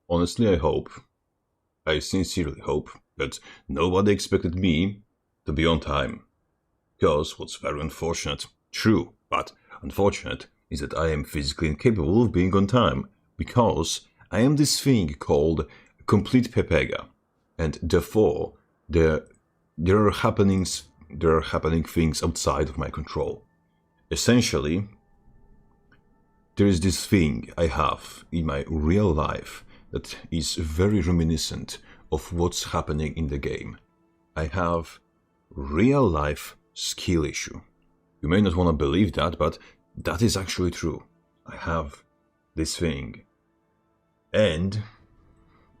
Honestly, I sincerely hope that nobody expected me to be on time. Because what's very unfortunate, true, but unfortunate, is that I am physically incapable of being on time. Because I am this thing called complete pepega. And therefore, there are happening things outside of my control. Essentially, there is this thing I have in my real life that is very reminiscent of what's happening in the game. I have real life skill issue. You may not want to believe that, but that is actually true. I have this thing. And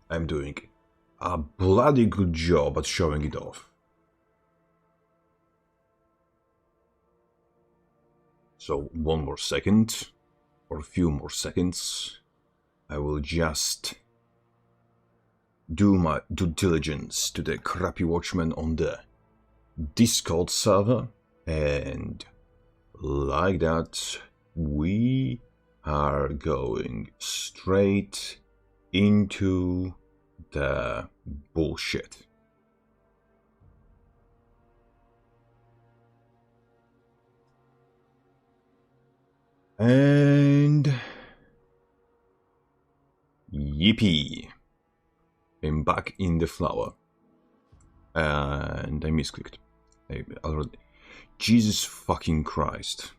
I'm doing a bloody good job at showing it off. So one more second, or a few more seconds, I will just do my due diligence to the crappy watchman on the Discord server, and like that, we are going straight into the bullshit. And yippee! I'm back in the flower. And I misclicked. I already... Jesus fucking Christ.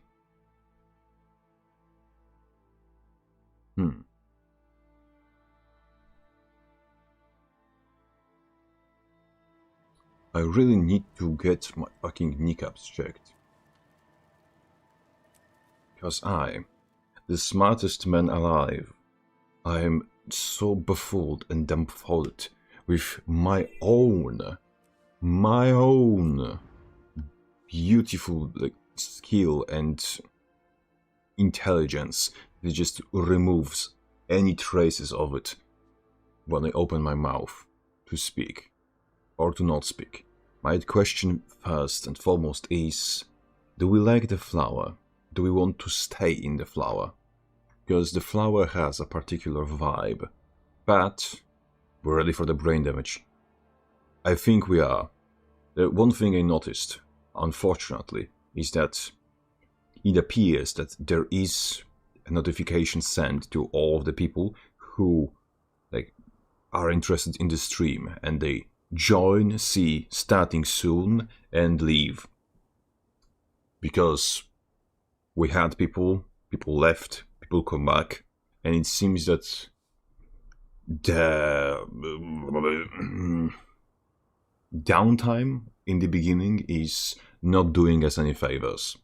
I really need to get my fucking kneecaps checked. Because I, the smartest man alive, I am so baffled and dumbfounded with my own beautiful skill and intelligence that just removes any traces of it when I open my mouth to speak or to not speak. My question first and foremost is, do we like the flower? Do we want to stay in the flower? Because the flower has a particular vibe, but we're ready for the brain damage. I think we are. The one thing I noticed, unfortunately, is that it appears that there is a notification sent to all of the people who are interested in the stream, and they join, see starting soon, and leave. Because we had people left, people come back, and it seems that the downtime in the beginning is not doing us any favors.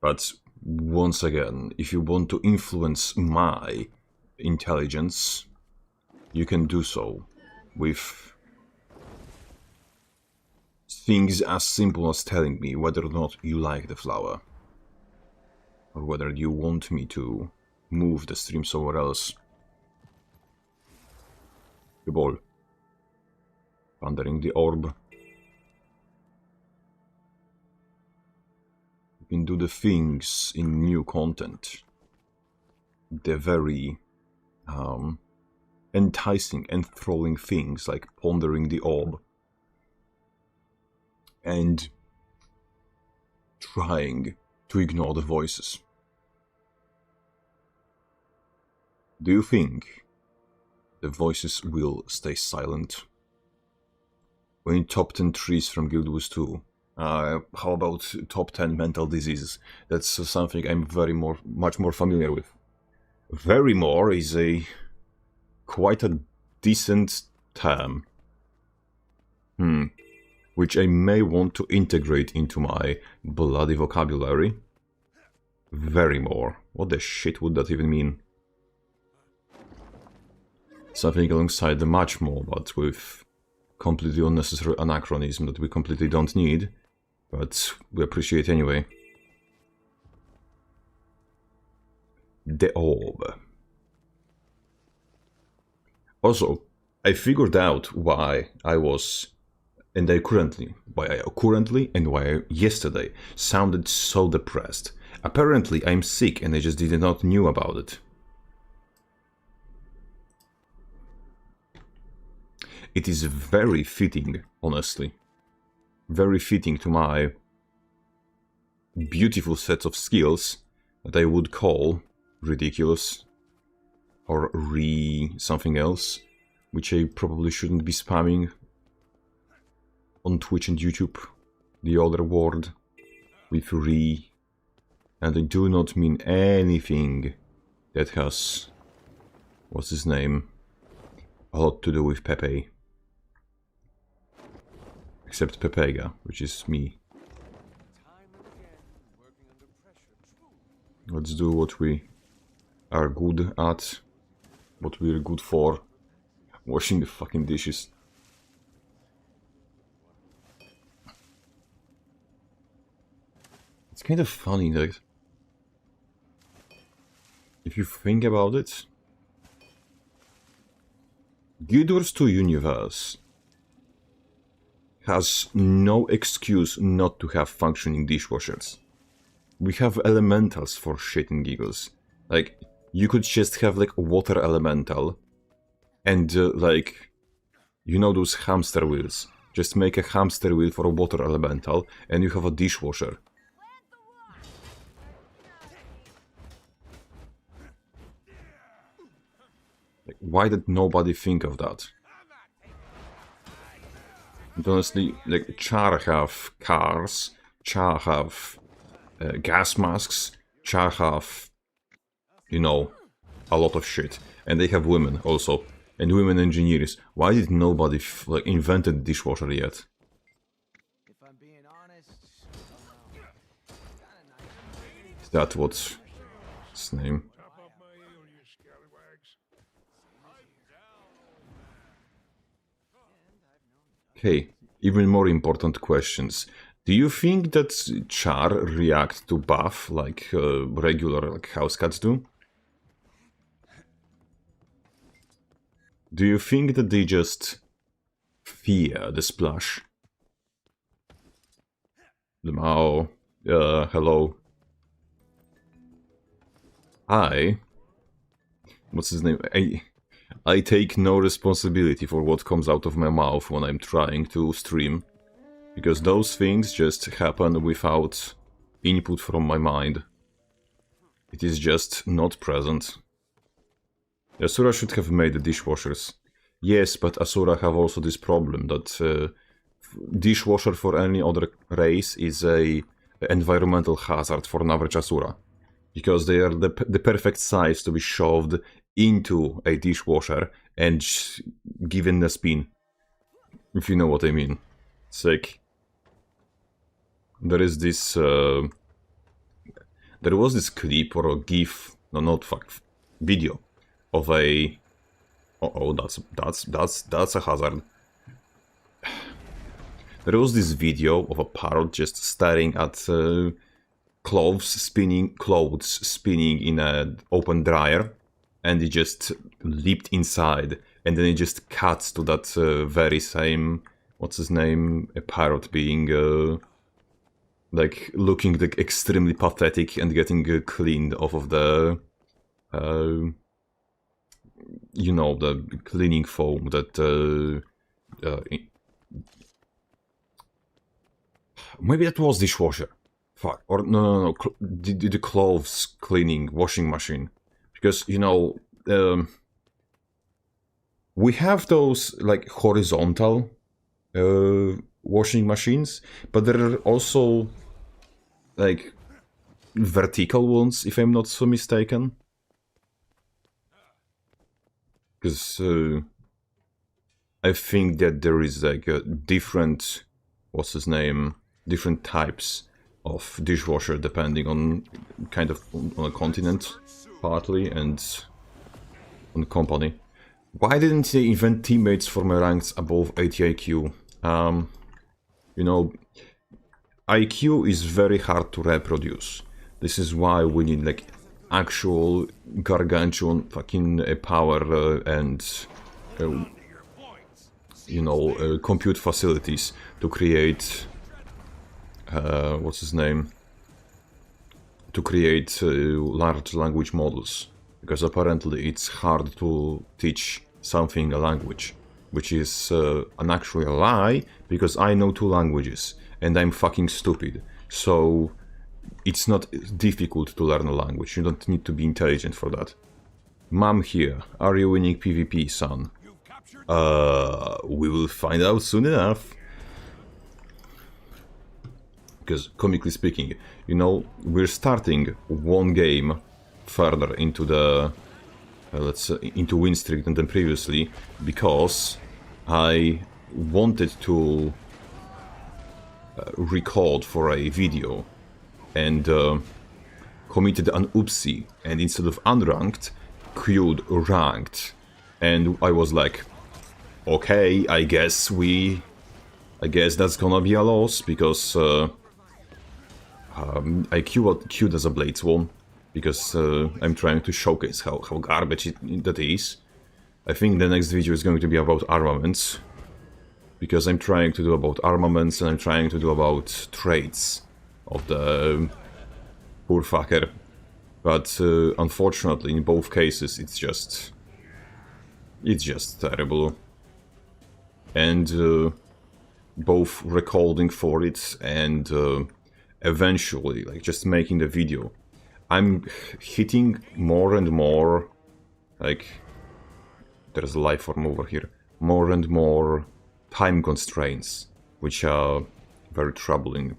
But once again, if you want to influence my intelligence, you can do so with things as simple as telling me whether or not you like the flower, or whether you want me to move the stream somewhere else. The ball. Wandering the orb. You can do the things in new content. The very enticing, enthralling things like pondering the orb and trying to ignore the voices. Do you think the voices will stay silent? When you top 10 trees from GW2, how about top 10 mental diseases? That's something I'm much more familiar with. Very more is quite a decent term. Which I may want to integrate into my bloody vocabulary. Very more. What the shit would that even mean? Something alongside the much more, but with completely unnecessary anachronism that we completely don't need, but we appreciate anyway. The orb. Also, I figured out why I currently and why I yesterday sounded so depressed. Apparently I'm sick and I just did not knew about it. it is very fitting, honestly. Very fitting to my beautiful set of skills that I would call ridiculous or something else, which I probably shouldn't be spamming on Twitch and YouTube, the other word with and I do not mean anything that has, what's his name, a lot to do with Pepe. Except Pepega, which is me. Let's do what we are good at, what we're good for. Washing the fucking dishes. It's kind of funny that if you think about it, Guild Wars 2 universe has no excuse not to have functioning dishwashers. We have elementals for shit and giggles. Like, you could just have like a water elemental and like, you know those hamster wheels. Just make a hamster wheel for a water elemental and you have a dishwasher. Like, why did nobody think of that? And honestly, like, Char have cars, Char have gas masks, Char have, you know, a lot of shit. And they have women also, and women engineers. Why did nobody like invented dishwasher yet? Is that what's his name? Okay, even more important questions. Do you think that Char react to buff like regular like house cats do? Do you think that they just fear the splash? Lemao, hello. What's his name? I take no responsibility for what comes out of my mouth when I'm trying to stream, because those things just happen without input from my mind. It is just not present. Asura should have made the dishwashers. Yes, but Asura have also this problem that dishwasher for any other race is a environmental hazard for an average Asura, because they are the perfect size to be shoved into a dishwasher and given a spin, if you know what I mean. It's like there is this there was this clip or a gif, no, not fuck, video of a that's a hazard. There was this video of a parrot just staring at clothes spinning in an open dryer, and it just leaped inside, and then it just cuts to that very same, what's his name, a parrot being like looking like extremely pathetic and getting cleaned off of the you know, the cleaning foam that maybe that was dishwasher. Fuck. Or no. The clothes cleaning washing machine. Because, you know, we have those like horizontal washing machines, but there are also like vertical ones, if I'm not so mistaken. Because I think that there is like a different, what's his name, different types of dishwasher depending on kind of on a continent partly and on the company. Why didn't they invent teammates for my ranks above 80 IQ? You know, IQ is very hard to reproduce. This is why we need like actual gargantuan fucking power and you know, compute facilities to create what's his name, to create large language models, because apparently it's hard to teach something a language. which is an actual lie, because I know 2 languages, and I'm fucking stupid. So it's not difficult to learn a language, you don't need to be intelligent for that. Mom here, are you winning PvP, son? We will find out soon enough. Because, comically speaking, you know, we're starting 1 game further into the into win streak than previously, because I wanted to record for a video and committed an oopsie, and instead of unranked, queued ranked, and I was like, okay, I guess that's gonna be a loss, because I queued as a Blades one, because I'm trying to showcase how garbage that is. I think the next video is going to be about armaments, because I'm trying to do about armaments, and I'm trying to do about traits of the poor fucker. But unfortunately, in both cases, it's just terrible. And both recording for it and eventually, like, just making the video, I'm hitting more and more, like, there's a life form over here, more and more time constraints, which are very troubling.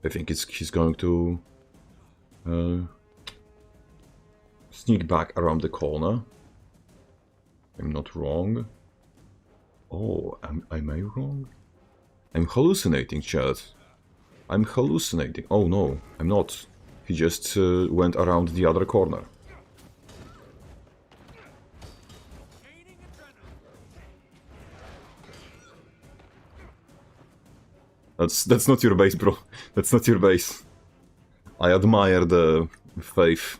I think he's going to sneak back around the corner. I'm not wrong. Oh, am I wrong? I'm hallucinating, chat. I'm hallucinating. Oh no, I'm not. He just went around the other corner. That's not your base, bro. That's not your base. I admire the faith,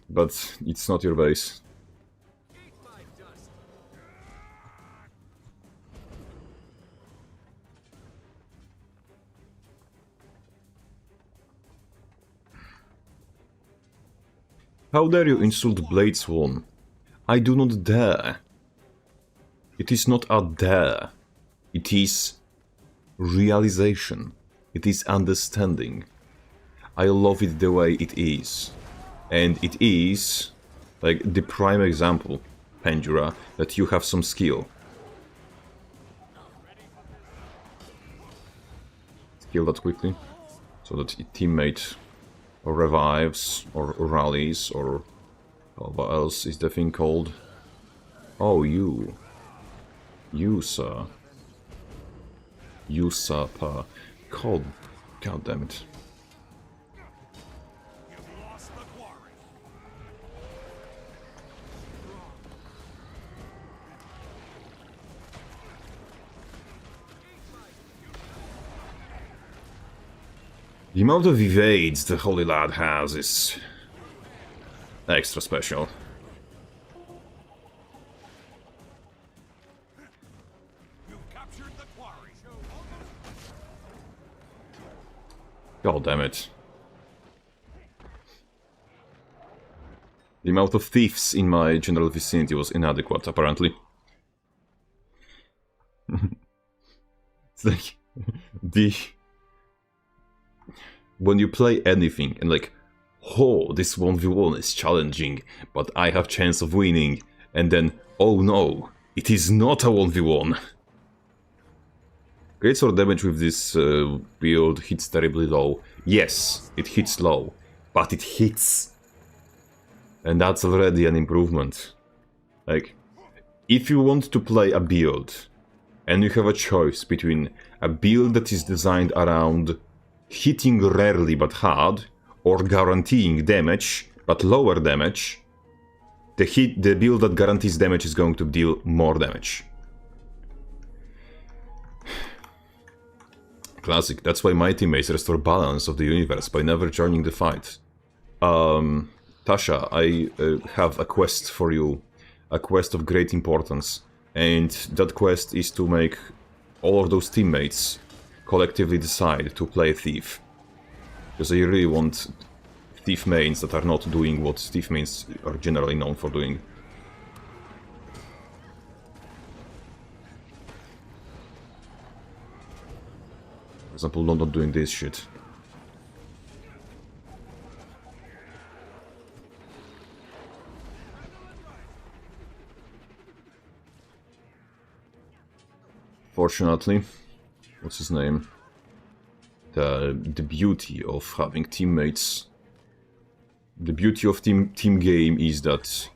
but it's not your base. How dare you insult Blades one? I do not dare. It is not a dare. It is realization. It is understanding. I love it the way it is. And it is, like, the prime example, Pandura, that you have some skill. Kill that quickly, so that your teammate revives, or rallies, or what else is the thing called? Oh, you. You, sir. Usurper. God damn it. The amount of evades the Holy Lad has is extra special. God damn it. The amount of thieves in my general vicinity was inadequate, apparently. It's like when you play anything and like, oh, this 1v1 is challenging, but I have chance of winning, and then, oh no, it is not a 1v1. Greatsword damage with this build hits terribly low. Yes, it hits low, but it hits. And that's already an improvement. Like, if you want to play a build, and you have a choice between a build that is designed around hitting rarely but hard, or guaranteeing damage, but lower damage, the build that guarantees damage is going to deal more damage. Classic. That's why my teammates restore balance of the universe by never joining the fight. Tasha, I have a quest for you. A quest of great importance. And that quest is to make all of those teammates collectively decide to play Thief. Because I really want Thief mains that are not doing what Thief mains are generally known for doing. For example, not doing this shit. Fortunately, what's his name? The beauty of having teammates. The beauty of team game is that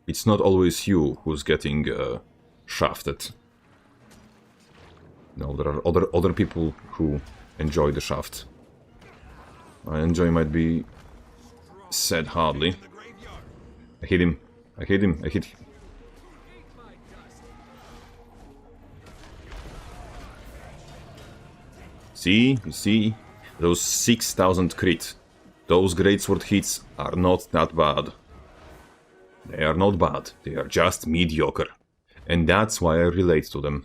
it's not always you who's getting shafted. No, there are other people who enjoy the shaft. I enjoy might be said hardly. I hit him. I hit him. I hit him. See? You see? Those 6,000 crit. Those greatsword hits are not that bad. They are not bad. They are just mediocre. And that's why I relate to them.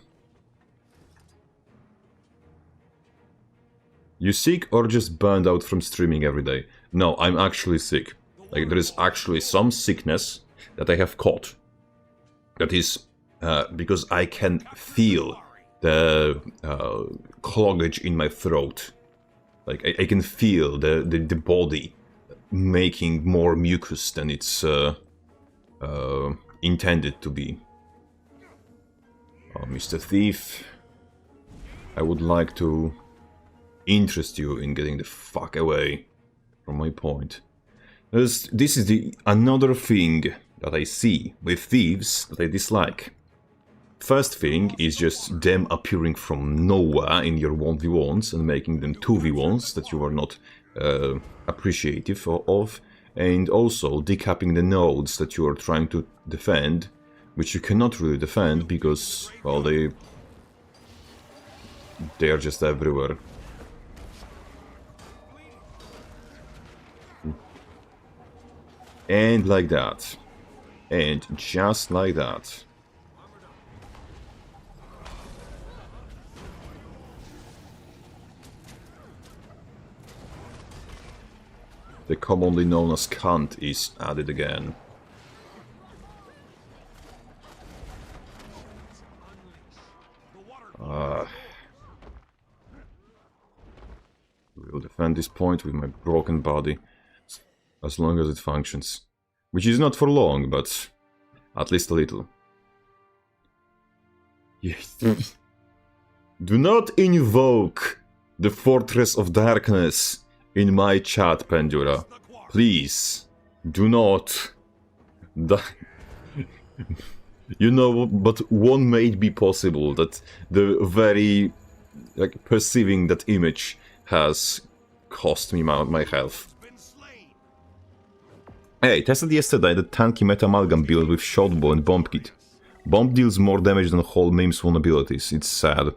You sick or just burned out from streaming every day? No, I'm actually sick. Like, there is actually some sickness that I have caught. That is because I can feel the cloggage in my throat. Like, I can feel the body making more mucus than it's intended to be. Oh, Mr. Thief, I would like to interest you in getting the fuck away from my point. This is another thing that I see with thieves that I dislike. First thing is just them appearing from nowhere in your 1v1s and making them 2v1s that you are not appreciative of, and also decapping the nodes that you are trying to defend, which you cannot really defend because, well, they are just everywhere. And like that. And just like that. The commonly known as cunt is added again. We will defend this point with my broken body as long as it functions. Which is not for long, but at least a little. Yes. Do not invoke the Fortress of Darkness in my chat, Pandora. Please, do not. You know, but one may be possible that the very, like, perceiving that image has cost me my health. Hey, tested yesterday the tanky meta amalgam build with shotbow and bomb kit. Bomb deals more damage than whole Mime's one abilities. It's sad.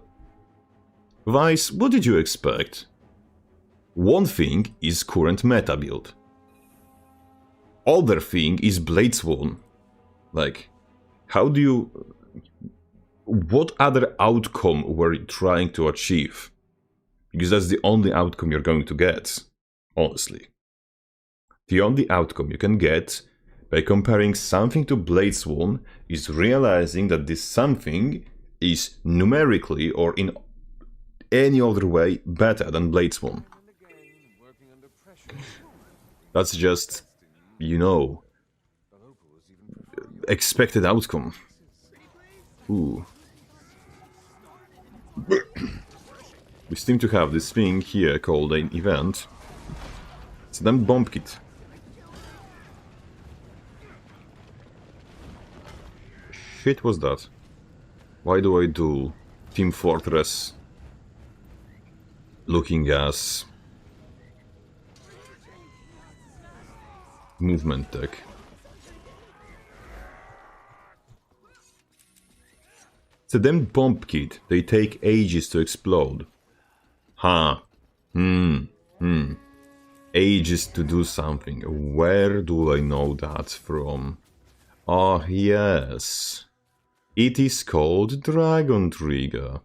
Vice, what did you expect? One thing is current meta build. Other thing is Bladesworn. Like, how do you... What other outcome were you trying to achieve? Because that's the only outcome you're going to get, honestly. The only outcome you can get by comparing something to Bladesworn is realizing that this something is numerically or in any other way better than Bladesworn. That's just, you know, expected outcome. Ooh. We seem to have this thing here called an event. It's a damn bomb kit. Shit was that? Why do I do Team Fortress looking as movement tech? It's a damn bomb kit. They take ages to explode. Huh. Ages to do something. Where do I know that from? Ah, yes. It is called Dragon Trigger.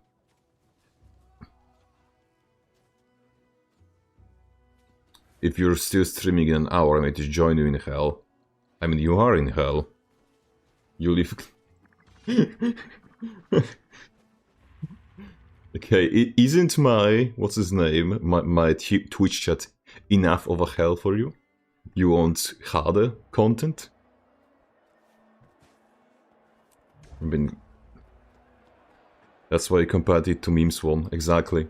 If you're still streaming in an hour, I might just join you in hell. I mean, you are in hell. You live... Okay, isn't my, what's his name, my Twitch chat enough of a hell for you? You want harder content? I mean, that's why I compared it to Memes One, exactly.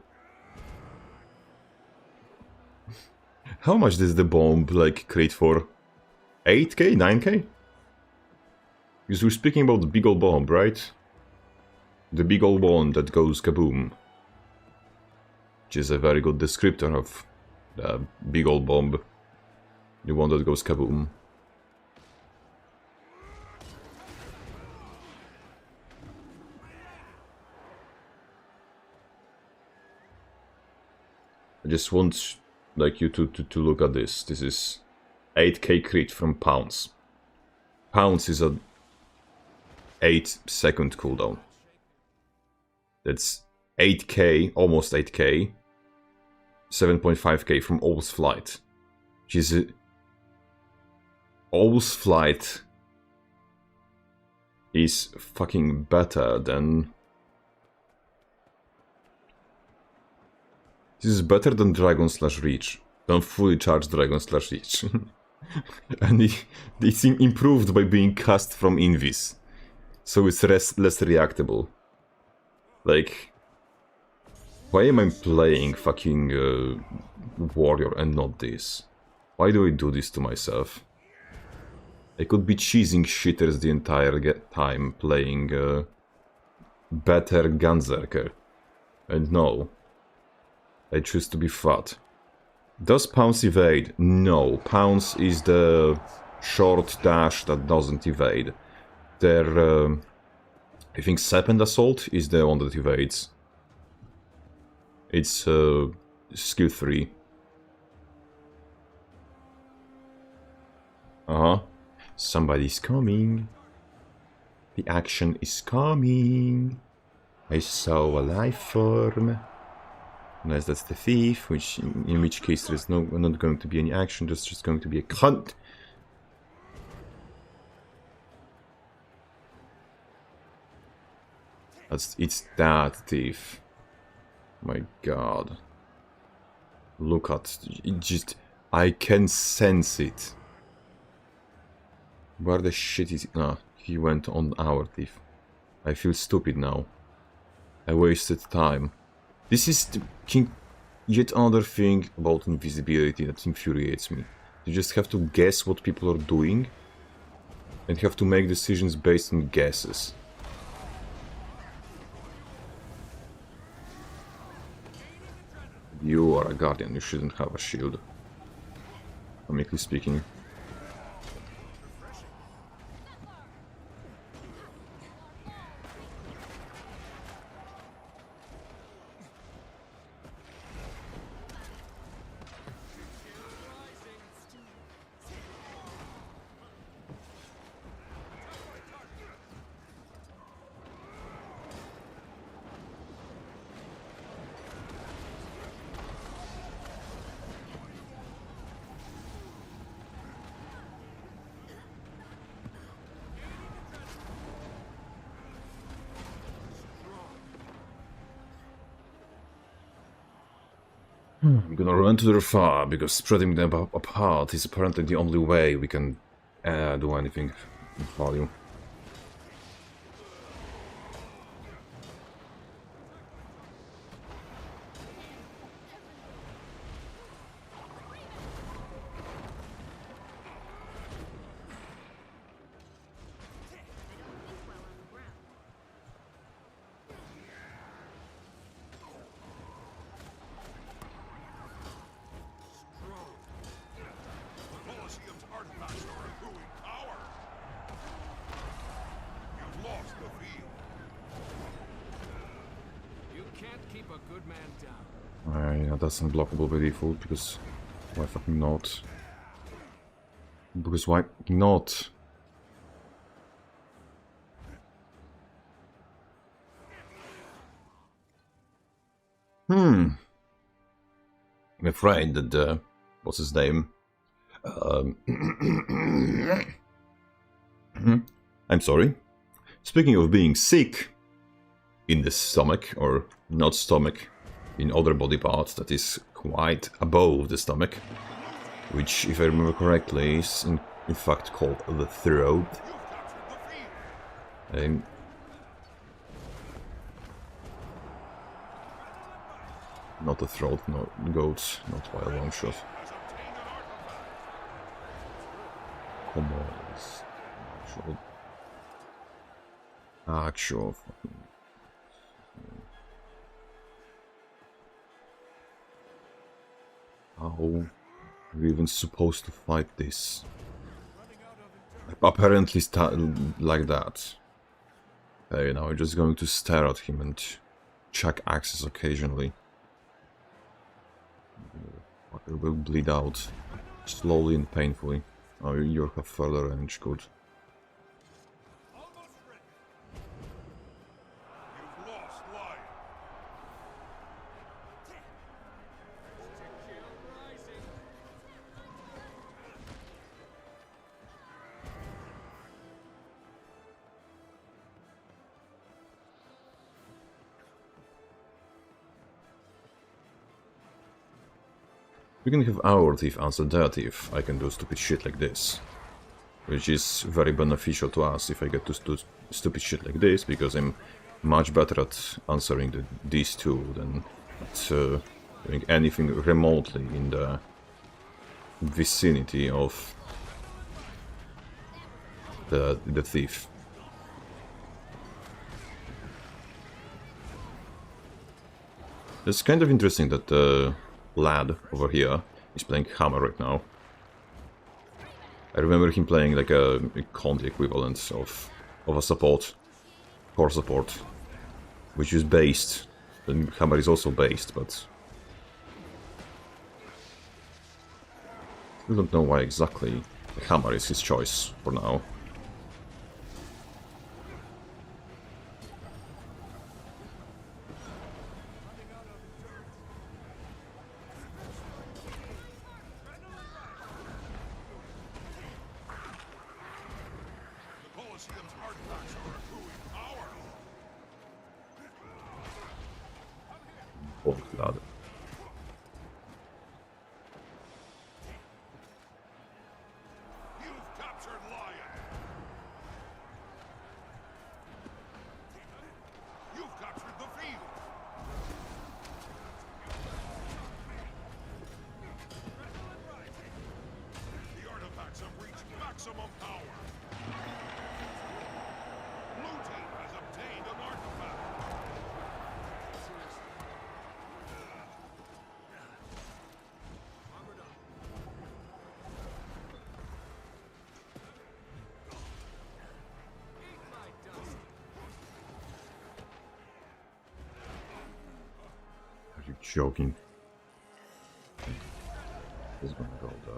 How much does the bomb, like, create for? 8k? 9k? Because we're speaking about the big old bomb, right? The big old one that goes kaboom. Which is a very good descriptor of the big old bomb. The one that goes kaboom. I just want like you to look at this. This is 8k crit from Pounce. Pounce is a 8-second cooldown. That's 8k, almost 8k. 7.5k from Owl's Flight. Which is Owl's Flight is fucking better than... This is better than Dragon Slash Reach. Than fully charged Dragon Slash Reach. And it's improved by being cast from Invis. So it's less reactable. Like... Why am I playing fucking Warrior and not this? Why do I do this to myself? I could be cheesing shitters the entire time playing better Gunzerker. And no. I choose to be fat. Does Pounce evade? No. Pounce is the short dash that doesn't evade. Their... I think Serpent Assault is the one that evades. It's skill 3. Uh-huh. Somebody's coming. The action is coming. I saw a life form. Unless that's the thief, which in which case there's not going to be any action, there's just going to be a cunt. It's that thief. My god. Look at it, just I can sense it. Where the shit is... Ah, he went on our thief. I feel stupid now. I wasted time. This is yet another thing about invisibility that infuriates me. You just have to guess what people are doing and have to make decisions based on guesses. You are a guardian, you shouldn't have a shield. Comically speaking. I'm gonna run to the far, because spreading them apart is apparently the only way we can do anything of value. Yeah, that's unblockable by default, because why fucking not? Because why not? I'm afraid that what's his name? I'm sorry. Speaking of being sick, in the stomach, or not stomach, in other body parts that is quite above the stomach, which, if I remember correctly, is in fact called the throat. Not the throat, no goats, not by a long shot. Come on, actual fucking... How are we even supposed to fight this? Apparently like that. Okay, now we're just going to stare at him and check axes occasionally. Fucker will bleed out slowly and painfully. Oh, you have further range, good. We can have our thief answer their thief. I can do stupid shit like this. Which is very beneficial to us if I get to do stupid shit like this, because I'm much better at answering these two than at doing anything remotely in the vicinity of the thief. It's kind of interesting that the lad over here is playing hammer right now. I remember him playing like a Conti equivalent of a support, core support, which is based. The hammer is also based, but I don't know why exactly the hammer is his choice for now. Blood. Are you joking? This is gonna go there.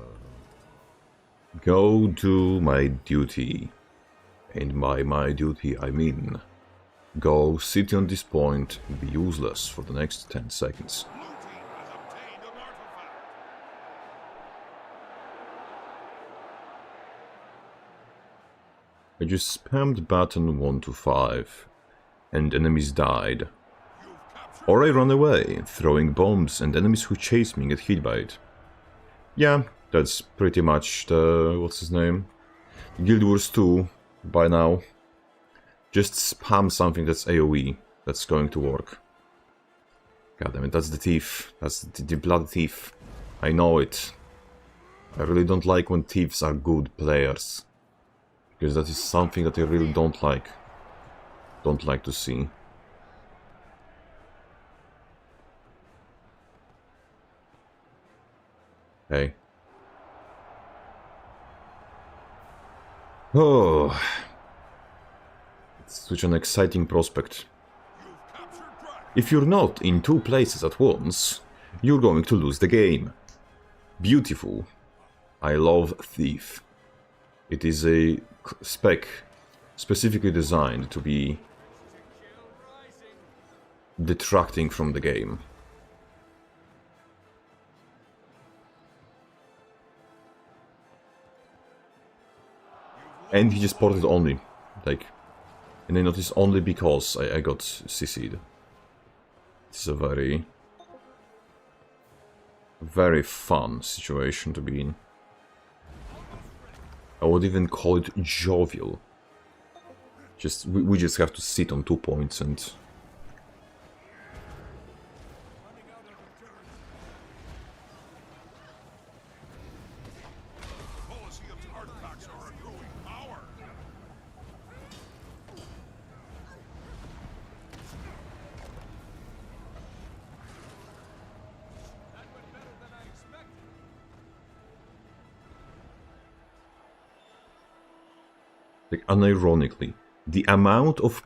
Go do my duty. And by my duty I mean go sit on this point and be useless for the next 10 seconds. I just spammed button 1 to 5 and enemies died. Or I run away, throwing bombs and enemies who chase me get hit by it. Yeah, that's pretty much the... what's his name? Guild Wars 2 by now. Just spam something that's AoE, that's going to work. God damn it, that's the thief. That's the blood thief. I know it. I really don't like when thieves are good players. Because that is something that I really don't like. Don't like to see. Hey. Oh. It's such an exciting prospect. If you're not in 2 places at once, you're going to lose the game. Beautiful. I love Thief. It is a spec specifically designed to be detracting from the game. And he just ported only. Like, And I noticed only because I got CC'd. It's a very... very fun situation to be in. I would even call it jovial. We just have to sit on 2 points and... Like, unironically, the amount of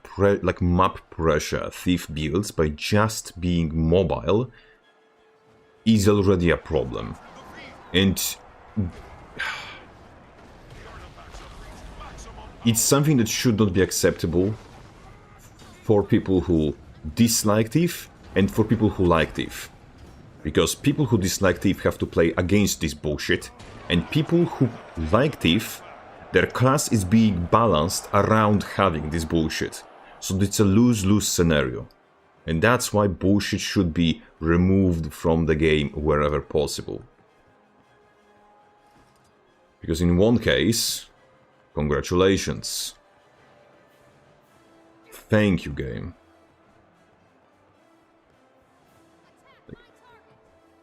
map pressure Thief builds by just being mobile is already a problem. And it's something that should not be acceptable for people who dislike Thief and for people who like Thief. Because people who dislike Thief have to play against this bullshit, and people who like Thief, their class is being balanced around having this bullshit. So it's a lose-lose scenario. And that's why bullshit should be removed from the game wherever possible. Because in one case, congratulations. Thank you, game.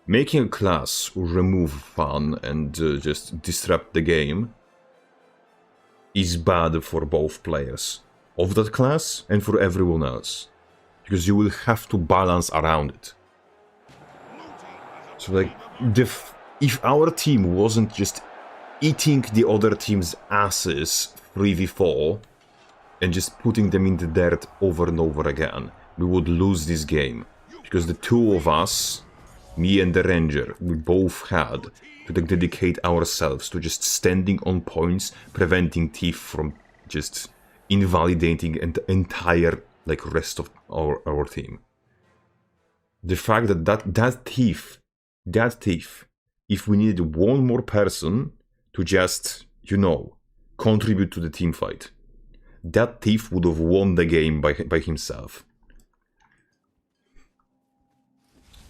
Making a class remove fun and just disrupt the game is bad for both players of that class and for everyone else, because you will have to balance around it. So like, if our team wasn't just eating the other team's asses 3v4 and just putting them in the dirt over and over again, we would lose this game, because the two of us, me and the ranger, we both had to dedicate ourselves to just standing on points, preventing Thief from just invalidating the entire rest of our team. The fact that thief, if we needed one more person to just, contribute to the team fight, that Thief would have won the game by himself.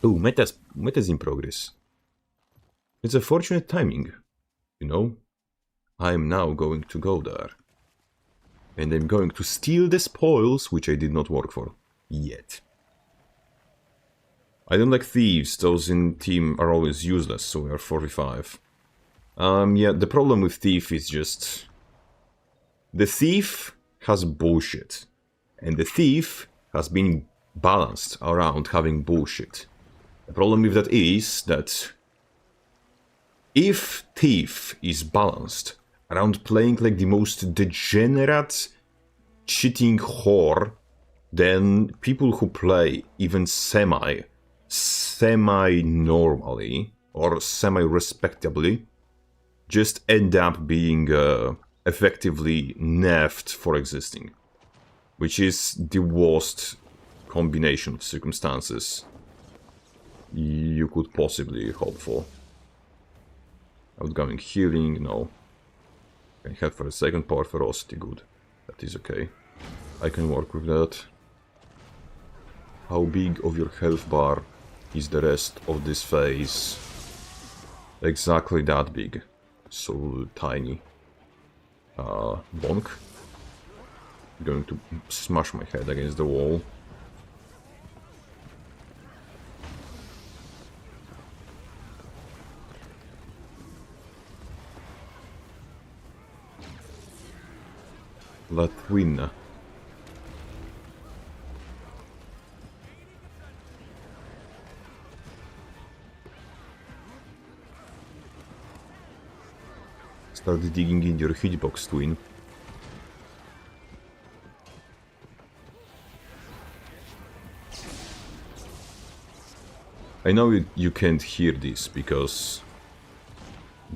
Oh, meta's in progress. It's a fortunate timing, I'm now going to go there. And I'm going to steal the spoils, which I did not work for. Yet. I don't like thieves, those in team are always useless, so we are 45. Yeah, the problem with thief is just... the thief has bullshit. And the thief has been balanced around having bullshit. The problem with that is that if Thief is balanced around playing like the most degenerate, cheating whore, then people who play even semi-normally or semi-respectably just end up being effectively nerfed for existing, which is the worst combination of circumstances you could possibly hope for. Outgoing healing, no. Can have for a second power ferocity, good. That is okay. I can work with that. How big of your health bar is the rest of this phase? Exactly that big. So tiny. Bonk. I'm going to smash my head against the wall. Latwin. Start digging in your hitbox, twin. I know you can't hear this because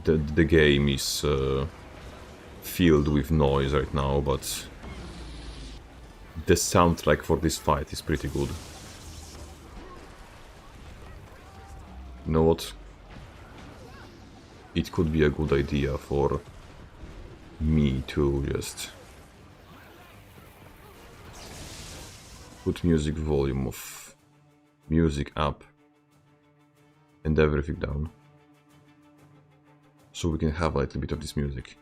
the game is filled with noise right now, but the soundtrack for this fight is pretty good. You know what? It could be a good idea for me to just put music volume of music up and everything down, so we can have a little bit of this music.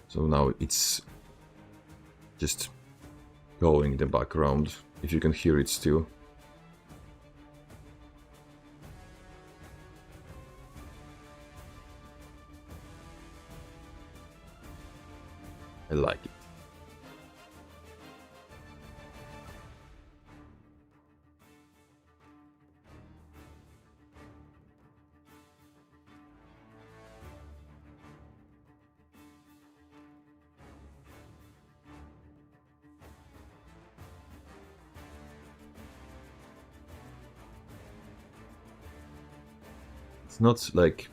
So now it's just going in the background, if you can hear it still. I like it. It's not like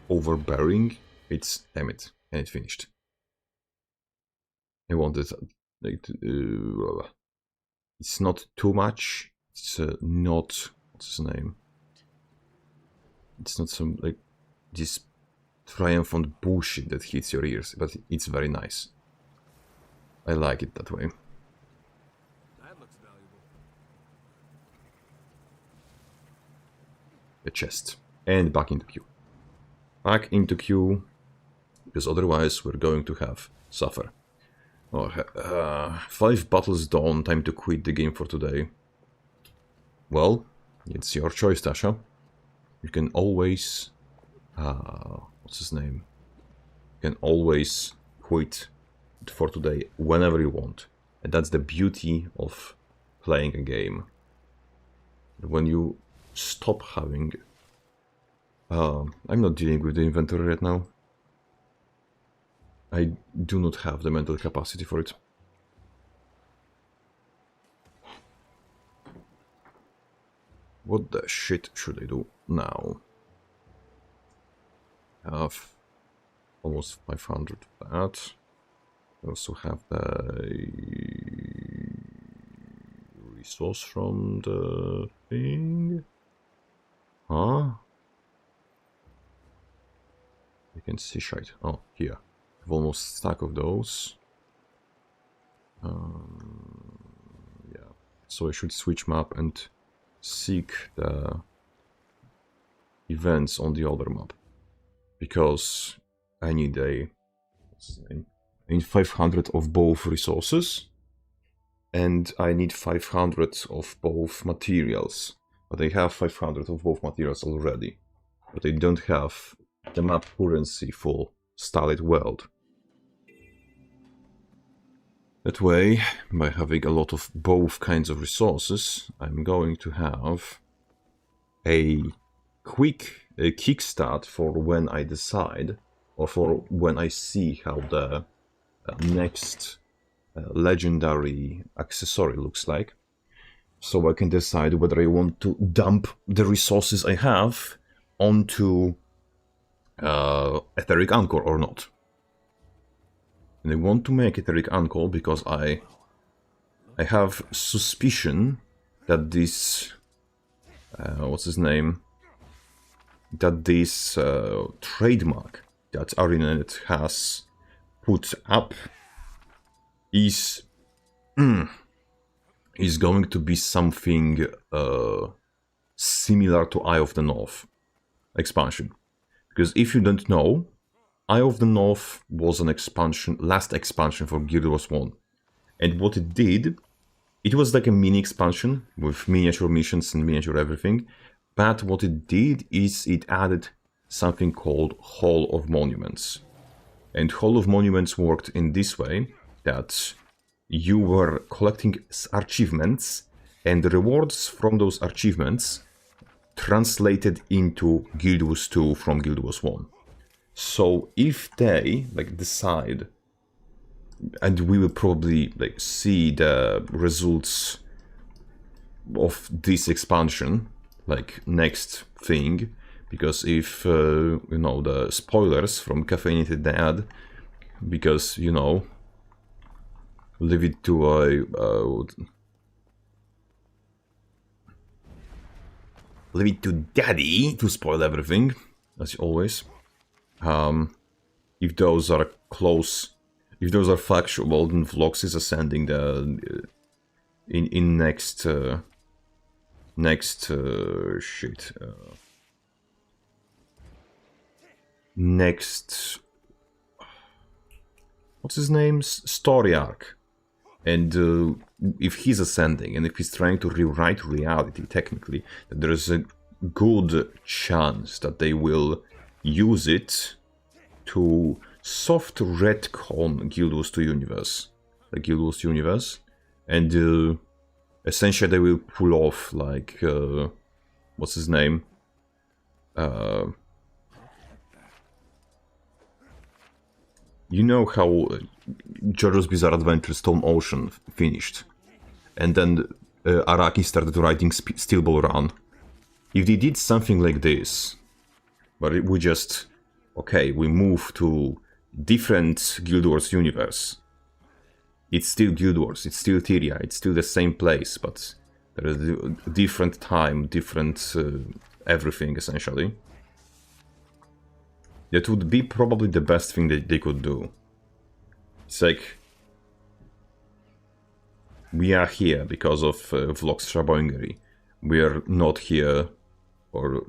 overbearing, it's damn it, and it finished. I wanted like it's not too much. It's not, what's his name? It's not some like this triumphant bullshit that hits your ears, but it's very nice. I like it that way. That looks valuable. A chest. And back into queue. Back into queue, because otherwise we're going to have suffer. Oh, 5 battles done, time to quit the game for today. Well, it's your choice, Tasha. You can always... what's his name? You can always quit for today whenever you want. And that's the beauty of playing a game. When you stop having... I'm not dealing with the inventory right now. I do not have the mental capacity for it. What the shit should I do now? I have almost 500 of that. I also have the resource from the thing. Huh? You can see shite. Oh, here. I've almost a stack of those. Yeah. So I should switch map and seek the events on the other map. Because I need a... what's the name? I need 500 of both resources. And I need 500 of both materials. But I have 500 of both materials already. But I don't have the map currency for Starlit World. That way, by having a lot of both kinds of resources, I'm going to have a quick kickstart for when I decide, or for when I see how the next legendary accessory looks like. So I can decide whether I want to dump the resources I have onto Etheric Anchor or not. And I want to make Etheric Anchor because I have suspicion that this what's his name? That this trademark that Arianet has put up is going to be something similar to Eye of the North expansion. Because if you don't know, Eye of the North was an expansion, last expansion for Guild Wars 1. And what it did, it was like a mini expansion with miniature missions and miniature everything. But what it did is it added something called Hall of Monuments. And Hall of Monuments worked in this way, that you were collecting achievements, and the rewards from those achievements translated into Guild Wars 2 from Guild Wars 1. So if they decide, and we will probably see the results of this expansion next thing, because if you know, the spoilers from Caffeinated Dad, because you know, leave it to leave it to Daddy to spoil everything, as always. If those are close if those are factual, then Vlox is ascending the in next shit. Next, what's his name? Story arc. And if he's ascending and if he's trying to rewrite reality, technically, there's a good chance that they will use it to soft retcon Guild Wars 2 universe, the Guild Wars universe, and essentially they will pull off like what's his name? You know how JoJo's Bizarre Adventure Stone Ocean finished, and then Araki started writing Steel Ball Run. If they did something like this, but we just, okay, we move to different Guild Wars universe. It's still Guild Wars, it's still Tyria, it's still the same place, but there is a different time, different everything, essentially. That would be probably the best thing that they could do. It's like, we are here because of Vlog's Shaboingery. We are not here, or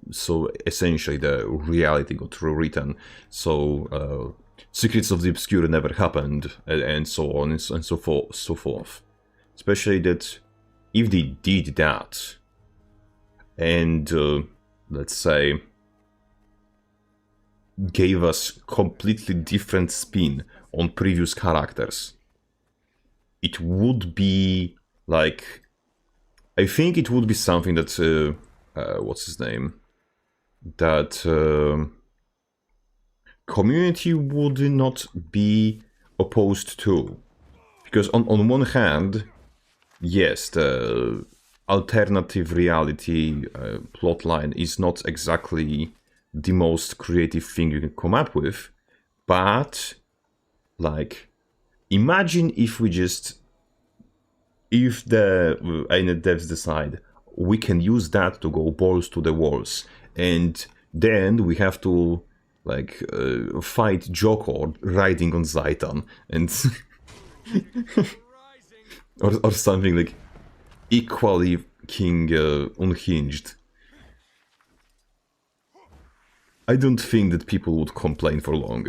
so essentially the reality got rewritten. So Secrets of the Obscure never happened, and so on and so forth. Especially that if they did that, and let's say gave us completely different spin on previous characters, it would be like, I think it would be something that what's his name, that community would not be opposed to, because on one hand, yes, the alternative reality plotline is not exactly the most creative thing you can come up with, but like, imagine if we just, if the devs decide we can use that to go balls to the walls, and then we have to like fight Joko riding on Zaitan, and or something like equally king unhinged. I don't think that people would complain for long.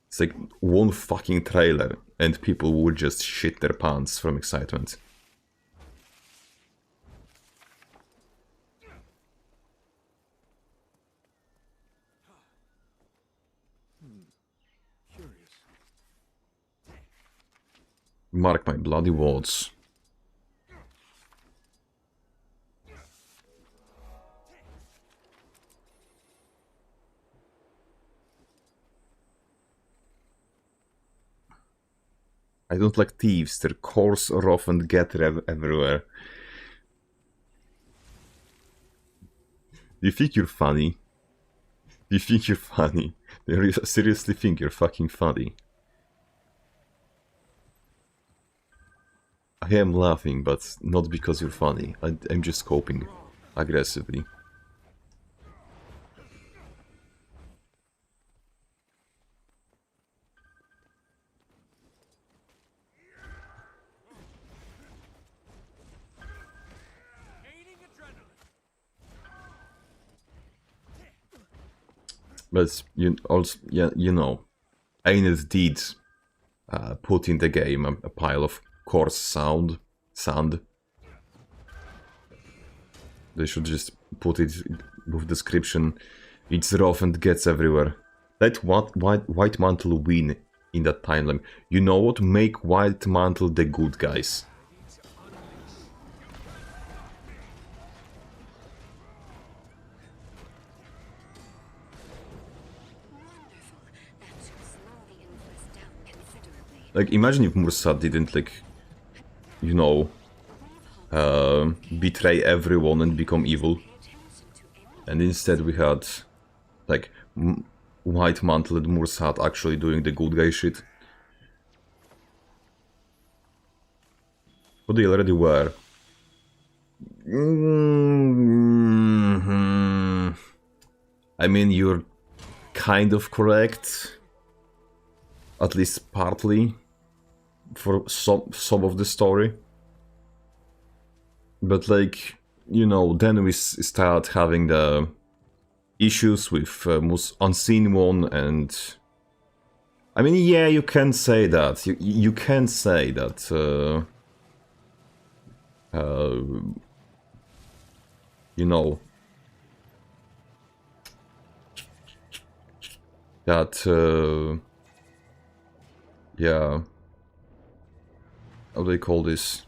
It's like one fucking trailer and people would just shit their pants from excitement. Curious. Mark my bloody words. I don't like thieves, they're coarse, rough, and get everywhere. You think you're funny? You think you're funny? You seriously think you're fucking funny? I am laughing, but not because you're funny. I'm just coping aggressively. But you also, yeah, you know, Ained did put in the game a pile of coarse sand. They should just put it with description. It's rough and gets everywhere. Let White Mantle win in that timeline. You know what? Make White Mantle the good guys. Like, imagine if Mursat didn't, like, you know, betray everyone and become evil. And instead we had, like, White Mantle and Mursat actually doing the good guy shit. But they already were. I mean, you're kind of correct. at least partly, for some of the story. But like, you know, then we start having the issues with most unseen one, and I mean, yeah, you can say that. You can say that. You know, that. Yeah. How do they call this?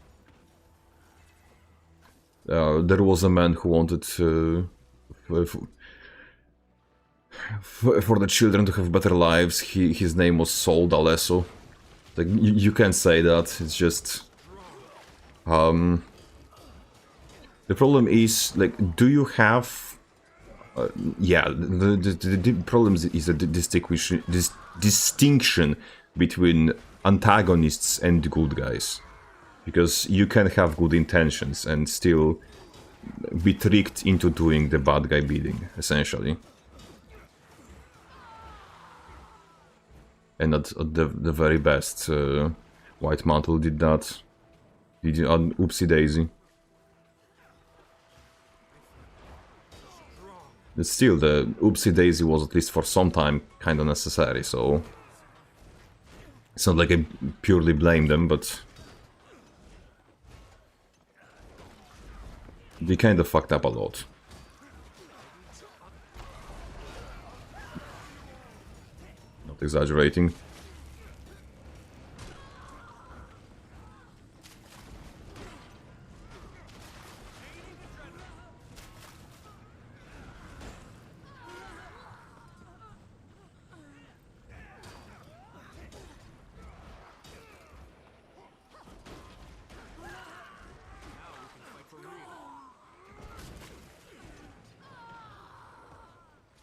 There was a man who wanted for the children to have better lives. His name was Sol D'Alesso. Like, you can say that. It's just the problem is, like, do you have yeah, the problem is a distinction between antagonists and good guys, because you can have good intentions and still be tricked into doing the bad guy bidding, essentially. And at the very best, White Mantle did that. Did an oopsie daisy. But still, the oopsie daisy was, at least for some time, kind of necessary, so it's not like I purely blame them, but they kind of fucked up a lot. Not exaggerating.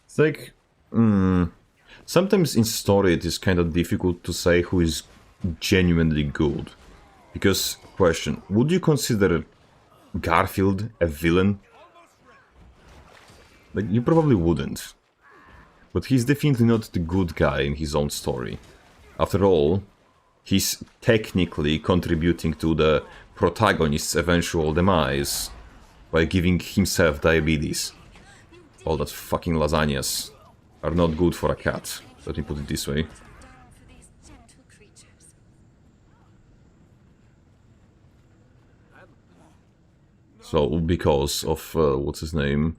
It's like, sometimes in story it is kind of difficult to say who is genuinely good. Because, question, would you consider Garfield a villain? Like, you probably wouldn't. But he's definitely not the good guy in his own story. After all, he's technically contributing to the protagonist's eventual demise by giving himself diabetes. All that fucking lasagnas are not good for a cat, let me put it this way. So, because of, what's his name,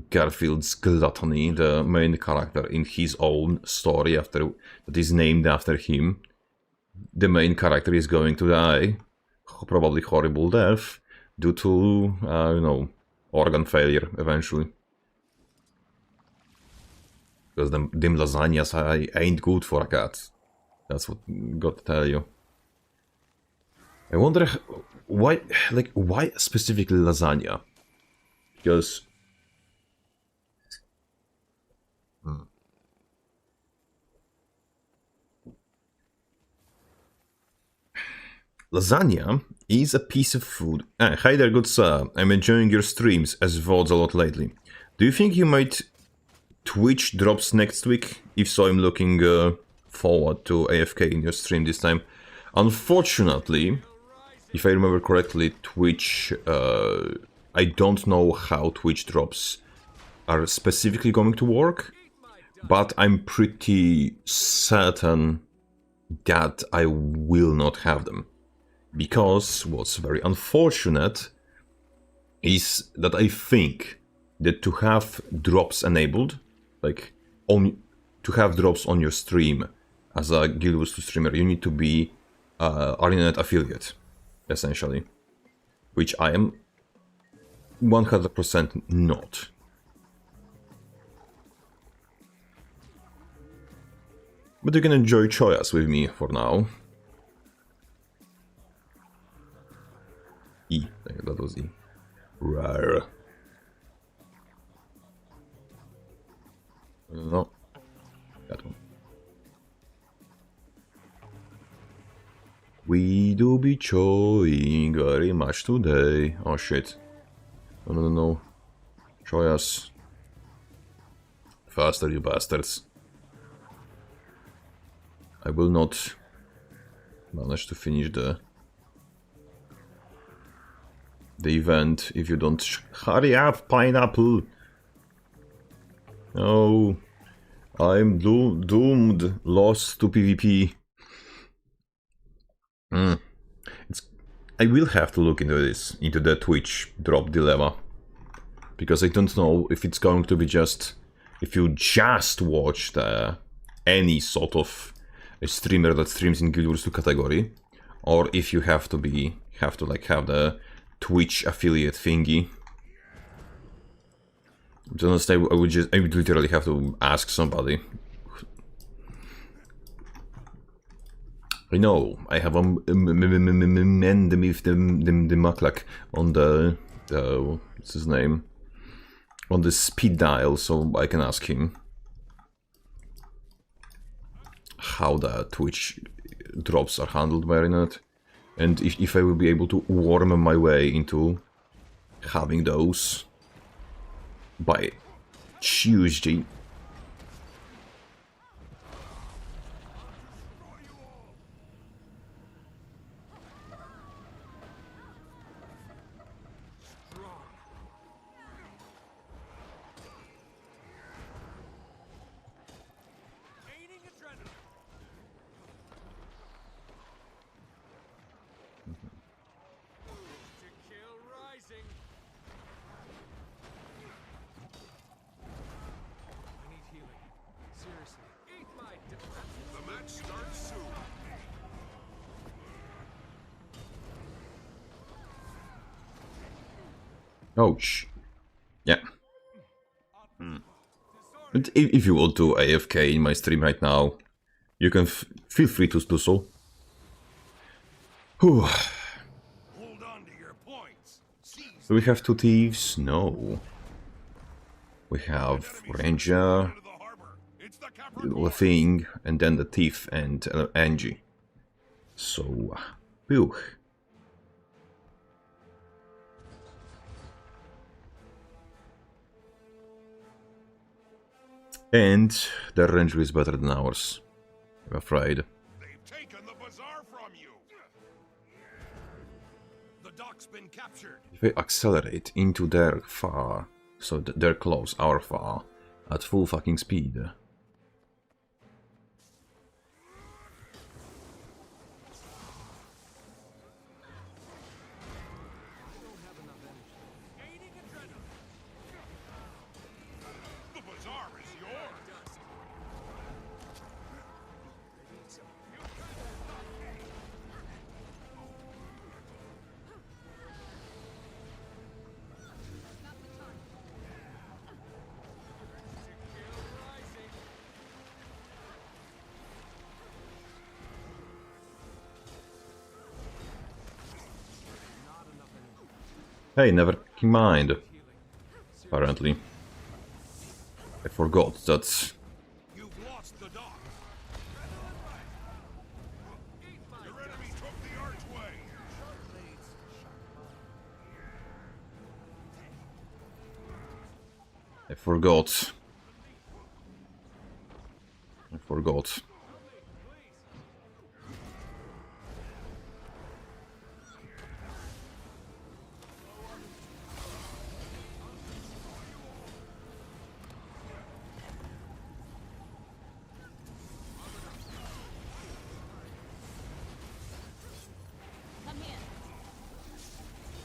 Garfield's gluttony, the main character in his own story that is named after him, the main character is going to die, probably horrible death, due to, you know, organ failure eventually. Because them lasagnas ain't good for a cat. That's what got to tell you. I wonder why specifically lasagna? Because lasagna is a piece of food. Hi there, good sir. I'm enjoying your streams as VODs a lot lately. Do you think you might Twitch drops next week? If so, I'm looking forward to AFK in your stream this time. Unfortunately, if I remember correctly, Twitch... I don't know how Twitch drops are specifically going to work, but I'm pretty certain that I will not have them. Because what's very unfortunate is that I think that to have drops enabled, like to have drops on your stream as a GW2 streamer, you need to be ArenaNet affiliate, essentially, which I am 100% not. But you can enjoy Choyas with me for now. E, that was E. Rar. No, that one. We do be choying very much today. Oh shit. No. Choyas. Faster, you bastards. I will not manage to finish the event if you don't hurry up, pineapple. No, I'm doomed, lost to PvP. I will have to look into this, into the Twitch drop dilemma, because I don't know if it's going to be just if you just watch any sort of a streamer that streams in Guild Wars 2 category, or if you have to have the Twitch affiliate thingy. To be honest, I would literally have to ask somebody. I know I have a man with the Maklak on the what's his name, on the speed dial, so I can ask him how the Twitch drops are handled by Renat, and if I will be able to worm my way into having those by Tuesday. Ouch. Yeah. But if you want to AFK in my stream right now, you can feel free to do so. Whew. Do we have two thieves? No. We have Ranger, the thing, and then the thief and Angie. So, phew. And their ranger is better than ours, I'm afraid. They've taken the bazaar from you. The dock's been captured. If we accelerate into their far, so their close, our far, at full fucking speed. Hey, never mind. Apparently. I forgot that... You've lost the dock. Your enemy took the archway. I forgot.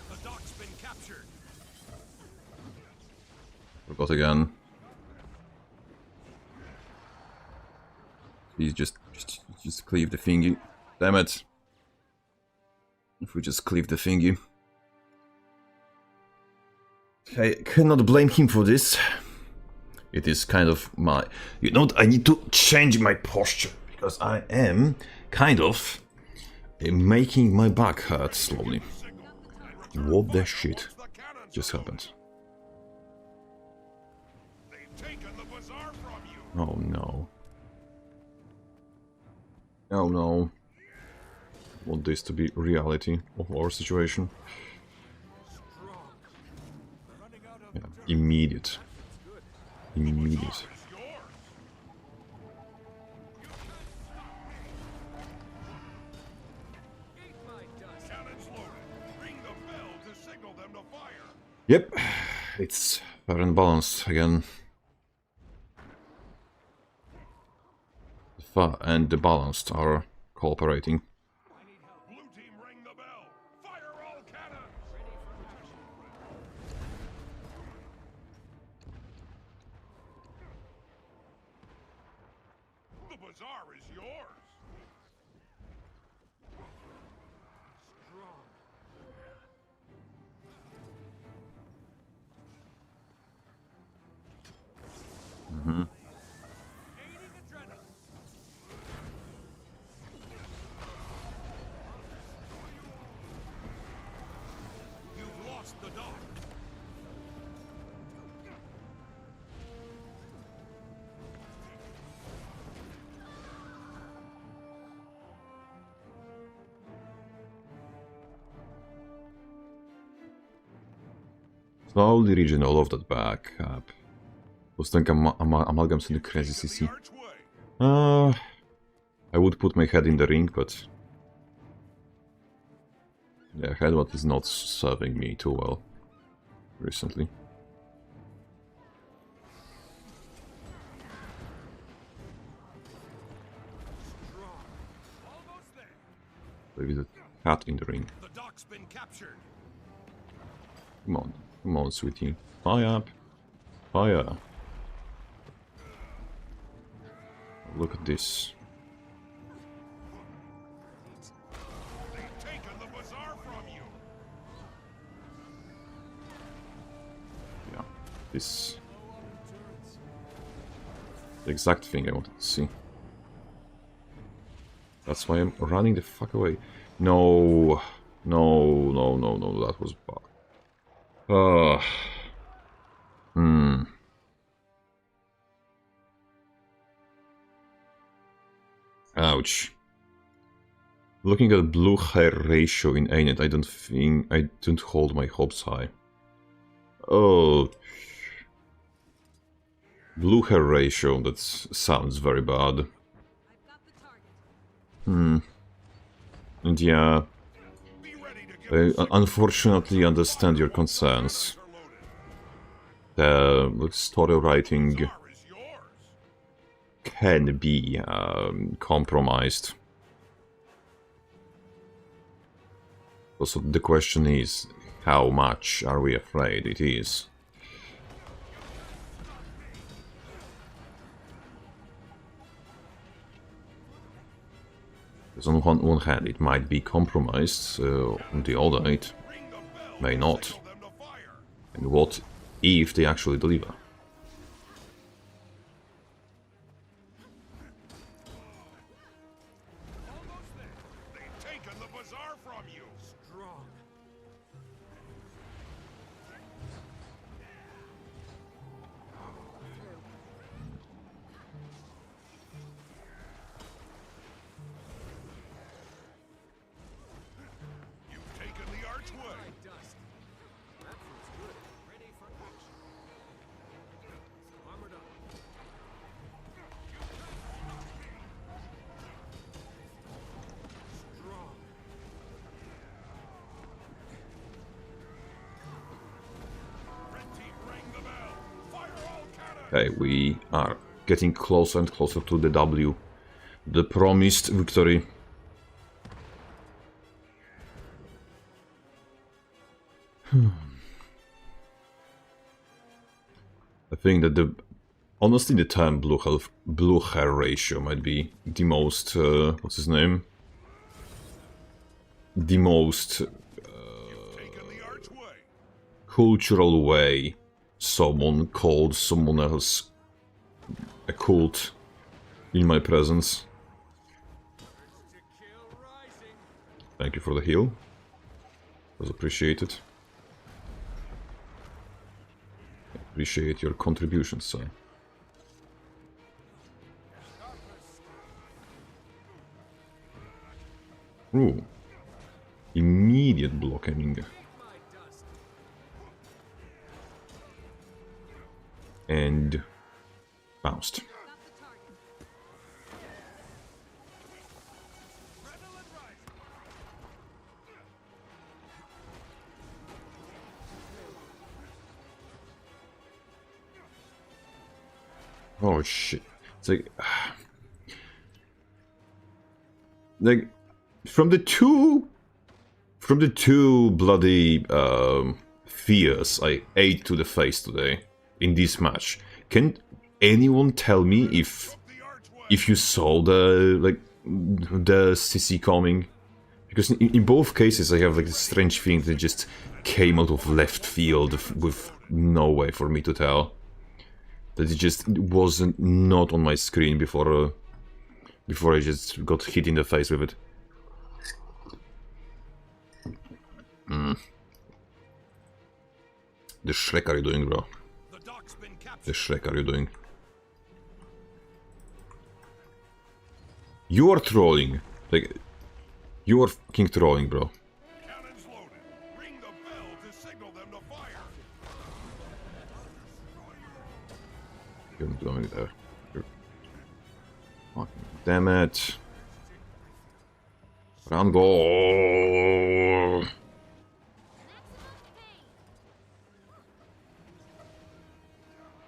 The dock's been captured. Forgot again. Please just cleave the thingy. Damn it. If we just cleave the thingy. I cannot blame him for this. It is kind of my... You know what? I need to change my posture. Because I am kind of making my back hurt slowly. What the shit just happened? They've taken the bazaar from you. Oh no. Oh no. I want this to be reality of our situation. Yeah, immediate. fire. Yep, it's fair and balanced again. The fair and the balanced are cooperating. Blue team, ring the bell. Fire all cannons. The bazaar is yours. Strong. Aiding adrenaline. You've lost the dock. Slowly reaching all of that back up. Was think amalgam to the crazy Taken CC. the archway. I would put my head in the ring, but yeah, headbutt is not serving me too well recently. Strong. Almost there. Maybe the cat in the ring. The dock's been captured. Come on, sweetie. Fire up. Fire. Look at this. They've taken the bazaar from you. Yeah, this Blow up the turrets. the exact thing I wanted to see. That's why I'm running the fuck away. No, no, that was bad. Ouch. Looking at blue hair ratio in ANET, I don't hold my hopes high. Oh. Blue hair ratio, that sounds very bad. And yeah, Be ready to give I unfortunately understand your concerns. The story writing bazaar is yours. can be compromised. So the question is, how much are we afraid it is? Because on one hand it might be compromised, on the other it Ring the bell. may not. Signal them to fire. And what if they actually deliver? Almost there. They've taken the bazaar from you. Strong. You've taken the archway. My dust. That feels good. Ready for action. Armored up. Strong. Red team, ring the bell. Fire all cannons. Okay, we are getting closer and closer to the W. The promised victory. I think that honestly the term blue hair ratio might be the most what's his name? The most You've taken the archway. cultural way someone called someone else a cult in my presence. To kill rising. Thank you for the heal. Was appreciated. Appreciate your contribution, sir. Ooh. Immediate blocking. My dust. And bounced. Adrenaline rising. Oh shit. It's like from the two bloody fears I ate to the face today in this match. Can anyone tell me if you saw the CC coming? Because in both cases I have like this strange thing that just came out of left field with no way for me to tell. That it just wasn't not on my screen before I just got hit in the face with it. The Shrek are you doing, bro? The Shrek are you doing? You are trolling. Like, you are fucking trolling, bro. Cannons loaded. Ring the bell to signal them to fire. You're not going there. Fucking damn it. Run, go.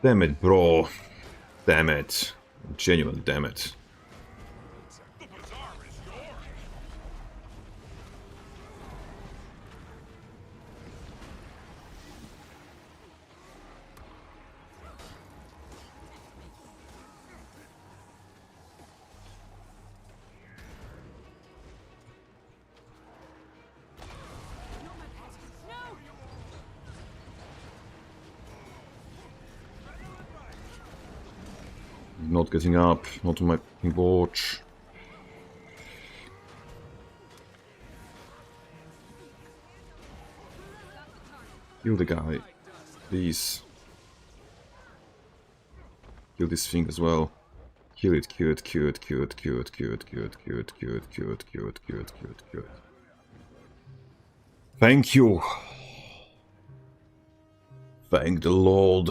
Damn it, bro. Damn it. Genuine damn it. The bazaar is yours. Not getting up, not on my watch. Kill the guy, please. Kill this thing as well. Kill it, kill it, kill it, kill it, kill it, kill it, kill it, kill it, kill it, kill it, kill it, kill it, kill it, kill it. Thank you. Thank the Lord,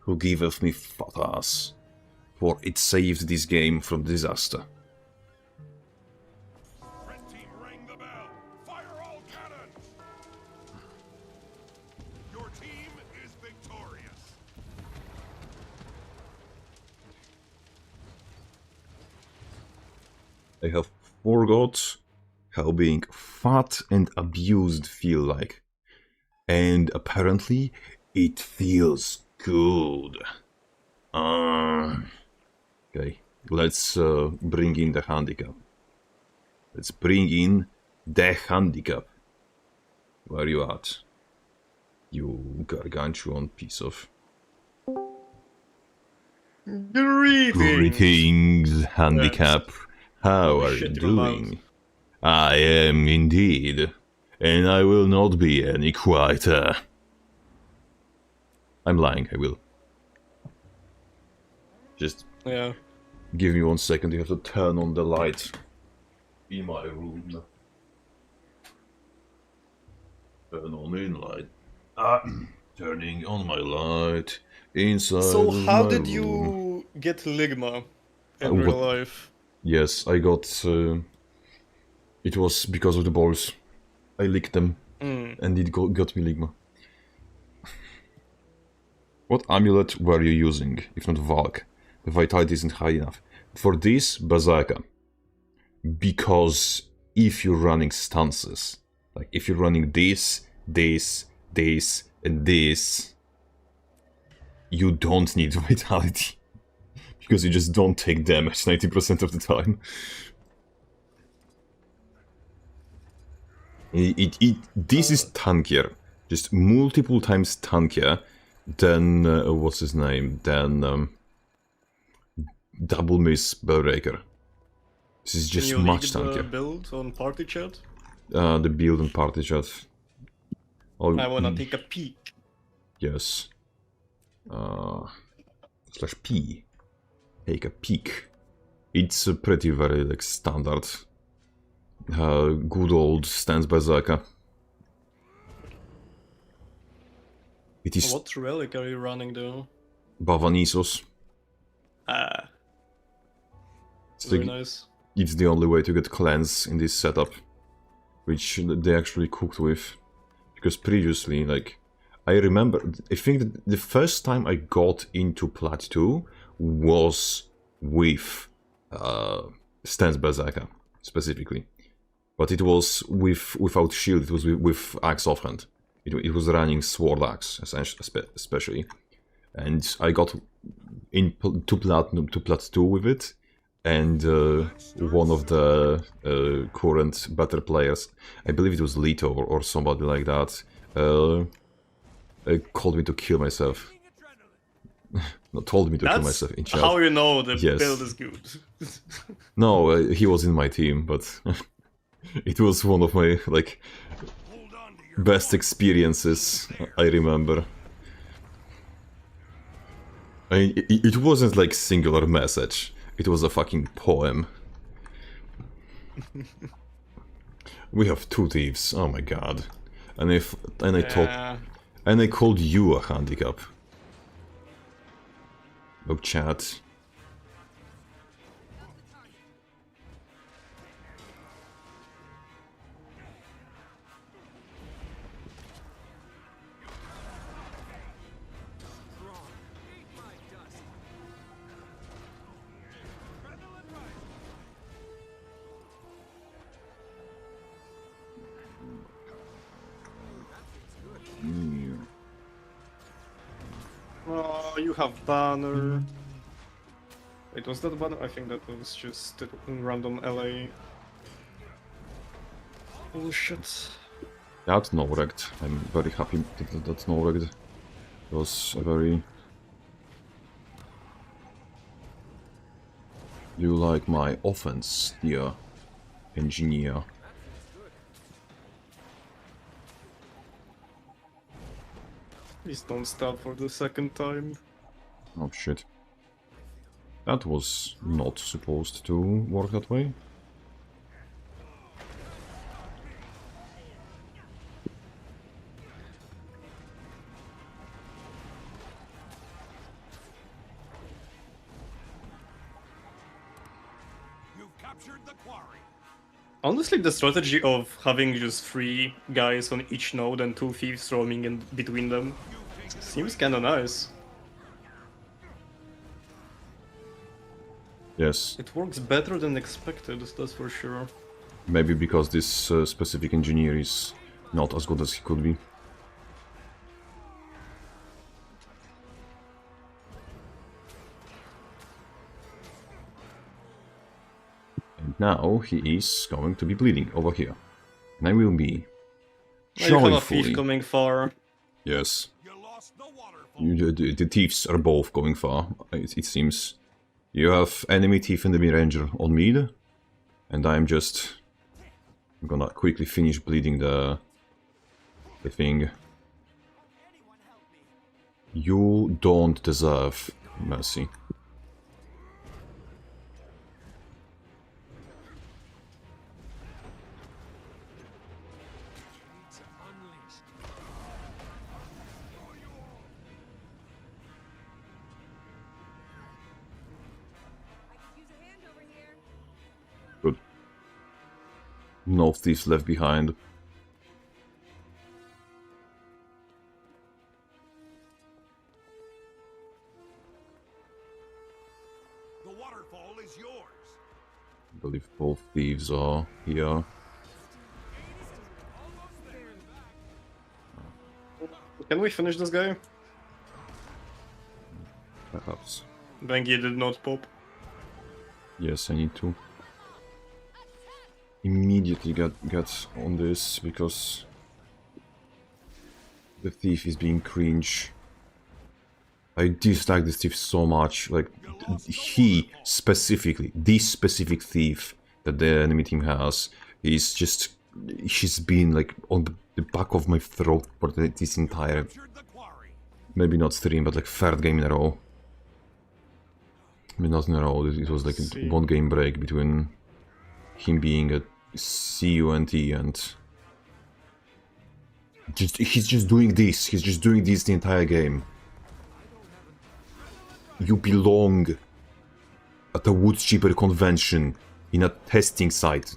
who giveth me fat ass, for it saved this game from disaster. Red team, ring the bell. Fire all cannons. Your team is victorious. I have forgot how being fat and abused feel like. And apparently, it feels good. Okay, let's bring in the handicap. Let's bring in the handicap. Where are you at? You gargantuan piece of... Greetings, handicap. How are you doing? I am indeed. And I will not be any quieter. I'm lying, I will. Just give me 1 second, you have to turn on the light in my room. Turn on in light. Turning on my light inside. So how did room. you get Ligma in real life? Yes, I got... it was because of the balls. I licked them, and it got me Ligma. What amulet were you using, if not Valk? The vitality isn't high enough. For this, Berserker. Because if you're running stances, like if you're running this, this, this, and this, you don't need vitality. Because you just don't take damage 90% of the time. This is tankier. Just multiple times tankier than, what's his name, than Double Miss Bellraker. This is just Can you much leak tankier. the build on party chat? The build and party chat. Oh, I wanna take a peek. yes. /P. Take a peek. It's a pretty very like standard. Good old stance Berserker. It is What relic are you running though? Bavanisos. It's Very like, nice. it's the only way to get cleanse in this setup, which they actually cooked with. Because previously, like, I remember, I think that the first time I got into Plat 2 was with Stance Berserker specifically, but it was without shield. It was with axe offhand. It was running sword axe especially, and I got to platinum to plat 2 with it. And one of the current better players, I believe it was Lito or somebody like that, called me to kill myself. No, told me to kill myself in chat. How you know the Yes. build is good. No, he was in my team, but it was one of my like best experiences I remember. I mean, it wasn't like singular message. It was a fucking poem. We have 2 thieves. Oh my god! And I called you a handicap. Oh, chat. Oh, you have banner. Wait, was that banner? I think that was just a random LA. Bullshit. That's no wrecked. I'm very happy that that's no wrecked. It was a very... You like my offense, dear engineer? Please don't start for the second time. Oh shit. That was not supposed to work that way. You've captured the quarry. Honestly, the strategy of having just 3 guys on each node and 2 thieves roaming in between them seems kinda nice. Yes. It works better than expected, that's for sure. Maybe because this specific engineer is not as good as he could be. And now he is going to be bleeding over here. And I will be You have a joyfully... thief coming far. Yes. You lost the waterfall. The thieves are both going far, it seems. You have enemy thief and enemy ranger on mid, and I'm gonna quickly finish bleeding the thing. You don't deserve mercy. Good. No thieves left behind. The waterfall is yours. I believe both thieves are here. Can we finish this guy? Perhaps. Bengi did not pop. Yes, I need to immediately get on this because the thief is being cringe. I dislike this thief so much. Like, he specifically, this specific thief that the enemy team has, is just, she's been like on the back of my throat for this entire, Captured the quarry. maybe not stream, but like 3rd game in a row. I mean, not in a row, it was like See. 1 game break between him being a CUNT and he's just doing this. He's just doing this the entire game. You belong at a wood chipper convention in a testing site.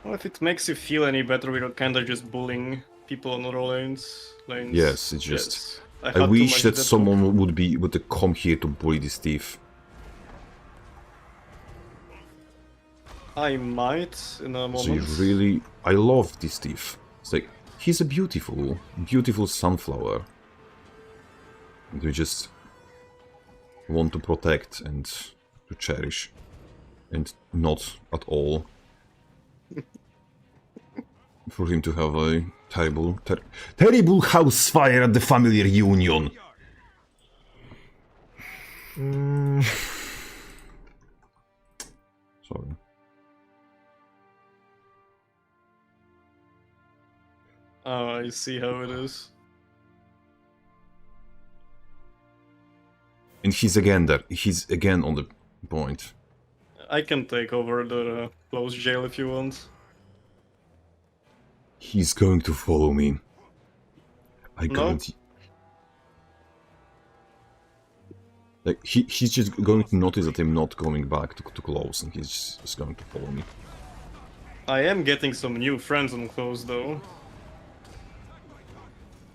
Well, if it makes you feel any better, we're kinda just bullying people on our lanes. Yes, it's just I had too wish much that debt. someone would come here to bully this thief. I might in a So you moment. really... I love this thief. It's like, he's a beautiful, beautiful sunflower. And we just want to protect and to cherish. And not at all for him to have a terrible house fire at the family reunion. Sorry. Oh, I see how it is. And he's again there. He's again on the point. I can take over the closed jail if you want. He's going to follow me. I No. guarantee. Like he's just going to notice that I'm not coming back to close, and he's just going to follow me. I am getting some new friends on close though.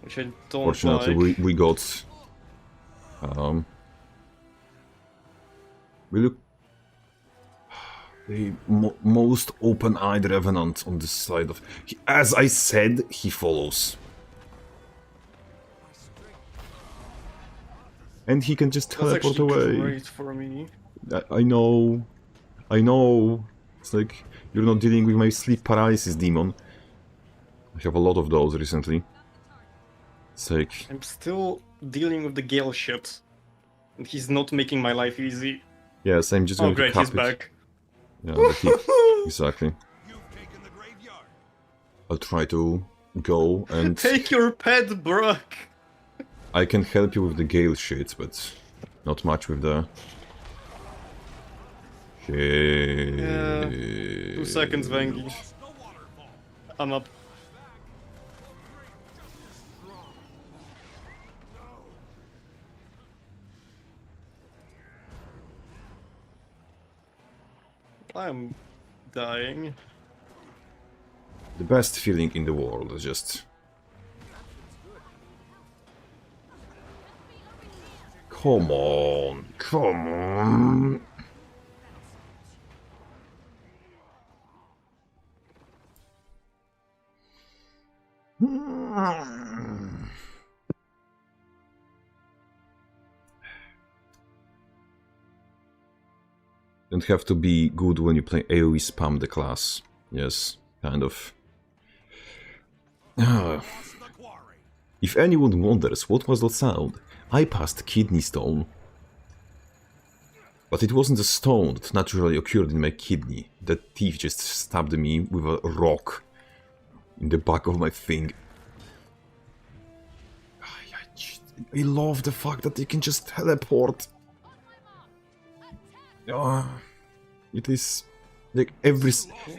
Which I don't Fortunately, like. we got we look the most open-eyed revenant on this side of. As I said, he follows, and he can just That's teleport actually away. great for me. I know, I know. It's like you're not dealing with my sleep paralysis demon. I have a lot of those recently. It's like, I'm still dealing with the Gale shit. And he's not making my life easy. yes, I'm just Oh going great, to cap he's it. back. Yeah, but exactly. You've taken the graveyard. I'll try to go and Take your pet, Brock! I can help you with the gale shit, but not much with the shit. Yeah. 2 seconds, Vangi. The waterfall. I'm up. I'm dying. The best feeling in the world is just... Come on, come on. Don't have to be good when you play AoE spam the class. Yes, kind of. Lost the quarry. If anyone wonders what was that sound, I passed kidney stone. But it wasn't a stone that naturally occurred in my kidney. That thief just stabbed me with a rock in the back of my thing. I love the fact that you can just teleport. It is like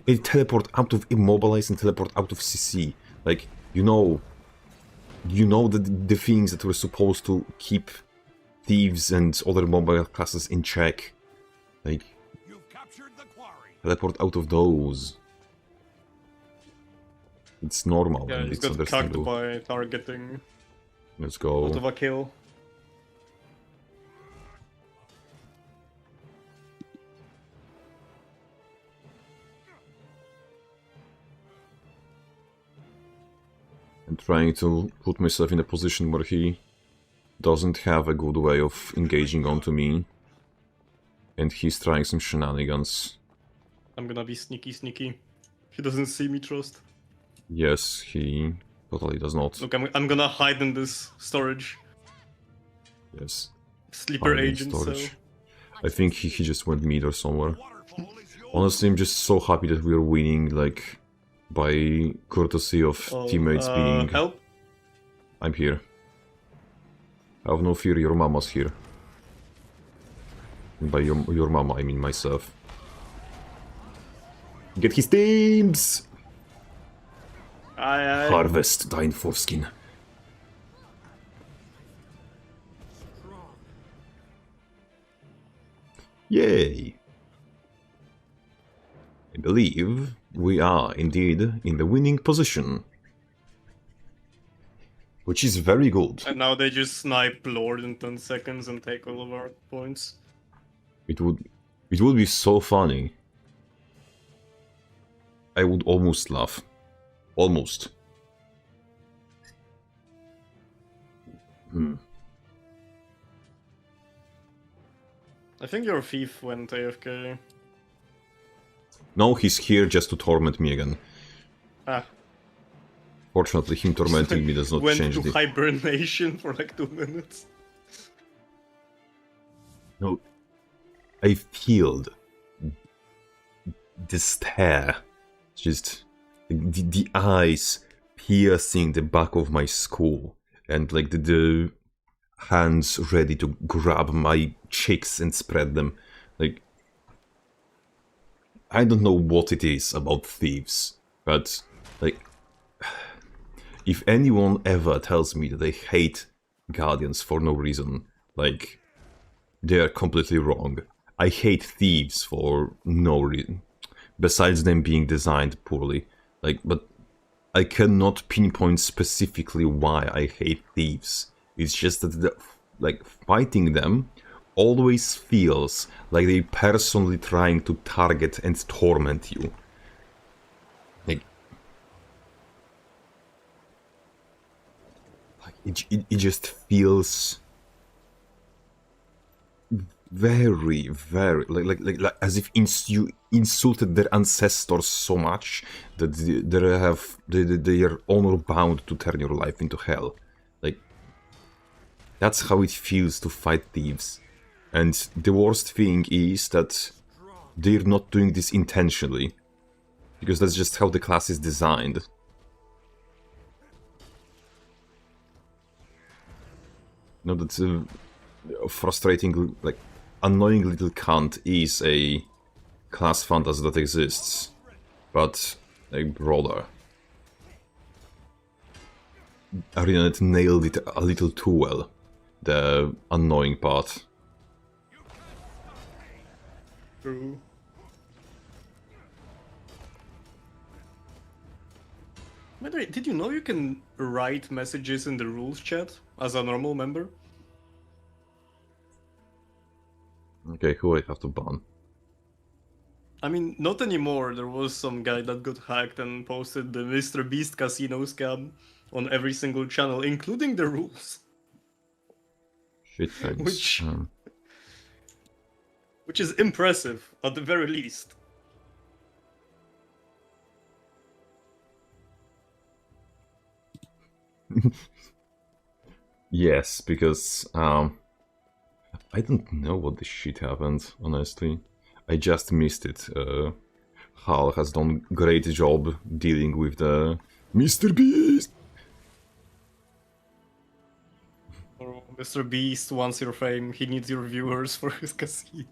a teleport out of immobilize and teleport out of CC. Like you know the things that were supposed to keep thieves and other mobile classes in check. Like You've captured the quarry. teleport out of those. It's normal Yeah, and he's it's got cucked understandable. by targeting Let's out go. of a kill. I'm trying to put myself in a position where he doesn't have a good way of engaging onto me. And he's trying some shenanigans. I'm gonna be sneaky. He doesn't see me, trust. Yes, he totally does not. Look, I'm gonna hide in this storage. Yes. Sleeper Hiding agent, storage. so... I think he just went mid or somewhere. Waterfall is yours. Honestly, I'm just so happy that we're winning, like, by courtesy of Oh, teammates being... help? I'm here. Have no fear, your mama's here. And by your mama, I mean myself. Get his teams! Aye. Harvest thine foreskin. Yay! I believe we are indeed in the winning position. which is very good. And now they just snipe Lord in 10 seconds and take all of our points. It would be so funny. I would almost laugh. Almost. I think your thief went AFK. No, he's here just to torment me again. Ah. Fortunately, him tormenting me does not Went change to the... hibernation for like 2 minutes. No, I feel the stare, just the eyes piercing the back of my skull, and like the hands ready to grab my cheeks and spread them. Like, I don't know what it is about thieves, but like, if anyone ever tells me that they hate guardians for no reason, like, they are completely wrong. I hate thieves for no reason, besides them being designed poorly. Like, but I cannot pinpoint specifically why I hate thieves. It's just that, like, fighting them always feels like they're personally trying to target and torment you. Like it just feels very, very like as if you insulted their ancestors so much that they are honor bound to turn your life into hell. Like, that's how it feels to fight thieves. And the worst thing is that they're not doing this intentionally, because that's just how the class is designed. You know, that's a frustrating, like, annoying little cunt is a class fantasy that exists, but a brother. Arenanet nailed it a little too well, the annoying part. True. By the way, did you know you can write messages in the rules chat as a normal member? Okay, who I have to ban? I mean, not anymore. There was some guy that got hacked and posted the Mr. Beast casino scam on every single channel, including the rules. Shit things. Which is impressive, at the very least. Yes, because I don't know what this shit happened, honestly. I just missed it. Hal has done a great job dealing with the Mr. Beast! Or Mr. Beast wants your fame, he needs your viewers for his casino.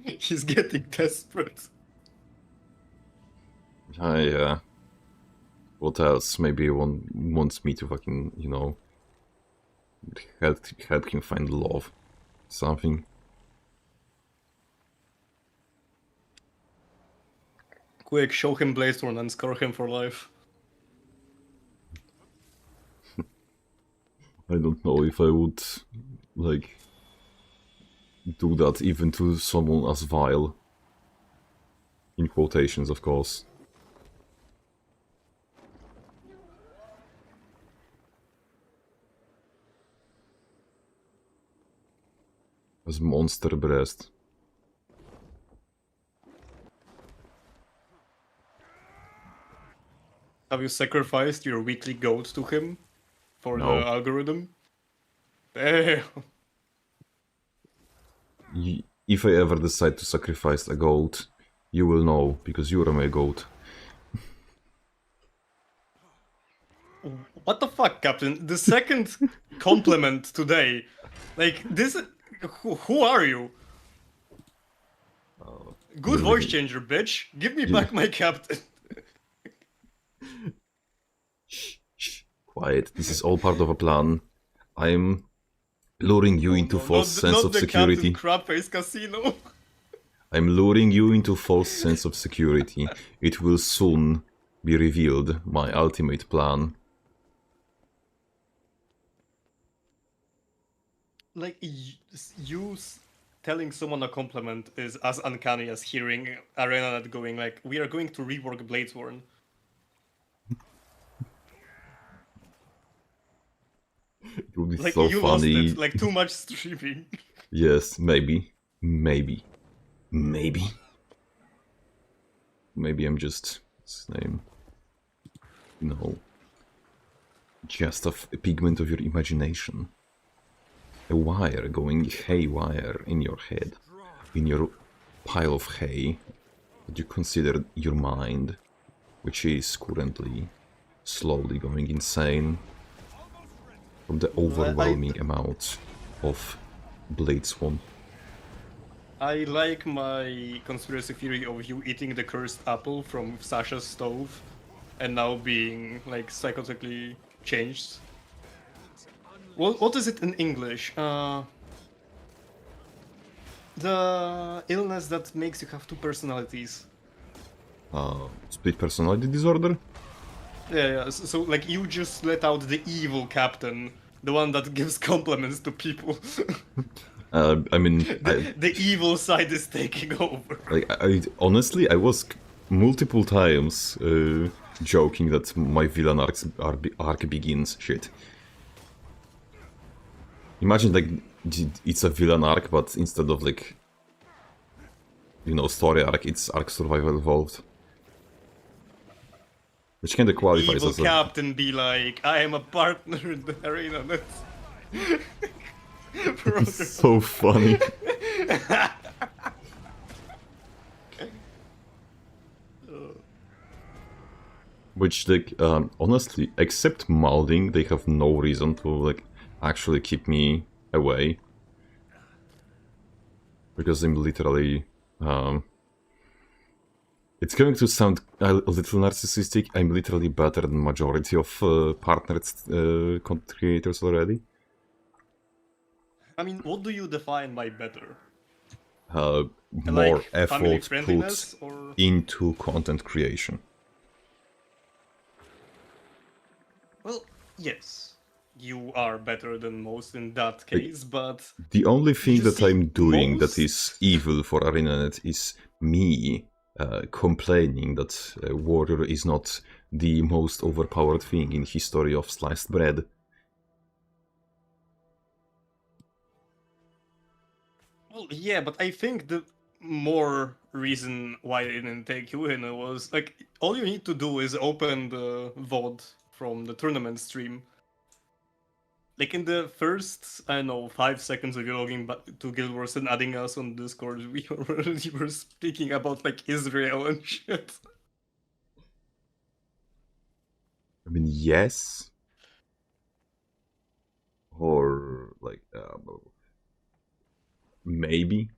He's getting desperate. What else? Maybe he wants me to fucking, you know, help him find love. Something. Quick, show him Blaze and score him for life. I don't know if I would, like, do that even to someone as vile. In quotations, of course. As monster breast. Have you sacrificed your weekly goat to him? For No. the algorithm? Damn. If I ever decide to sacrifice a goat, you will know, because you are my goat. What the fuck, Captain? The second compliment today. Like, this... Who are you? Good voice changer, bitch. Give me back my captain. Shh, quiet. This is all part of a plan. I'm luring you into false sense of security. Not the crab-face casino. I'm luring you into false sense of security. It will soon be revealed, my ultimate plan. like telling someone a compliment is as uncanny as hearing ArenaNet going like, "We are going to rework Bladesworn." It would be Like so you lost funny. it. Like too much streaming. Yes, maybe. Maybe. Maybe. Maybe I'm just... what's his name? No. Just a pigment of your imagination. A wire going haywire in your head. In your pile of hay that you consider your mind, which is currently slowly going insane from the overwhelming amount of Bladesworn. I like my conspiracy theory of you eating the cursed apple from Sasha's stove and now being like psychotically changed. What is it in English? The illness that makes you have two personalities. Split personality disorder? Yeah. So like you just let out the evil captain, the one that gives compliments to people. I mean, the evil side is taking over. like, honestly, I was multiple times joking that my villain arc begins. Shit. Imagine like it's a villain arc, but instead of like, you know, story arc, it's arc survival evolved. Which kind of qualifies Evil as captain be like, I am a partner in the arena. It's so funny. Which, like, honestly, except molding, they have no reason to, like, actually keep me away. Because I'm literally, it's going to sound a little narcissistic, I'm literally better than majority of partnered content creators already. I mean, what do you define by better? More Like, family effort friendliness, put or into content creation. well, yes, you are better than most in that case, but The only thing You that see, I'm doing that most- is evil for ArenaNet is me complaining that Warrior is not the most overpowered thing in history of sliced bread. well, yeah, but I think the more reason why they didn't take you in was like all you need to do is open the VOD from the tournament stream. Like in the first, I don't know, 5 seconds of you logging back to Guild Wars and adding us on Discord, we already were speaking about like Israel and shit. I mean, yes. Or, like, maybe.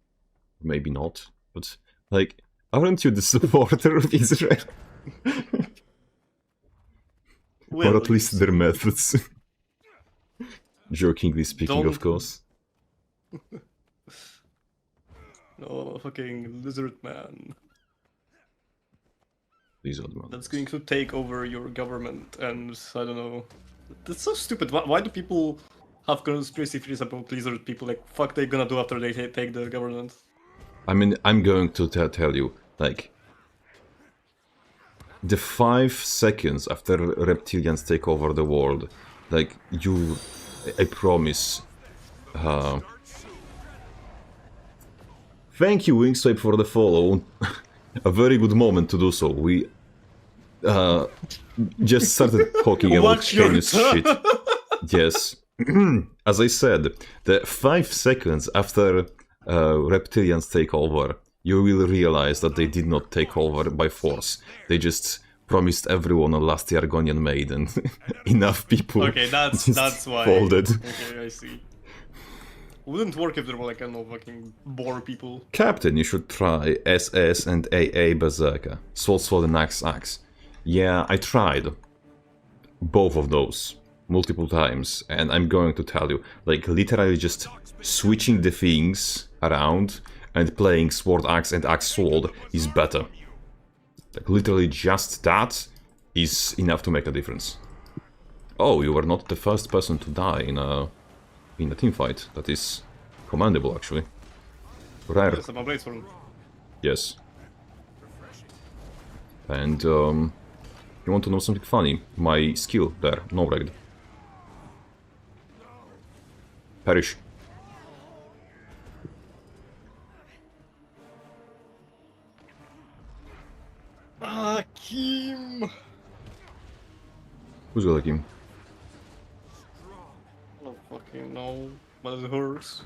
Maybe not. But, like, aren't you the supporter of Israel? Well, or at least their methods. Jokingly speaking, of Don't- course. No, fucking lizard man. These odd ones. That's going to take over your government, and I don't know. That's so stupid. Why do people have conspiracy theories about lizard people? Like, fuck, they gonna do after they take the government? I mean, I'm going to tell you, like, the 5 seconds after reptilians take over the world, like, I promise. Thank you, Wingswipe, for the follow. A very good moment to do so. We just started talking about Watch your heinous shit. Yes. As I said, the 5 seconds after reptilians take over, you will realize that they did not take over by force. They just promised everyone a last Argonian maid, and enough people Okay, that's why. folded. Okay, I see. Wouldn't work if there were like, I don't know, fucking boar people. Captain, you should try SS and AA Berserker. Sword and Axe. Yeah, I tried both of those multiple times, and I'm going to tell you, like, literally just switching the things around and playing Sword Axe and Axe Sword is better. Like, literally just that is enough to make a difference. Oh, you were not the first person to die in a in a team fight. That is commendable, actually. Rare, Yes, I'm a Bladesworn. yes. And you want to know something funny? My skill there, no wrecked. Perish. Kim! Who's got him? I don't fucking know, but it hurts.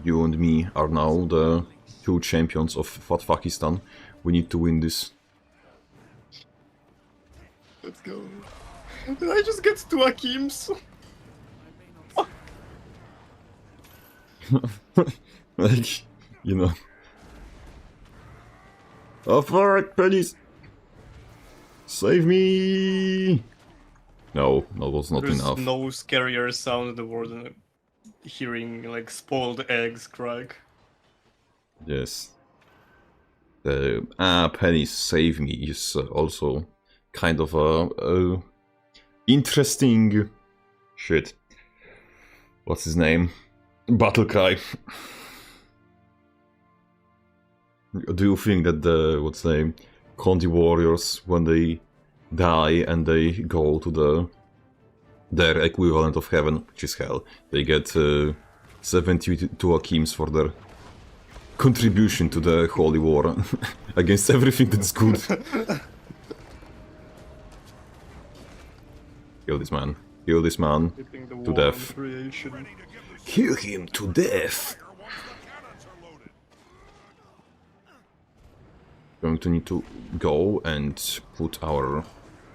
You and me are now the two champions of Fatfakistan. We need to win this. Let's go. Did I just get two Akims? Like, you know. Oh, fuck, please! Save me! No, that was not There's enough. no scarier sound in the world than hearing like spoiled eggs crack. Yes. The Penny save me is also kind of a interesting shit. What's his name? Battle cry. Do you think that the what's the name Conti warriors, when they die and they go to their equivalent of heaven, which is hell, they get 72 Akims for their contribution to the holy war against everything that's good? Kill this man. Kill this man Hitting the to wall death. in creation. Kill him to death! Going to need to go and put our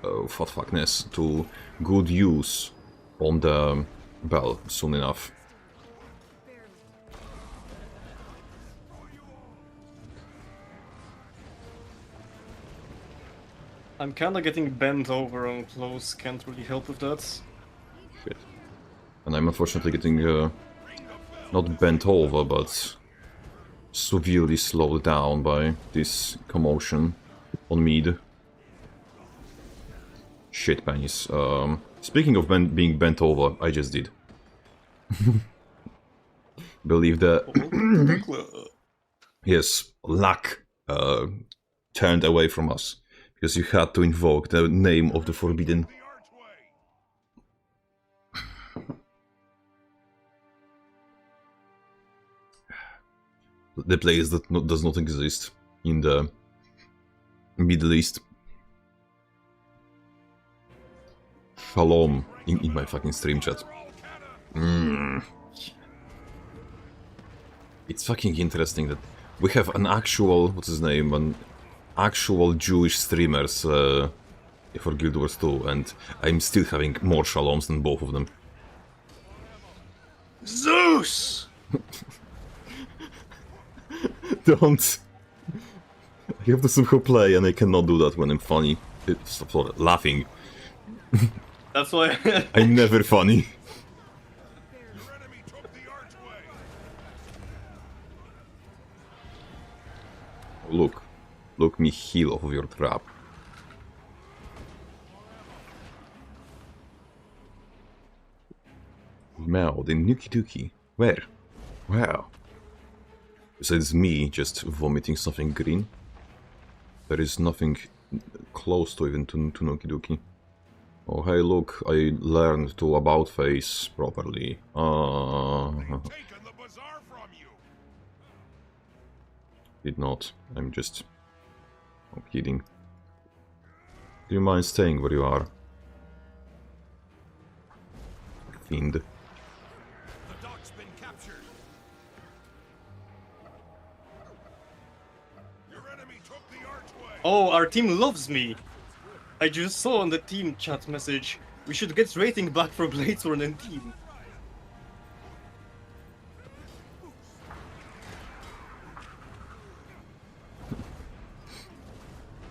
fatfuckness to good use on the bell soon enough. I'm kinda getting bent over on close, can't really help with that. Shit. And I'm unfortunately getting not bent over, but severely slowed down by this commotion on mid. Shit, Pennies. Speaking of being bent over, I just did. Believe that. Yes, luck turned away from us because you had to invoke the name of the forbidden. The place that does not exist in the Middle East. Shalom in my fucking stream chat. It's fucking interesting that we have an actual, what's his name, an actual Jewish streamers for Guild Wars 2, and I'm still having more shaloms than both of them. Zeus! Don't. I have to somehow play, and I cannot do that when I'm funny. Stop laughing. That's why I'm never funny. Look me heal off of your trap. Mao, the Nuki Duki. Where? Wow. Besides me just vomiting something green, there is nothing close to even to Nuki Duki. Oh hey look, I learned to about face properly. Did not. I'm just... I'm kidding. Do you mind staying where you are? Fiend. The dock's been captured. Your enemy took the archway. Oh, our team loves me! I just saw on the team chat message, we should get rating back for Bladesworn and team.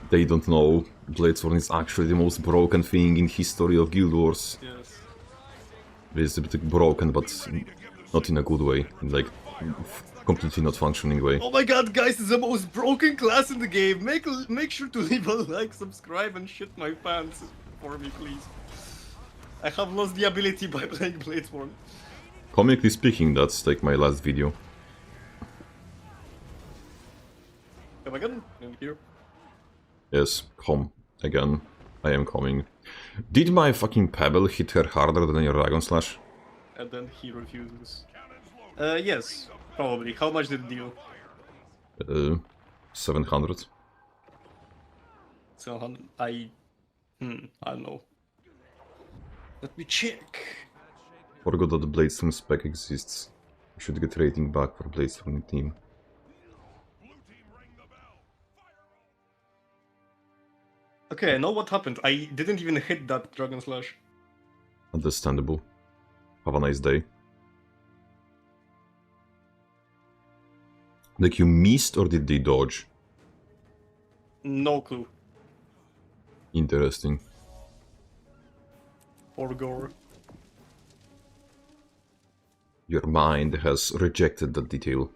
They don't know Bladesworn is actually the most broken thing in history of Guild Wars. Yes. It's a bit broken, but not in a good way. Like, completely not functioning way. Oh my god, guys, it's the most broken class in the game. Make sure to leave a like, subscribe, and shit my pants for me, please. I have lost the ability by playing Bladesborn. Comically speaking, that's like my last video. Come again? I'm here. Yes, come again. I am coming. Did my fucking pebble hit her harder than your dragon slash? And then he refuses. Yes, probably. How much did it deal? 700. 700. I don't know. Let me check. Forgot that the Bladestorm spec exists. We should get rating back for Bladestorm team. Okay, I know what happened. I didn't even hit that Dragon Slash. Understandable. Have a nice day. Like you missed or did they dodge? No clue. Interesting. Or gore. Your mind has rejected that detail.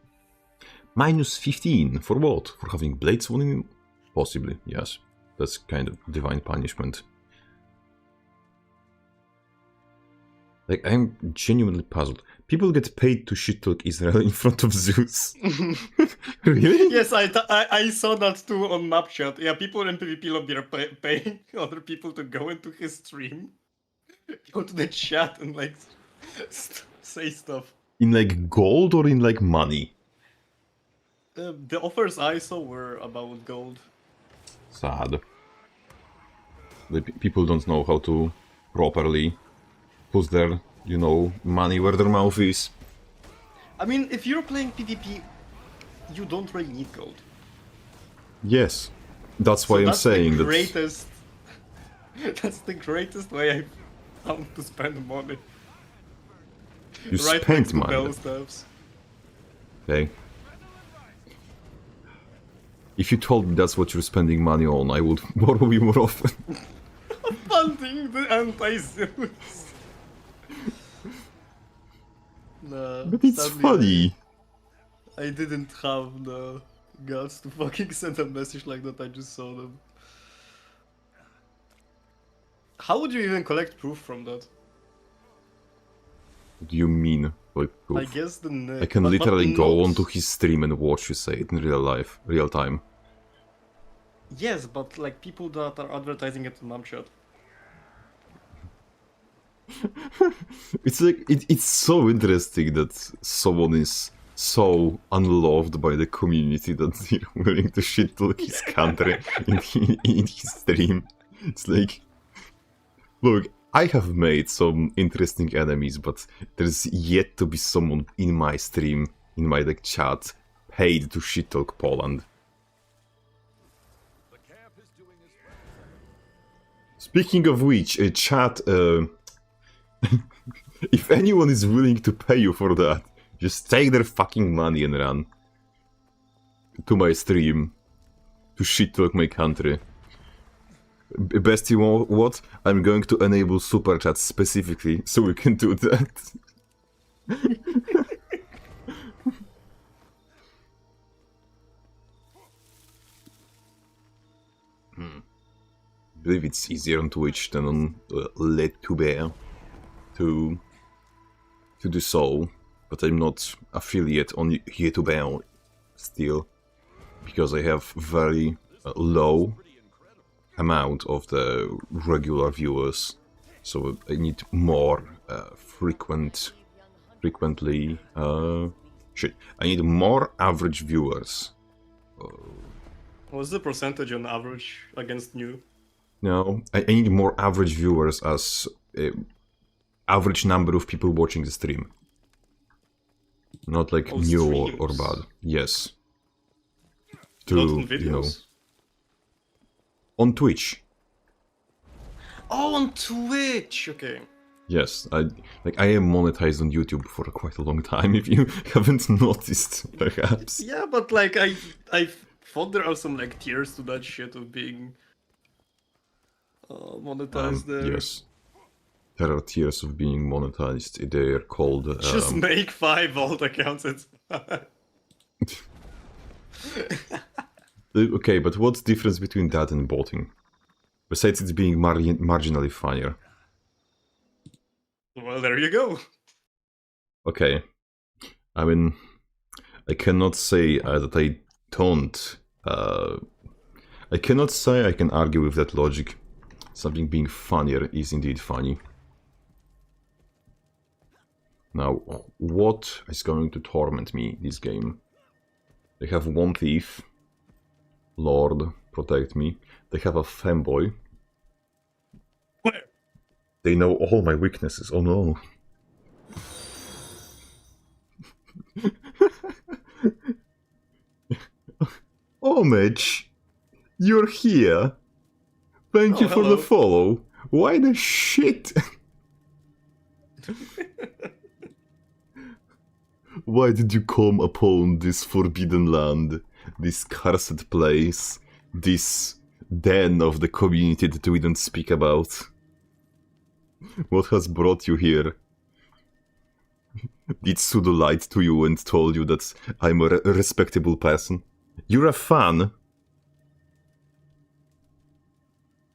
Minus 15 for what? For having blades on him? Possibly, yes. That's kind of divine punishment. Like, I'm genuinely puzzled. People get paid to shit-talk Israel in front of Zeus. Really? Yes, I saw that too on map chat. Yeah, people in PvP lobby are paying other people to go into his stream, go to the chat and like say stuff. In like gold or in like money? The offers I saw were about gold. Sad. The people don't know how to properly put their, you know, money where their mouth is. I mean, if you're playing PvP, you don't really need gold. Yes, that's why I'm saying the that. greatest. That's the greatest way I found to spend money. You Right spent next to money. bell staffs. Okay. If you told me that's what you're spending money on, I would borrow you more often. Funding the anti-Zeus. Nah, But it's sadly, funny. I didn't have the guts to fucking send a message like that. I just saw them. How would you even collect proof from that? What do you mean? Like, I proof? guess the I can literally go not... onto his stream and watch you say it in real life, real time. Yes, but like people that are advertising it on Namchat. It's like it's so interesting that someone is so unloved by the community that they're willing to shit talk his country in his stream. It's like, look, I have made some interesting enemies, but there's yet to be someone in my stream, in my like chat, paid to shit talk Poland. The camp is doing his best. Speaking of which, chat, if anyone is willing to pay you for that, just take their fucking money and run to my stream to shit talk my country. Best you want what? I'm going to enable super chat specifically so we can do that. I believe it's easier on Twitch than on LetTuber to do so, but I'm not affiliate on YouTube still because I have very low amount of the regular viewers, so I need more frequently shit. I need more average viewers. What's the percentage on average against new? No, I need more average viewers as average number of people watching the stream. Not like Oh, new or streams. bad. Yes. Not on To, videos. you know, on Twitch. Oh, on Twitch. Okay. Yes, I am monetized on YouTube for quite a long time. If you haven't noticed, perhaps. Yeah, but like I thought there are some like tiers to that shit of being monetized there. Yes, there are tiers of being monetized. They are called. Just make 5 vault accounts. It's fine. Okay, but what's the difference between that and botting? Besides it's being marginally funnier. Well, there you go. Okay. I mean, I cannot say that I don't... I cannot say I can argue with that logic. Something being funnier is indeed funny. Now, what is going to torment me this game? They have one thief. Lord, protect me. They have a fanboy. Where? They know all my weaknesses. Oh no. Oh, Mitch. You're here. Thank you for the hello. follow. Why the shit? Why did you come upon this forbidden land? This cursed place? This den of the community that we don't speak about? What has brought you here? Did Sudo lied to you and told you that I'm a respectable person? You're a fan.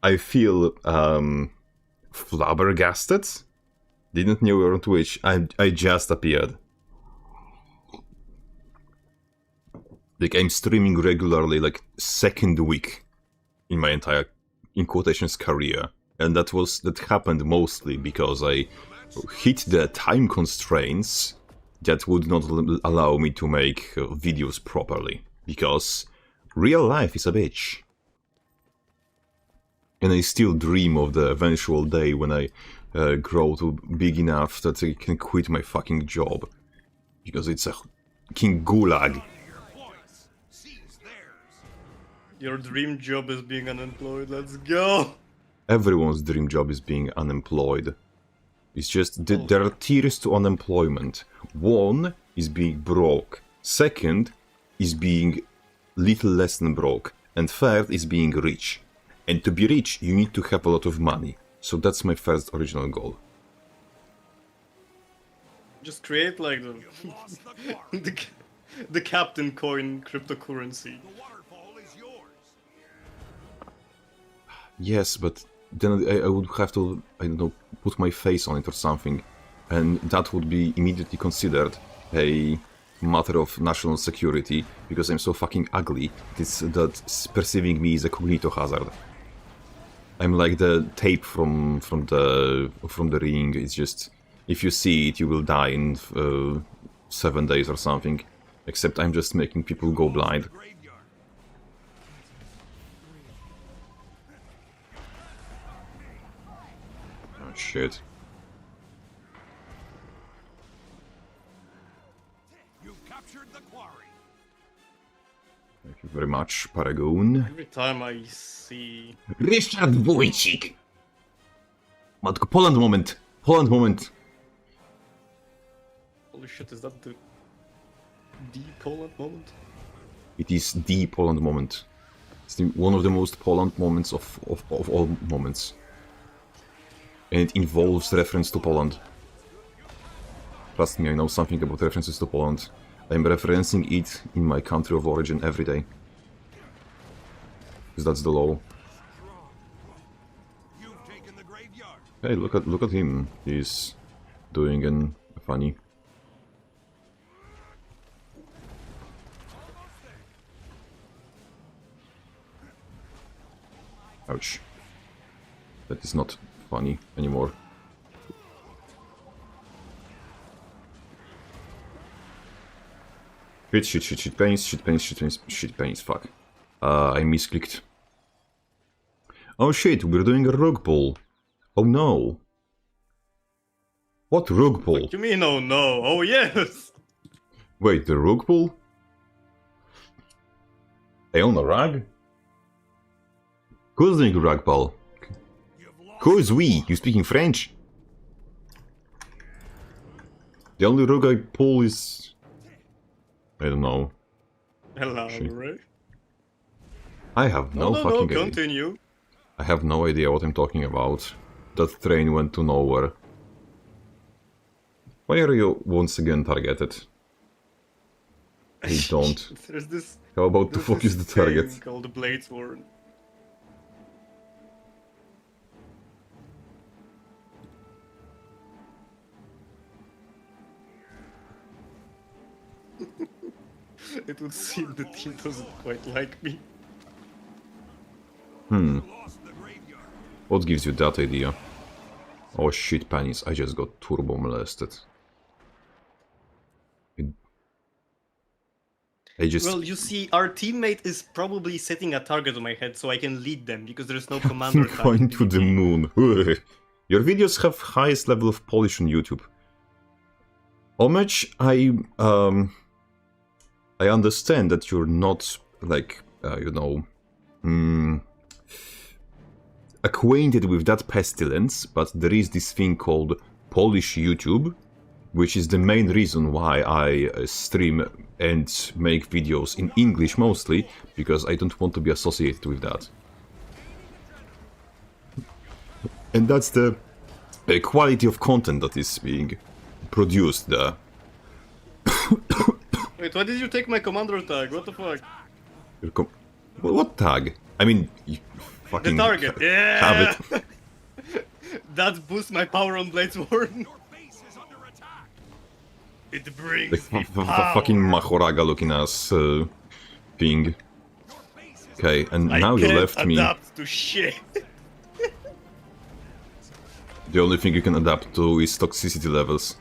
I feel, flabbergasted? Didn't know you're on Twitch. I just appeared. Like, I'm streaming regularly, like, second week in my entire, in quotations, career. And that happened mostly because I hit the time constraints that would not allow me to make videos properly. Because real life is a bitch. And I still dream of the eventual day when I grow to big enough that I can quit my fucking job. Because it's a fucking gulag. Your dream job is being unemployed. Let's go. Everyone's dream job is being unemployed. It's just there are tiers to unemployment. One is being broke. Second is being little less than broke. And third is being rich. And to be rich, you need to have a lot of money. So that's my first original goal. Just create like the Captain Coin cryptocurrency. Yes, but then I would have to, I don't know, put my face on it or something. And that would be immediately considered a matter of national security, because I'm so fucking ugly that perceiving me is a cognito hazard. I'm like the tape from the ring. It's just, if you see it, you will die in 7 days or something. Except I'm just making people go blind. Oh shit. You captured the quarry. Thank you very much, Paragon. Every time I see... Ryszard Wójcik! Matko, Poland moment! Poland moment! Holy shit, is that the Poland moment? It is the Poland moment. It's one of the most Poland moments of all moments. And it involves reference to Poland. Trust me, I know something about references to Poland. I'm referencing it in my country of origin every day. Because that's the law. You've taken the graveyard. Hey, look at him. He's doing an funny. Ouch. That is not funny anymore. Shit, pains, fuck. I misclicked. Oh shit, we're doing a rug pull. Oh no. What rug pull? What do you mean, oh no? Oh yes! Wait, the rug pull? I own a rug? Who's doing a rug pull? Who is we? You speaking French? The only rug I pull is... I don't know. Elaborate. I have no fucking idea. Continue. I have no idea what I'm talking about. That train went to nowhere. Why are you once again targeted? I don't. There's this. How about to There's focus this the target? thing called the Bladesworn. It would seem the team doesn't quite like me. Lost the graveyard. What gives you that idea? Oh shit, Panis, I just got turbo molested. I just... Well, you see, our teammate is probably setting a target on my head so I can lead them because there's no commander tag. going to the moon. Your videos have highest level of polish on YouTube. Homage, I understand that you're not, like, acquainted with that pestilence, but there is this thing called Polish YouTube, which is the main reason why I stream and make videos in English mostly, because I don't want to be associated with that. And that's the quality of content that is being produced there. Wait, why did you take my commander tag? What the fuck? What tag? I mean, you fucking The target, yeah! have it. That boosts my power on Bladesworn. Your base is under attack. It brings Like me power. fucking Mahoraga looking ass thing. Okay, and now you can't left me. adapt to shit. The only thing you can adapt to is toxicity levels.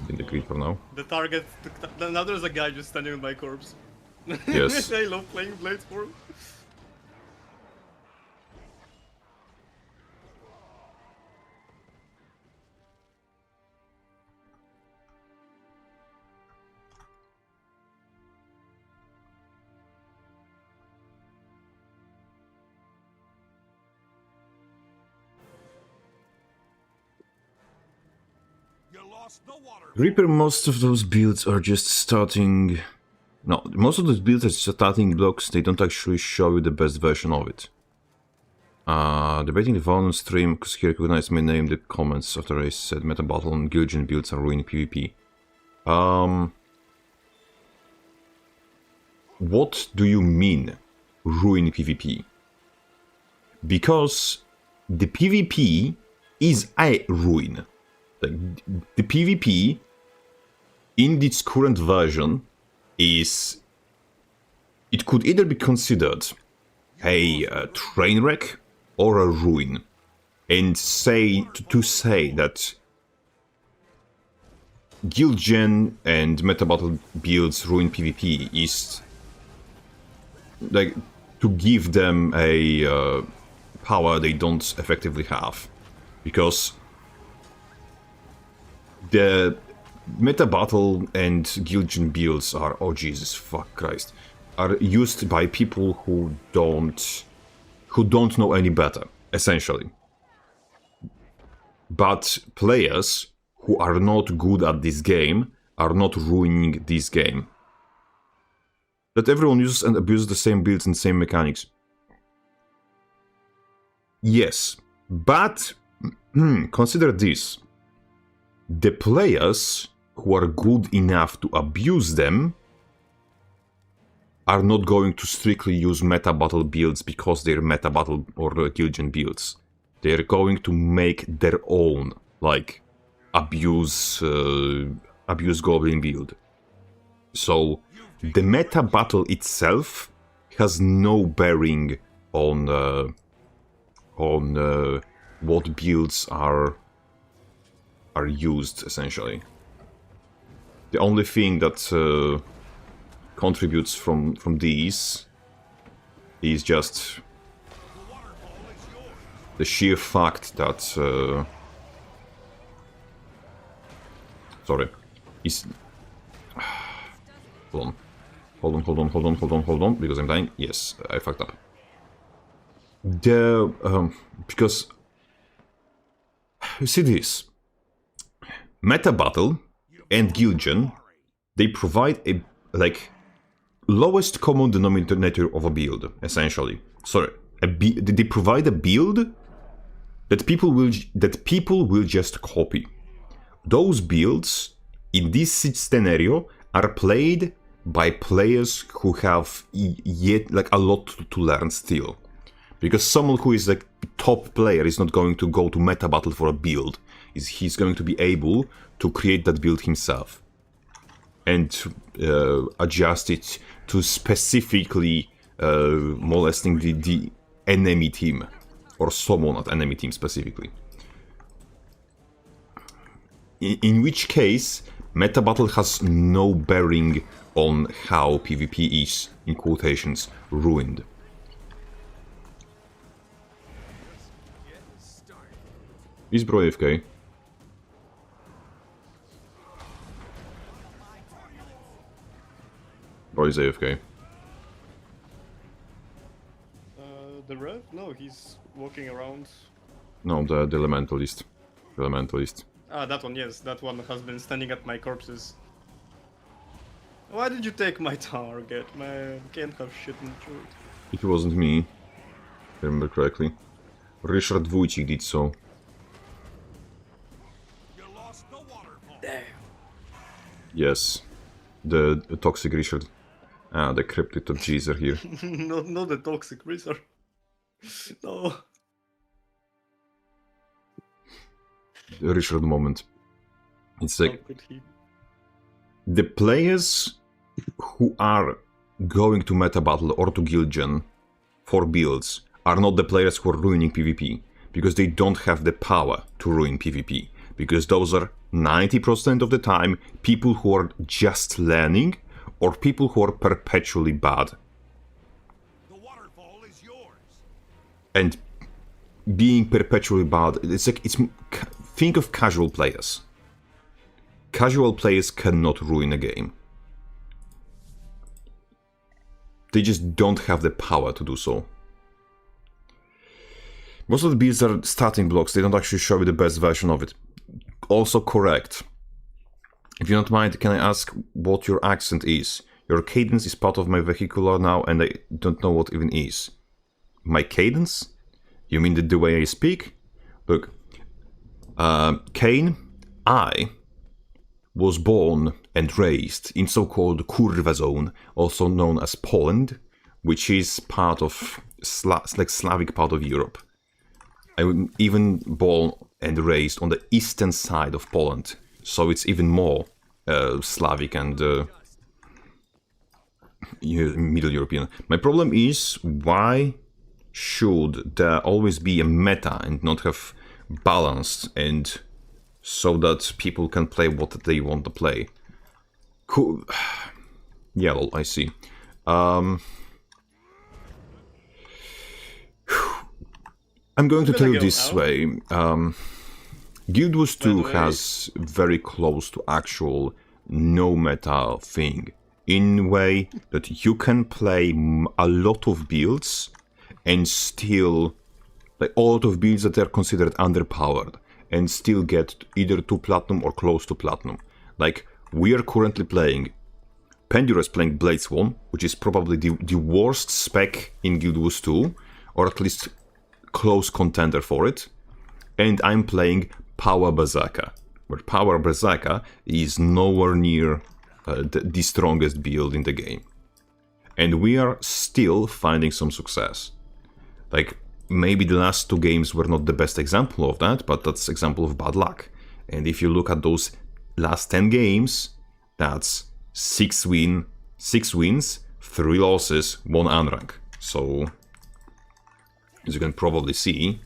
In the creeper now. The target. Now there's a guy just standing on my corpse. Yes. I love playing Bladesworn. You lost the water. Reaper, most of those builds are just starting... No, most of those builds are starting blocks, they don't actually show you the best version of it. Debating the volume stream, because he recognized my name, the comments after I said meta battle and Gilgen builds are ruining PvP. What do you mean, ruin PvP? Because the PvP is a ruin. Like, the PvP in its current version is... It could either be considered a train wreck or a ruin. And to say that guild gen and meta battle builds ruin PvP is like to give them a power they don't effectively have, because the meta battle and guild gen builds are, oh Jesus fuck Christ, are used by people who don't know any better, essentially. But players who are not good at this game are not ruining this game. That everyone uses and abuses the same builds and same mechanics. Yes, but consider this. The players who are good enough to abuse them are not going to strictly use meta battle builds because they're meta battle or guildgen builds. They're going to make their own, like, abuse goblin build. So the meta battle itself has no bearing on what builds are used, essentially. The only thing that contributes from these is just the sheer fact that sorry, is hold on, because I'm dying. Yes, I fucked up. Because you see this meta battle and guildgen, they provide a lowest common denominator of a build, essentially. Sorry, they provide a build that people will just copy. Those builds in this scenario are played by players who have yet like a lot to learn still. Because someone who is like top player is not going to go to meta battle for a build. He's going to be able to create that build himself and adjust it to specifically molesting the enemy team or someone at enemy team specifically. In which case, meta battle has no bearing on how PvP is, in quotations, ruined. Is bro AFK? Bro is AFK. The Rev? No, he's walking around. No, the Elementalist. The Elementalist. Ah, that one, yes. That one has been standing at my corpses. Why did you take my target, man? Can't have shit in truth. If it wasn't me, if I remember correctly. Richard Wójcik did so. You lost the waterfall. Damn. Yes. The toxic Richard. Ah, the cryptid of Jeezer here. No, the toxic Razor. No. The Richard moment. It's How like could he? the players who are going to meta battle or to guild gen for builds are not the players who are ruining PvP, because they don't have the power to ruin PvP, because those are 90% of the time people who are just learning or people who are perpetually bad. The waterfall is yours. And being perpetually bad, think of casual players. Casual players cannot ruin a game. They just don't have the power to do so. Most of the builds are starting blocks, they don't actually show you the best version of it. Also correct. If you don't mind, can I ask what your accent is? Your cadence is part of my vehicular now and I don't know what even is. My cadence? You mean the way I speak? Look, Kane, I was born and raised in so-called Kurwa zone, also known as Poland, which is part of Slavic part of Europe. I was even born and raised on the eastern side of Poland, so it's even more Slavic and Middle European. My problem is, why should there always be a meta and not have balanced, and so that people can play what they want to play? Cool. Yeah, well, I see. I'm going to tell you this way. Guild Wars 2 has very close to actual no meta thing, in a way that you can play a lot of builds and still, like a lot of builds that are considered underpowered, and still get either to platinum or close to platinum. Like, we are currently playing, Pendura is playing Blade Swan, which is probably the worst spec in Guild Wars 2, or at least close contender for it, and I'm playing Power Berserker, where Power Berserker is nowhere near the strongest build in the game. And we are still finding some success. Like, maybe the last two games were not the best example of that, but that's example of bad luck. And if you look at those last 10 games, that's 6 wins, 3 losses, 1 unrank. So, as you can probably see,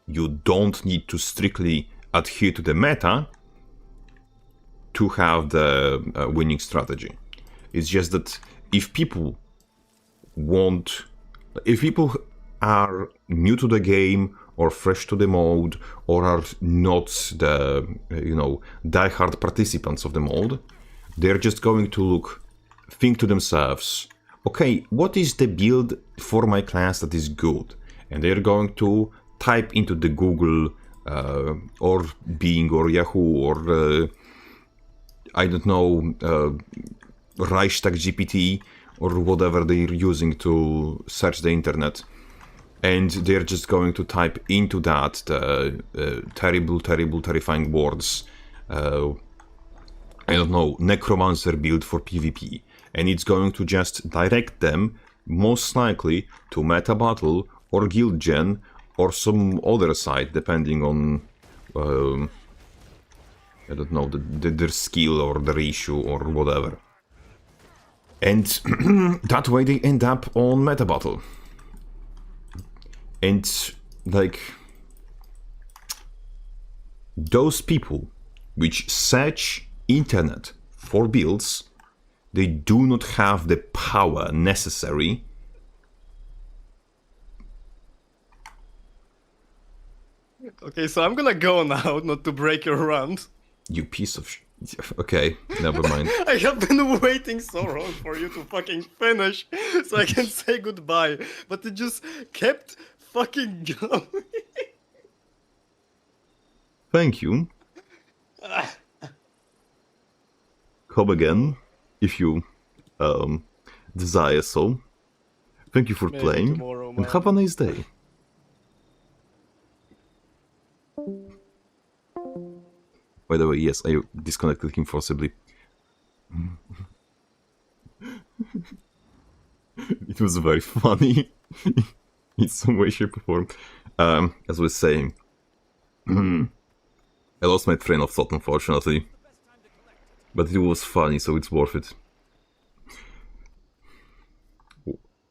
you don't need to strictly adhere to the meta to have the winning strategy. It's just that if people are new to the game or fresh to the mode or are not the die-hard participants of the mode, they're just going to think to themselves, okay, what is the build for my class that is good? And they're going to type into the Google or Bing or Yahoo or I don't know, Reichstag GPT or whatever they're using to search the internet. And they're just going to type into that terrible, terrifying words. And I don't know, necromancer build for PvP, and it's going to just direct them, most likely, to meta battle, or guild gen, or some other side, depending on, I don't know, their skill, or their issue, or whatever. And that way they end up on meta battle. And, like, those people which search internet for builds, they do not have the power necessary Okay, so I'm gonna go now, not to break your round. You piece of okay, never mind. I have been waiting so long for you to fucking finish so I can say goodbye, but it just kept fucking going. Thank you. Come again, if you desire so. Thank you for Maybe playing, tomorrow, and man. have a nice day. By the way, yes, I disconnected him forcibly. It was very funny in some way, shape, or form. As I was saying, I lost my train of thought, unfortunately. But it was funny, so it's worth it.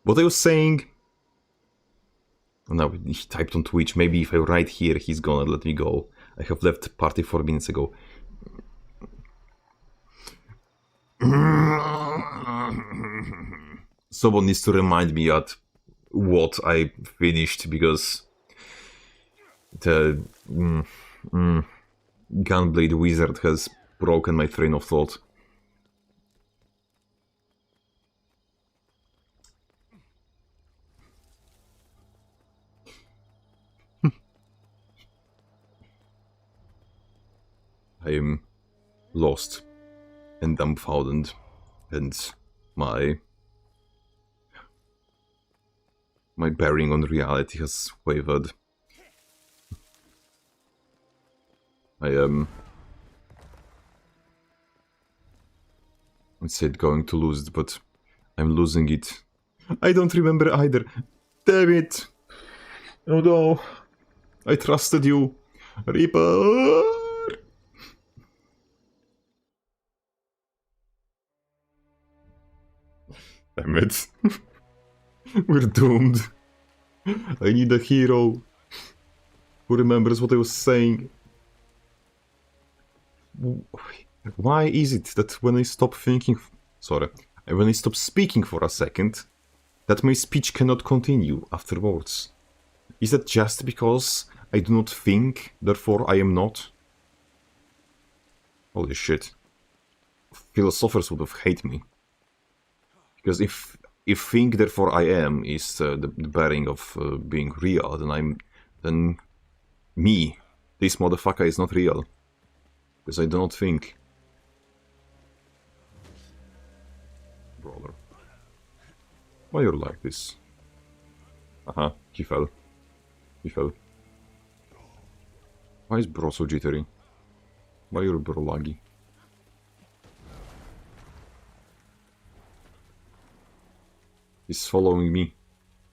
What I was saying... Oh, no, he typed on Twitch. Maybe if I write here, he's gonna let me go. I have left party 4 minutes ago. Someone needs to remind me at what I finished, because the Gunblade Wizard has broken my train of thought. I am lost and dumbfounded, and my bearing on reality has wavered. I said going to lose it, but I'm losing it. I don't remember either. Damn it! Oh no! I trusted you, Reaper! Damn it. We're doomed. I need a hero who remembers what I was saying. Why is it that when I stop thinking... Sorry. When I stop speaking for a second, that my speech cannot continue afterwards? Is that just because I do not think, therefore I am not? Holy shit. Philosophers would have hated me. Because if think, therefore I am is the bearing of being real, then me, this motherfucker, is not real. Because I do not think. Brawler. Why you're like this? Aha, he fell. He fell. Why is bro so jittery? Why you're bro laggy? He's following me.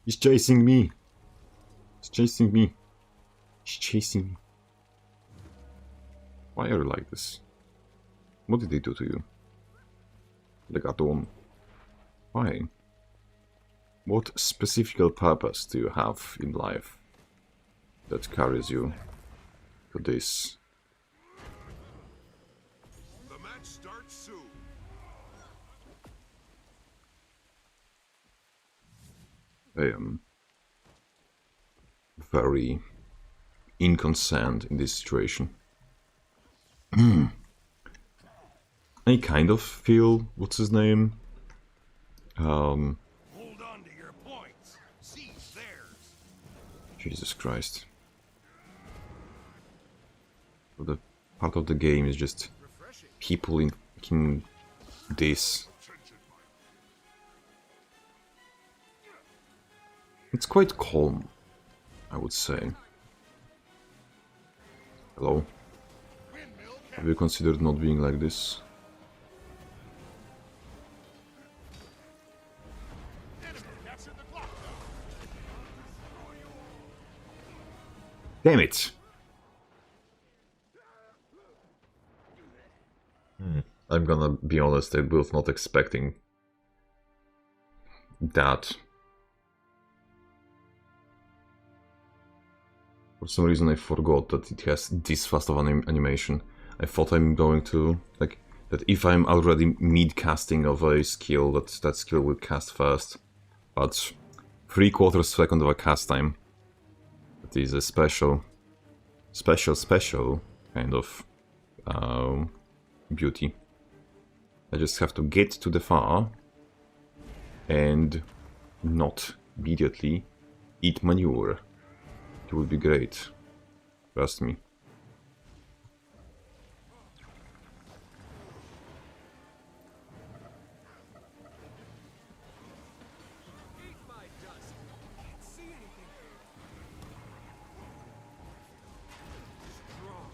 He's chasing me. He's chasing me. He's chasing me. Why are you like this? What did they do to you? Legaton. Why? What specific purpose do you have in life that carries you to this? The match starts soon. I am very inconcerned in this situation. I kind of feel, what's his name? Hold on to your points. Seize theirs. Jesus Christ. The part of the game is just people in fucking this. It's quite calm, I would say. Hello? Have you considered not being like this? Damn it! I'm gonna be honest, I was not expecting that. For some reason I forgot that it has this fast of an animation. I thought I'm going to, like, that if I'm already mid-casting of a skill, that skill will cast first. But 3/4 second of a cast time. That is a special kind of beauty. I just have to get to the far and not immediately eat manure. It would be great. Trust me. Eat my dust. Can't see anything. Strong.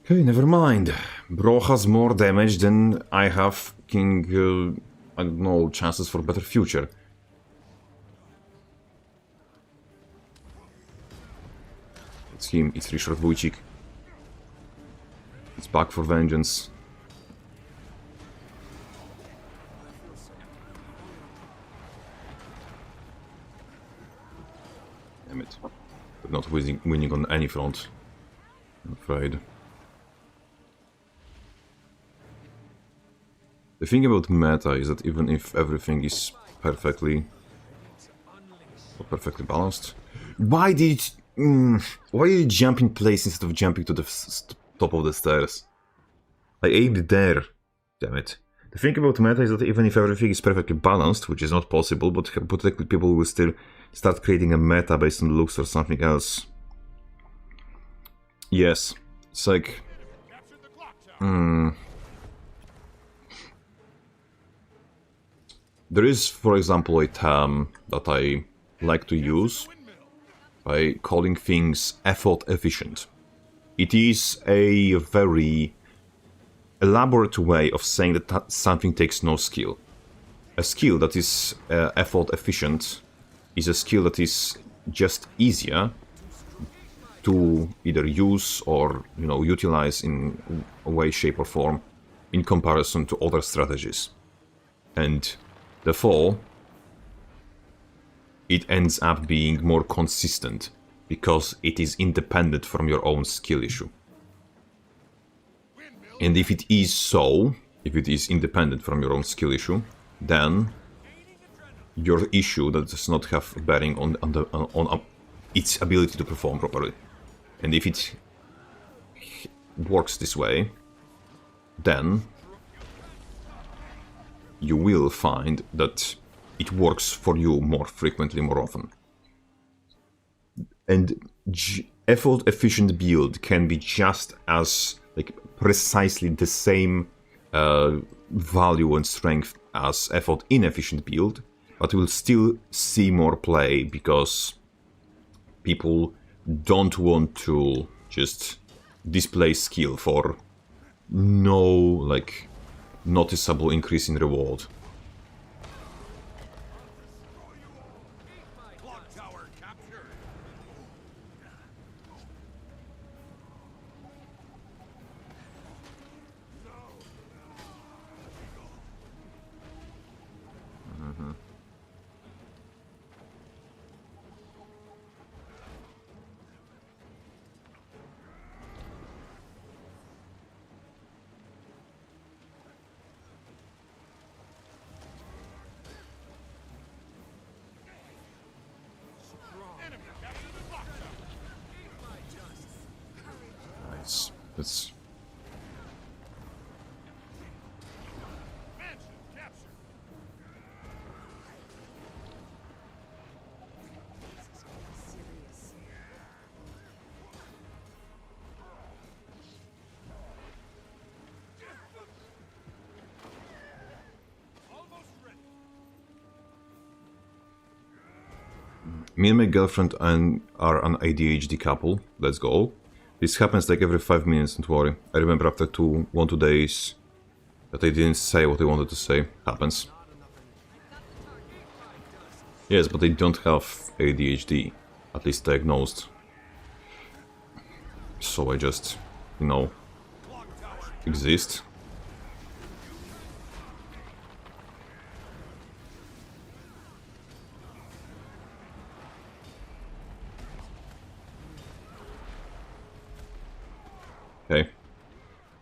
Okay, never mind. Bro has more damage than I have king, I don't know, chances for better future. It's him, it's Richard Wójcik. It's back for vengeance. Damn it. We're not winning on any front, I'm afraid. The thing about meta is that even if everything is perfectly balanced, why did you jump in place instead of jumping to the top of the stairs? I aimed there, damn it. The thing about meta is that even if everything is perfectly balanced, which is not possible, but hypothetically people will still start creating a meta based on looks or something else. Yes, it's like... There is, for example, a term that I like to use by calling things effort efficient. It is a very elaborate way of saying that something takes no skill. A skill that is effort efficient is a skill that is just easier to either use or, you know, utilize in a way, shape or form in comparison to other strategies. And therefore, it ends up being more consistent because it is independent from your own skill issue. And if it is so, if it is independent from your own skill issue, then your issue does not have bearing on its ability to perform properly. And if it works this way, then you will find that it works for you more frequently, more often. And effort efficient build can be just as, like, precisely the same value and strength as effort inefficient build, but will still see more play because people don't want to just display skill for no, like, noticeable increase in reward. Clock tower captured. Enemy captured the clock tower. Eat my dust. Nice. That's... Mansion captured. Almost ready. Me and my girlfriend are an ADHD couple. Let's go. This happens like every 5 minutes, don't worry. I remember after 1-2 days that I didn't say what I wanted to say. Happens. Yes, but they don't have ADHD. At least diagnosed. So I just, you know, exist. Okay.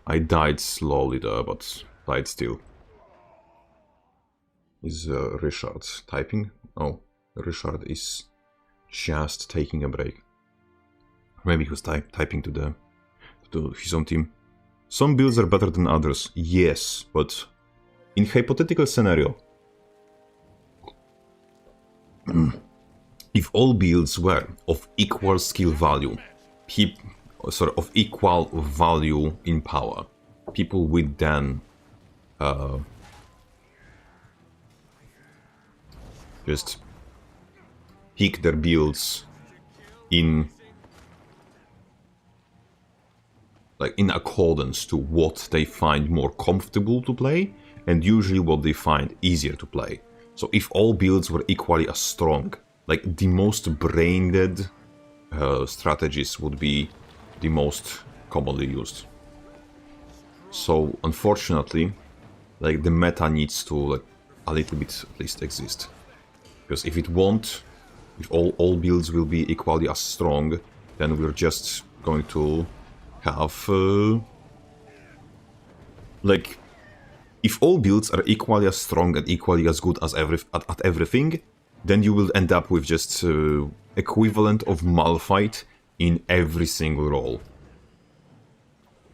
I died slowly there, but died still. Is Richard typing? Oh, Richard is just taking a break. Maybe he was typing to his own team. Some builds are better than others, yes, but in hypothetical scenario, if all builds were of equal skill value, of equal value in power, people would then just pick their builds in accordance to what they find more comfortable to play, and usually what they find easier to play. So if all builds were equally as strong, like the most brain-dead strategies would be the most commonly used. So unfortunately, like the meta needs to like a little bit at least exist. Because if it won't, if all builds will be equally as strong, then we're just going to have like if all builds are equally as strong and equally as good as at everything, then you will end up with just equivalent of Malphite in every single role.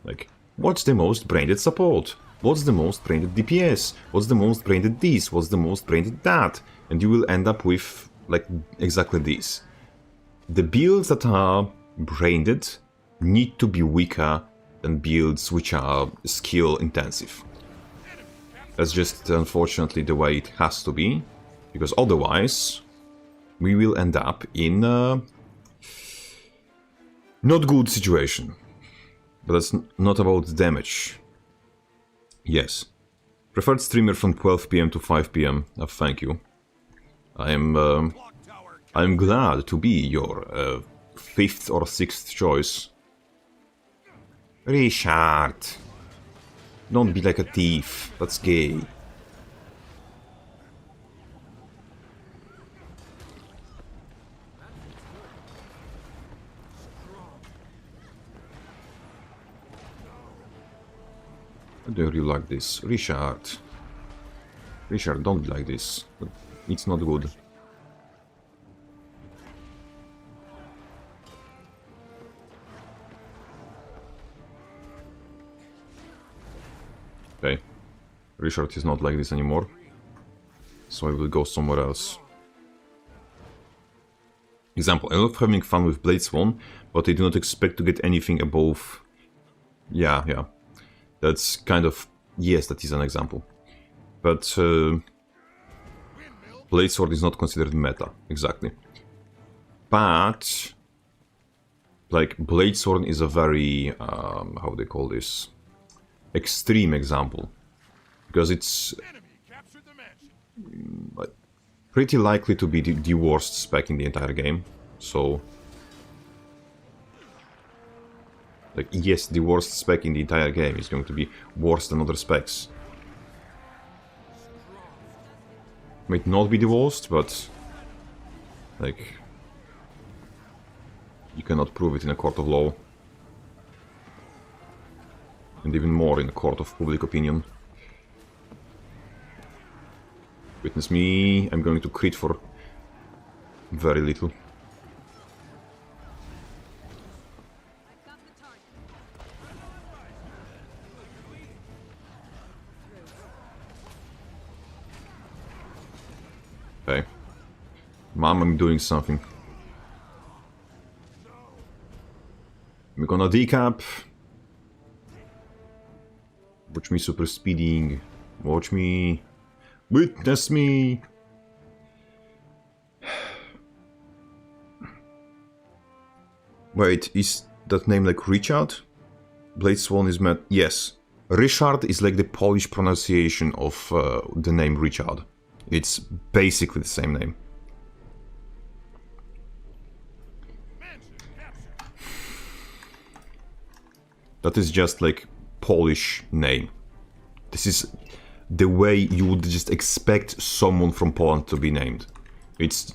Like, what's the most brained support? What's the most brained DPS? What's the most brained this? What's the most brained that? And you will end up with like exactly this. The builds that are brained need to be weaker than builds which are skill intensive. That's just unfortunately the way it has to be, because otherwise we will end up in a not good situation. But that's not about damage. Yes. Preferred streamer from 12 PM to 5 PM. Thank you. I'm glad to be your 5th or 6th choice. Richard! Don't be like a thief. That's gay. I don't really like this. Richard. Richard, don't be like this. It's not good. Okay. Richard is not like this anymore. So I will go somewhere else. Example, I love having fun with Blade Swan, but I do not expect to get anything above... Yeah. That's kind of... Yes, that is an example. But... Blade Sword is not considered meta, exactly. But... Like, Blade Sword is a very... how they call this? Extreme example. Because it's... pretty likely to be the worst spec in the entire game. So... Like, yes, the worst spec in the entire game is going to be worse than other specs. Might not be the worst, but... Like... You cannot prove it in a court of law. And even more in a court of public opinion. Witness me, I'm going to crit for very little. Okay. Mom, I'm doing something. I'm gonna decap. Watch me super speeding. Watch me. Witness me. Wait, is that name like Richard? Blade Swan is meant... Yes. Richard is like the Polish pronunciation of the name Richard. It's basically the same name. That is just like Polish name. This is the way you would just expect someone from Poland to be named. It's...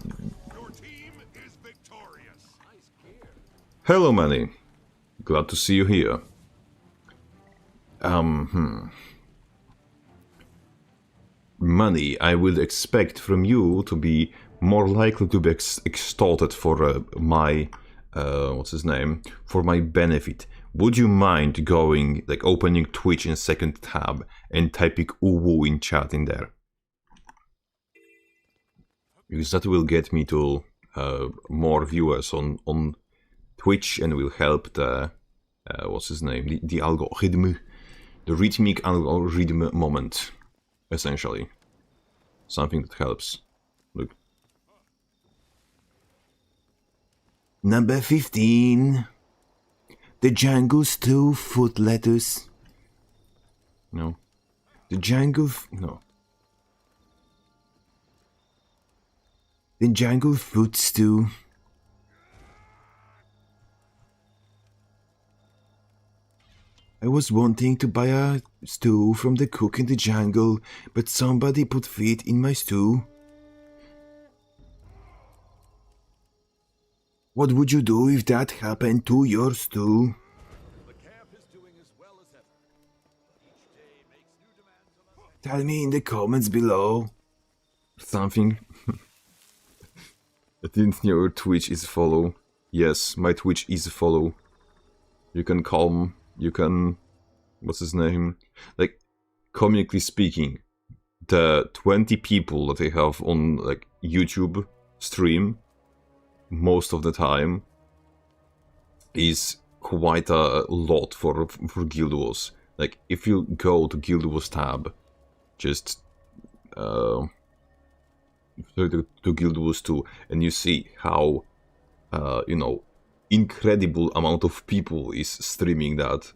Your team is victorious. Hello, Manny. Glad to see you here. Money, I would expect from you to be more likely to be extorted for my... what's his name? For my benefit. Would you mind going, like, opening Twitch in second tab and typing uwu in chat in there? Because that will get me to more viewers on Twitch and will help the... what's his name? The algorithm. The rhythmic algorithm moment, essentially. Something that helps. Look. Number 15. The Django's 2 foot lettuce. No. The Django... No. The Django foot stew. I was wanting to buy a stew from the cook in the jungle, but somebody put feet in my stew. What would you do if that happened to your stew? The camp is doing as well as ever. Each day makes new demands on us. Tell me in the comments below. Something. I didn't know your Twitch is follow. Yes, my Twitch is follow. You can calm. You can... What's his name? Like, comically speaking, the 20 people that I have on, like, YouTube stream, most of the time, is quite a lot for Guild Wars. Like, if you go to Guild Wars tab, just... to Guild Wars 2, and you see how, you know, incredible amount of people is streaming that.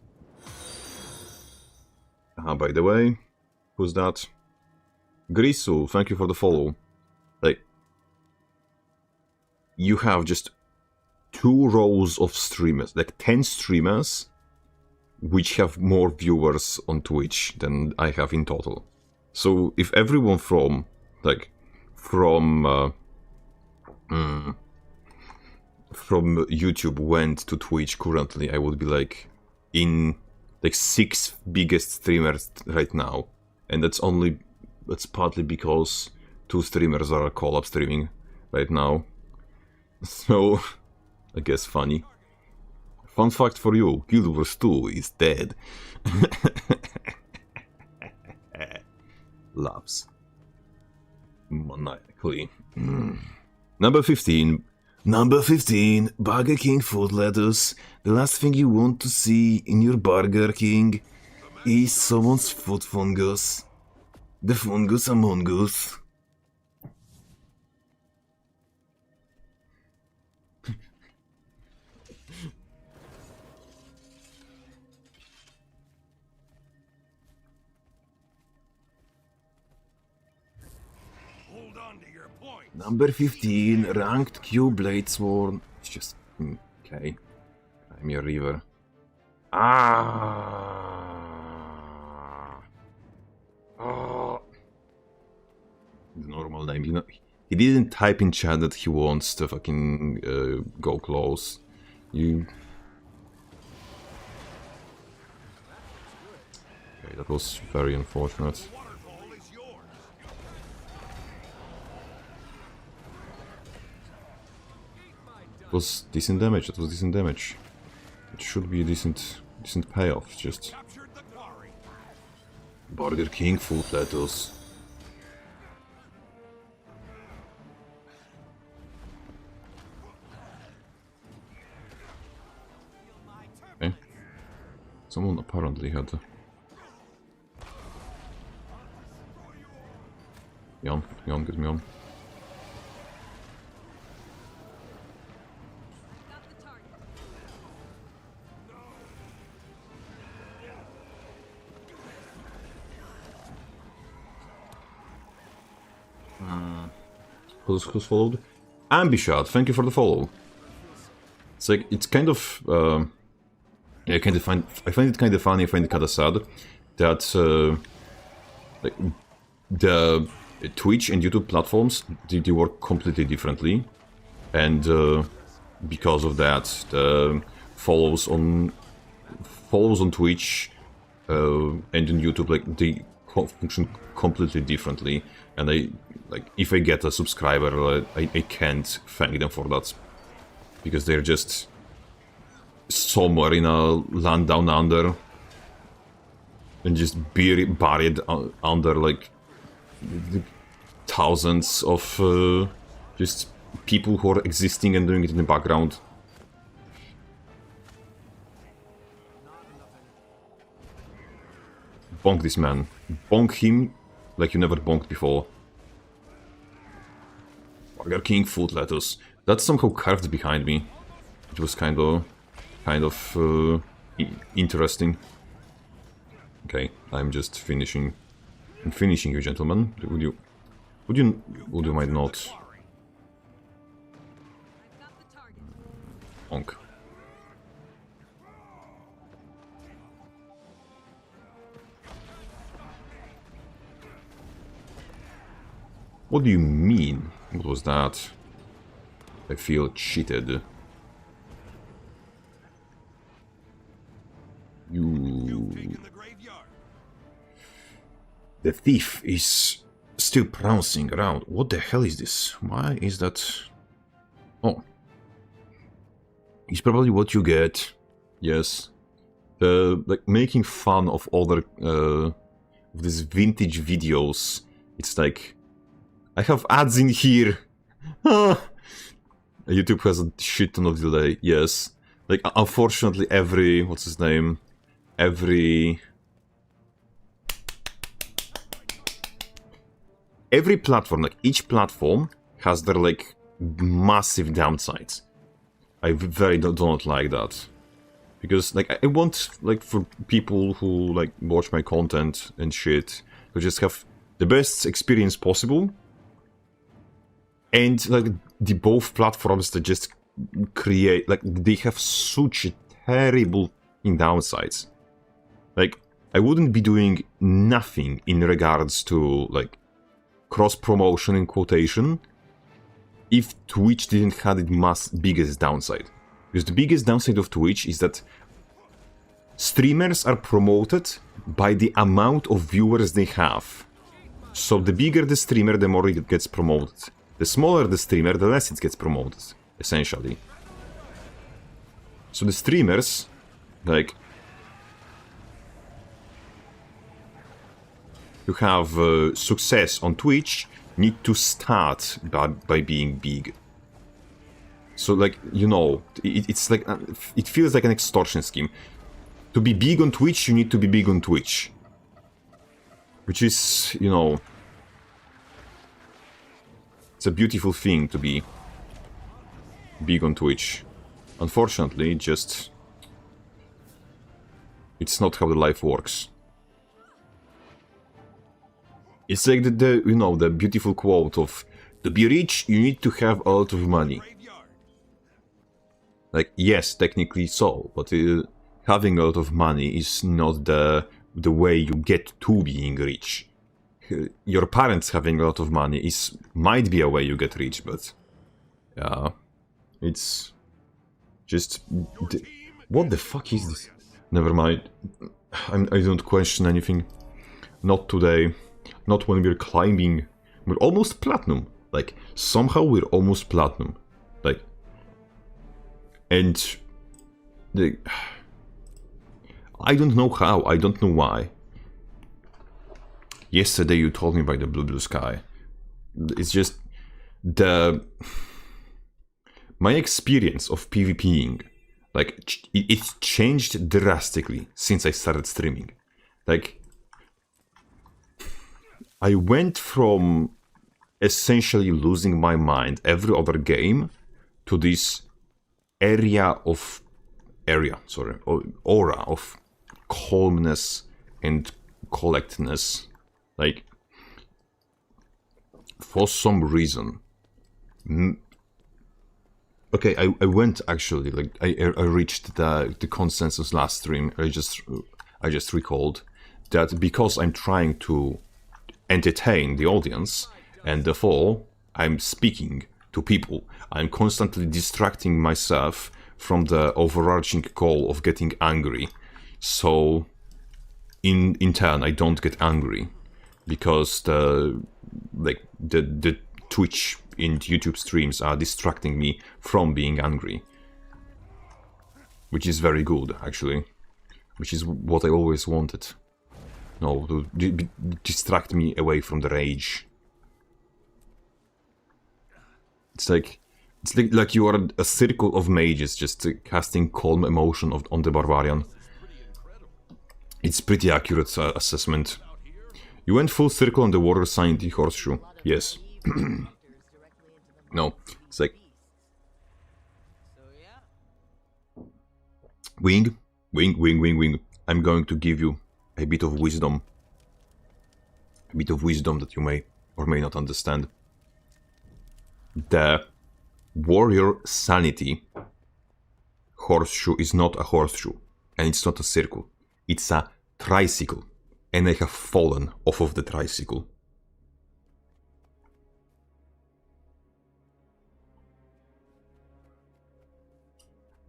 By the way, who's that? Grisu, thank you for the follow. Like, you have just 2 rows of streamers, like 10 streamers, which have more viewers on Twitch than I have in total. So if everyone from, like, from YouTube went to Twitch currently, I would be like in like 6 biggest streamers right now, and that's partly because 2 streamers are collab streaming right now. So I guess funny. Fun fact for you: Guild Wars 2 is dead. Laughs maniacally. Number 15. Number 15, Burger King food lettuce. The last thing you want to see in your Burger King is someone's foot fungus. The fungus among us. Hold on to your point. Number 15, ranked Q Blade Sworn. It's just... okay. I'm your river. The normal name, you know. He didn't type in chat that he wants to fucking go close. You... Okay, that was very unfortunate. Waterfall is yours. It was decent damage, that was decent damage. It should be a decent payoff, just... Captured the quarry. Burger King food lettuce. Okay. Someone apparently had a... Jan, get me on. who's followed. Ambishot, thank you for the follow. It's like, it's kind of, I find it kind of funny, I find it kind of sad that like, the Twitch and YouTube platforms, they work completely differently, and because of that, the follows on Twitch and on YouTube, like, they function completely differently, and if I get a subscriber, I can't thank them for that, because they're just somewhere in a land down under, and just buried under, like, thousands of just people who are existing and doing it in the background. Bonk this man. Bonk him like you never bonked before. Burger King food lettuce. That's somehow carved behind me. It was kind of interesting. Okay, I'm just finishing. I'm finishing you, gentlemen. Would you might not? Bonk. What do you mean? What was that? I feel cheated. The thief is still prancing around. What the hell is this? Why is that? Oh. It's probably what you get. Yes. Like, making fun of other of these vintage videos. It's like, I have ads in here. YouTube has a shit ton of delay. Yes. Like, unfortunately, every platform, like, each platform has their, like, massive downsides. I very don't like that. Because, like, I want, like, for people who, like, watch my content and shit to just have the best experience possible. And, like, the both platforms that just create, like, they have such terrible downsides. Like, I wouldn't be doing nothing in regards to, like, cross-promotion in quotation if Twitch didn't have its biggest downside. Because the biggest downside of Twitch is that streamers are promoted by the amount of viewers they have. So the bigger the streamer, the more it gets promoted. The smaller the streamer, the less it gets promoted, essentially. So the streamers, like, to have success on Twitch, need to start by being big. So, like, you know, it's like, it feels like an extortion scheme. To be big on Twitch, you need to be big on Twitch. Which is, you know, it's a beautiful thing to be big on Twitch. Unfortunately, just, it's not how the life works. It's like the you know, the beautiful quote of, to be rich, you need to have a lot of money. Like, yes, technically so, but having a lot of money is not the way you get to being rich. Your parents having a lot of money might be a way you get rich, but yeah, it's just what the fuck is this? Never mind. I don't question anything. Not today. Not when we're climbing. We're almost platinum. Like, somehow we're almost platinum. Like, and I don't know how. I don't know why. Yesterday you told me about the blue sky. It's just my experience of PvP'ing, like, it's changed drastically since I started streaming. Like, I went from essentially losing my mind every other game to this aura of calmness and collectedness. Like, for some reason, Okay, I went actually, like I reached the consensus last stream. I just recalled that because I'm trying to entertain the audience, and therefore I'm speaking to people, I'm constantly distracting myself from the overarching goal of getting angry. So in turn I don't get angry because the Twitch and YouTube streams are distracting me from being angry, which is very good actually, which is what I always wanted. No, to distract me away from the rage. It's like you are a circle of mages just casting calm emotion on the barbarian. It's pretty accurate assessment. You went full circle on the water sign, the horseshoe. Yes. No, it's like wing. I'm going to give you a bit of wisdom. A bit of wisdom that you may or may not understand. The warrior sanity horseshoe is not a horseshoe, and it's not a circle. It's a tricycle, and I have fallen off of the tricycle.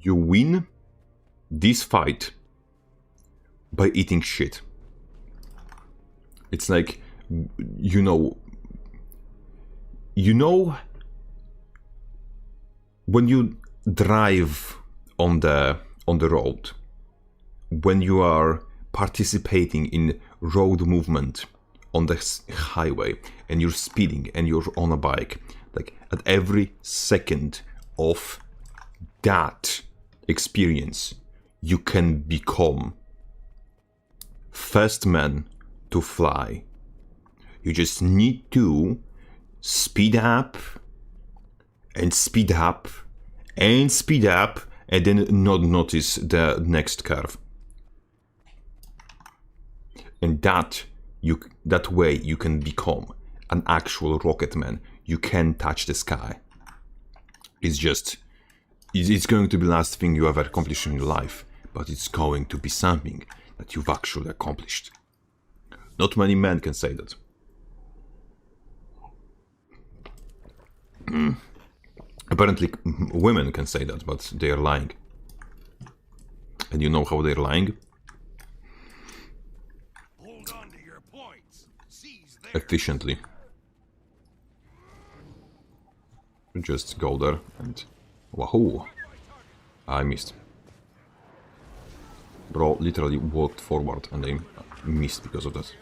You win this fight by eating shit. It's like, you know when you drive on the road, when you are participating in road movement on the highway and you're speeding and you're on a bike, like at every second of that experience you can become first man to fly. You just need to speed up and speed up and speed up and then not notice the next curve. And that way you can become an actual rocket man. You can touch the sky. It's going to be the last thing you ever accomplish in your life, but it's going to be something that you've actually accomplished. Not many men can say that. Apparently women can say that, but they are lying. And you know how they're lying? Hold on to your points. Seize theirs. Efficiently. Just go there and... Wahoo! I missed. Bro literally walked forward and I missed because of that.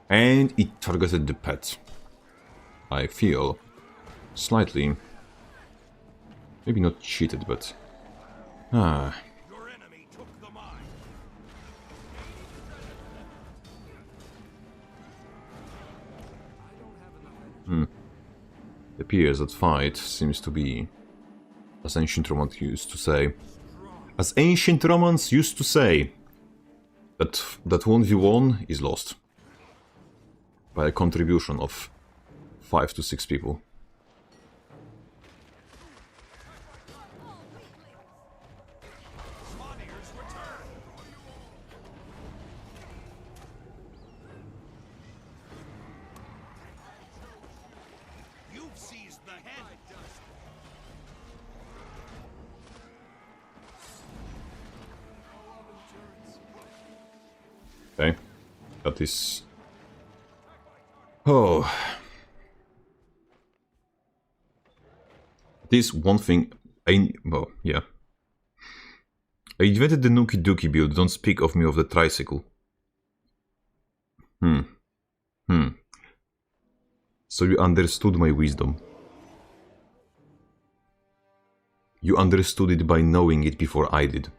And it targeted the pet. I feel slightly, maybe not cheated, but Your enemy took the mine. it appears that fight seems to be, as ancient Romans used to say, that 1v1 is lost by a contribution of 5 to 6 people. You've seized the head. Okay, that is... Oh... This one thing well, yeah. I invented the Nuki Duki build, don't speak of me of the tricycle. So you understood my wisdom. You understood it by knowing it before I did.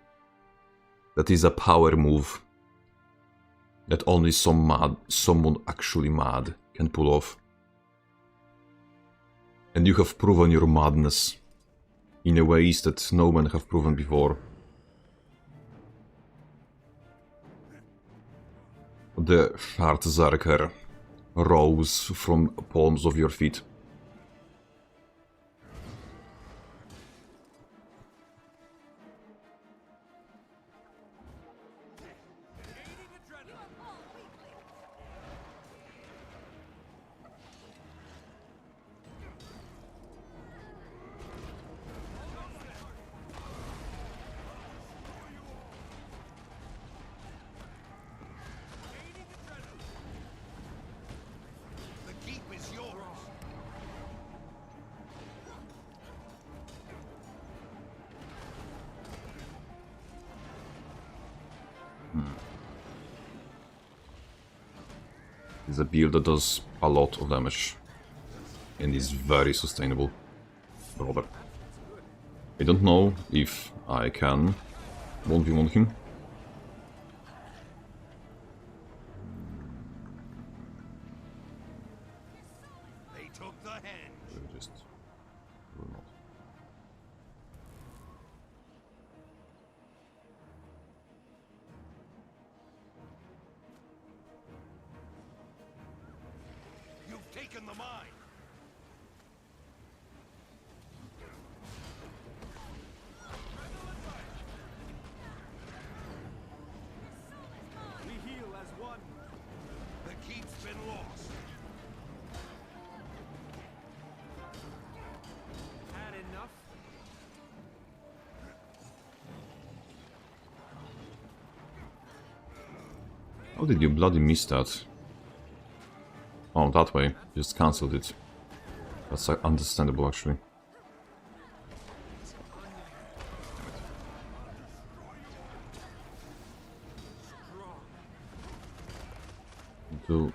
That is a power move that only someone actually mad can pull off. And you have proven your madness in a ways that no man have proven before. The Schwarzarker rose from palms of your feet. The keep is yours. It's a build that does a lot of damage and is very sustainable. Brother. I don't know if I can 1v1 him. They took the henge. Just will not. You've taken the mine. We heal as one. The keep's been lost. Had enough. How did you bloody miss that? Oh, that way. Just cancelled it. That's understandable, actually. To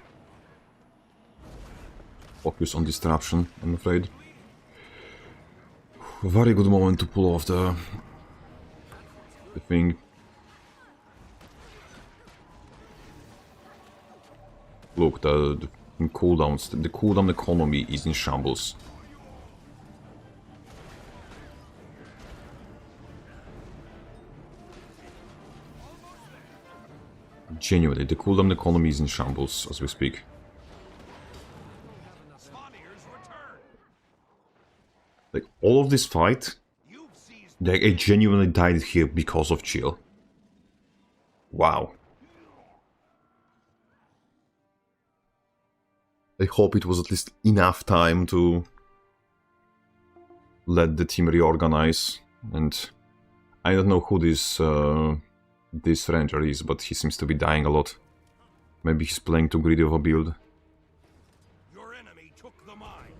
focus on disruption, I'm afraid. A very good moment to pull off the thing. Look, the cooldowns, the cooldown economy is in shambles. Genuinely, the cooldown economy is in shambles as we speak. Spawniers return. Like, all of this fight, You've seized. like, I genuinely died here because of chill. Wow. I hope it was at least enough time to let the team reorganize, and I don't know who this ranger is, but he seems to be dying a lot. Maybe he's playing too greedy of a build. Your enemy took the mine.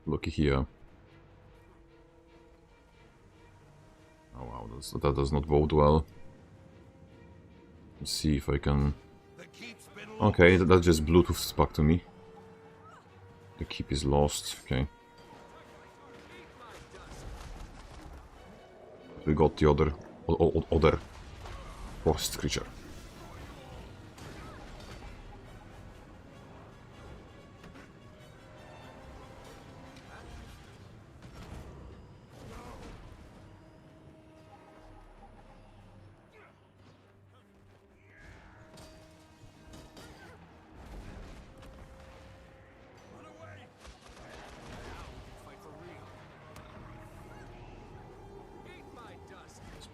Looky here. Oh wow, that does not bode well. Let's see if I can... The keep's been lost. Okay, that just Bluetooths back to me. The keep is lost, okay. We got the other forest creature.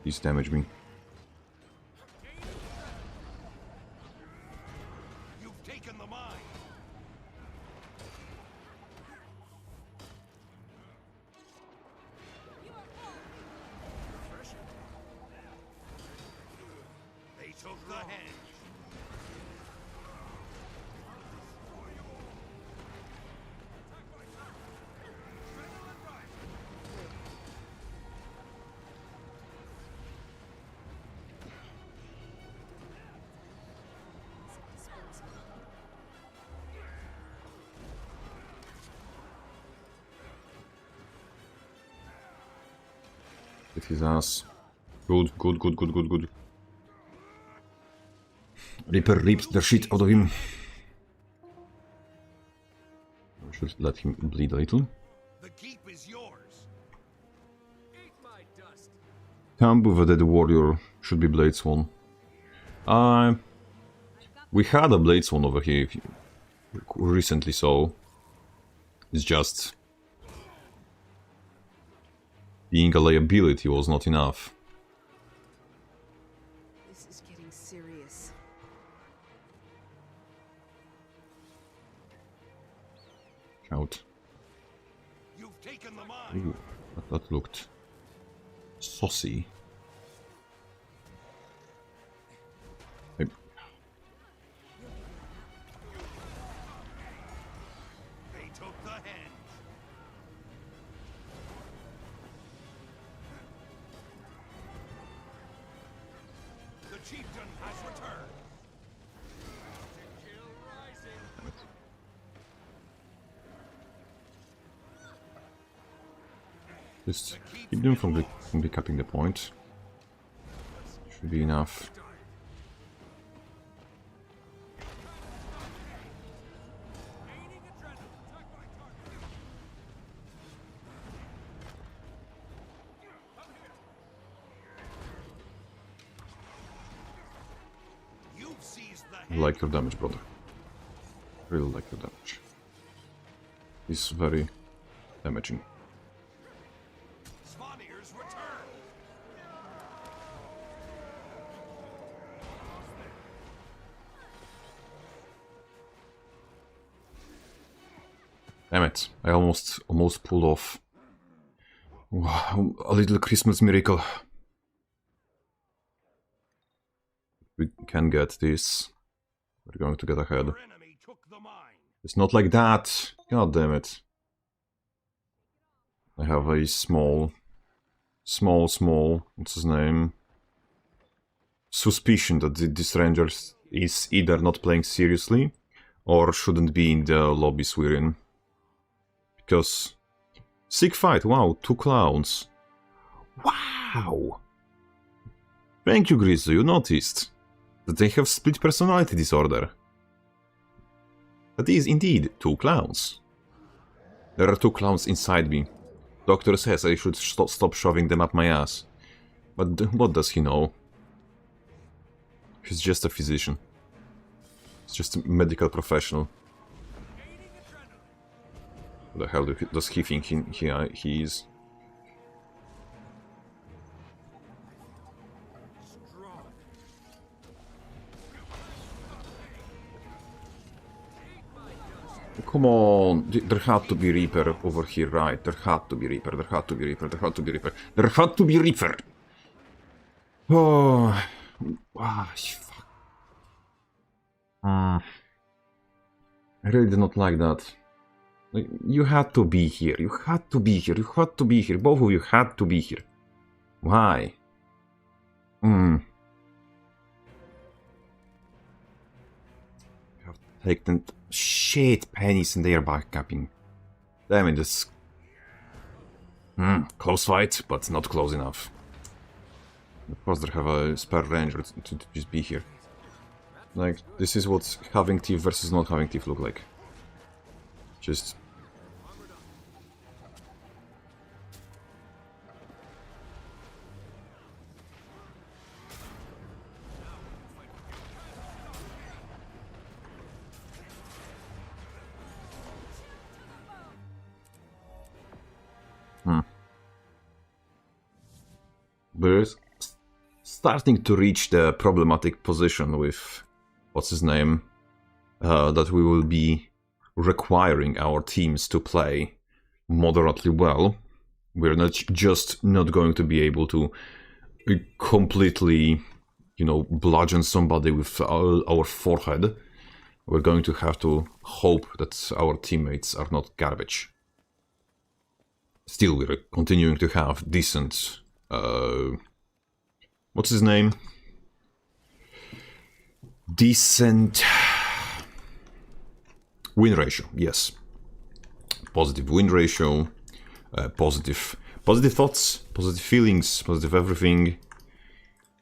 Please damage me. You've taken the mine. They took the henge. Hit his ass. Good. Reaper ripped the shit out of him. We should let him bleed a little. The keep is yours. Eat my dust. Camp with a dead warrior Should be Blade Swan. We had a Blade Swan over here recently, so it's just being a liability was not enough. This is getting serious. Out. You've taken the mine. Ooh, that looked saucy. Hey, They took the hens. The chieftain has returned. Kill rising. just keep them from decapping the point. Should be enough. You've seized the I hen. like your damage, brother. Really like your damage. It's very damaging. Svanir's return. Damn it! I almost pulled off a little Christmas miracle. We can get this. We're going to get ahead. Your enemy took the mine. It's not like that. God damn it! I have a small. What's his name? Suspicion that this ranger is either not playing seriously or shouldn't be in the lobbies we're in. Because sick fight, wow, 2 clowns. Wow! Thank you, Grizzly, you noticed that they have split personality disorder. That is indeed 2 clowns. There are 2 clowns inside me. Doctor says I should stop shoving them up my ass. But what does he know? He's just a physician. He's just a medical professional. What the hell does he think he is? Come on, there had to be Reaper over here, right? There had to be Reaper, there had to be Reaper, there had to be Reaper, there had to be Reaper! Oh, fuck. I really did not like that. Like, you had to be here, you had to be here, you had to be here, both of you had to be here. Why? Have taken shit pennies and they are backcapping. Damn it, this... close fight, but not close enough. Of course they have a spare ranger to just be here. Like, this is what having thief versus not having thief look like. Just... We're starting to reach the problematic position with, what's his name, that we will be requiring our teams to play moderately well. We're not just not going to be able to completely, you know, bludgeon somebody with our forehead. We're going to have to hope that our teammates are not garbage. Still, we're continuing to have decent... what's his name? Decent win ratio, yes. Positive win ratio, positive thoughts, positive feelings, positive everything.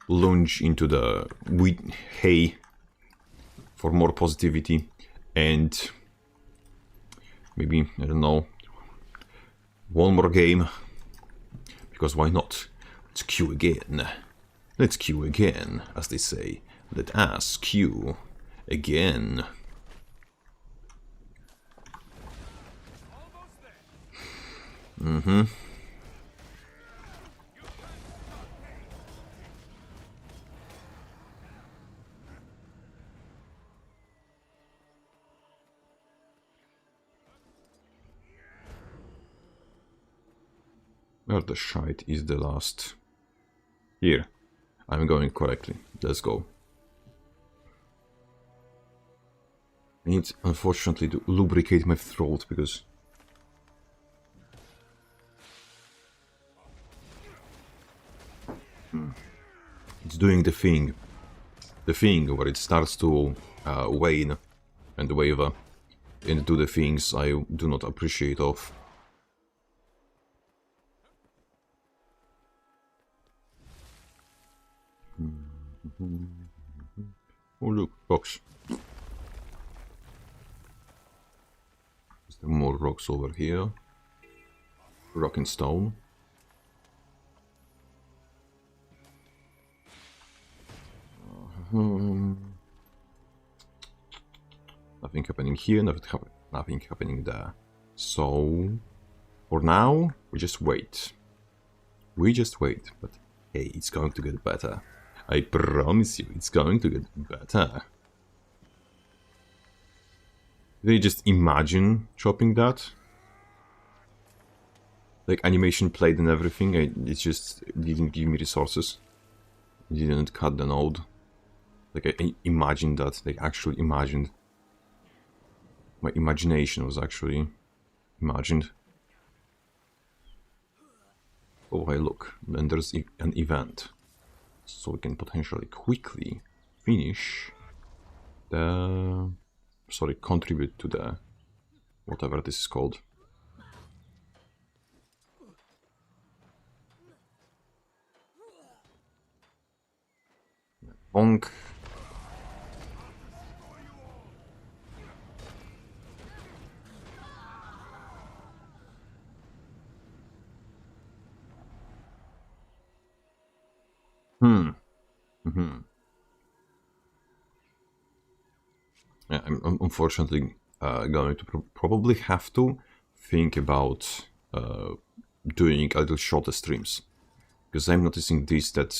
Lunge into the hay for more positivity, and maybe, I don't know, one more game, because why not? Let's queue again. Let's queue again, as they say. Let us queue again. Mm-hmm. Where the shite is the last? Here. I'm going correctly. Let's go. I need, unfortunately, to lubricate my throat because it's doing the thing where it starts to wane and waver and do the things I do not appreciate of. Oh look, rocks. Is there more rocks over here? Rock and stone. Nothing happening here, nothing happening there. So, for now, we just wait. We just wait, but hey, it's going to get better. I promise you, it's going to get better. They just imagine chopping that? Like animation played and everything, it just didn't give me resources. It didn't cut the node. Like I imagined that, like actually imagined. My imagination was actually imagined. Oh hey look, and there's an event. So we can potentially quickly finish the... sorry, contribute to the... whatever this is called. Bonk. Yeah, I'm unfortunately going to probably have to think about doing a little shorter streams, because I'm noticing this, that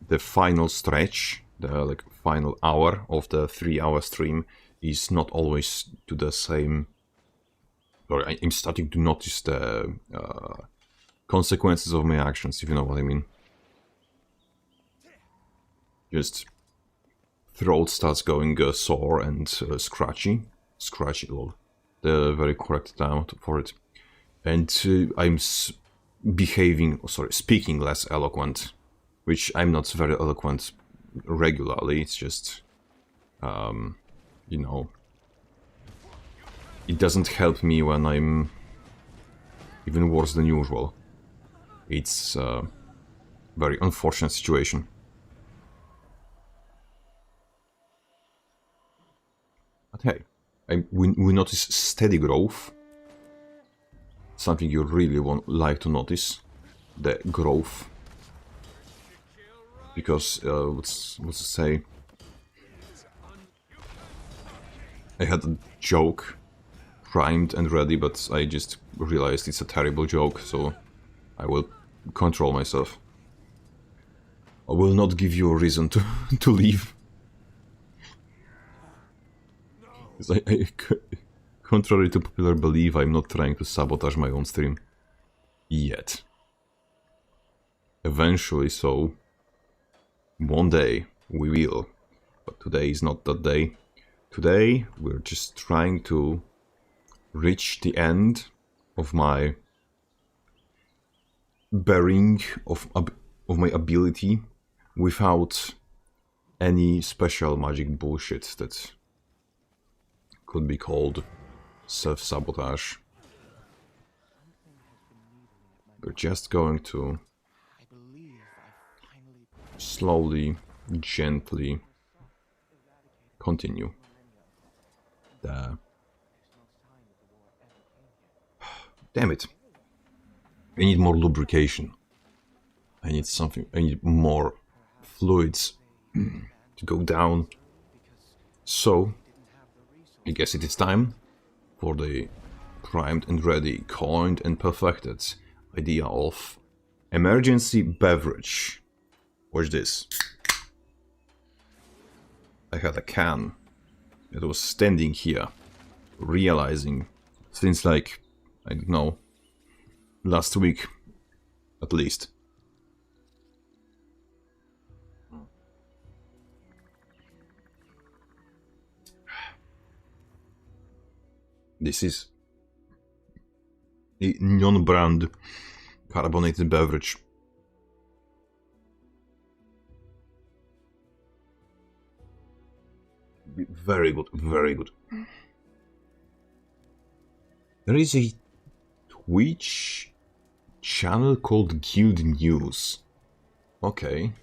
the final stretch, the like final hour of the 3-hour stream is not always to the same, or I'm starting to notice the consequences of my actions, if you know what I mean. Just throat starts going sore and scratchy, lol, the very correct term for it, and I'm speaking less eloquent, which I'm not very eloquent regularly. It's just, you know, it doesn't help me when I'm even worse than usual. It's a very unfortunate situation. But hey, we notice steady growth. Something you really like to notice, the growth. Because, what's to say? I had a joke primed and ready, but I just realized it's a terrible joke, so I will control myself. I will not give you a reason to leave. Contrary to popular belief, I'm not trying to sabotage my own stream. Yet. Eventually, so. One day, we will. But today is not that day. Today, we're just trying to reach the end of my bearing of my ability without any special magic bullshit that could be called self-sabotage. We're just going to slowly, gently continue. Damn it. I need more lubrication. I need something, I need more fluids to go down. So, I guess it is time for the primed and ready, coined and perfected idea of emergency beverage. Watch this. I had a can that was standing here, realizing since like, I don't know, last week at least. This is a non-brand carbonated beverage. Very good, very good. There is a Twitch channel called Guild News. Okay.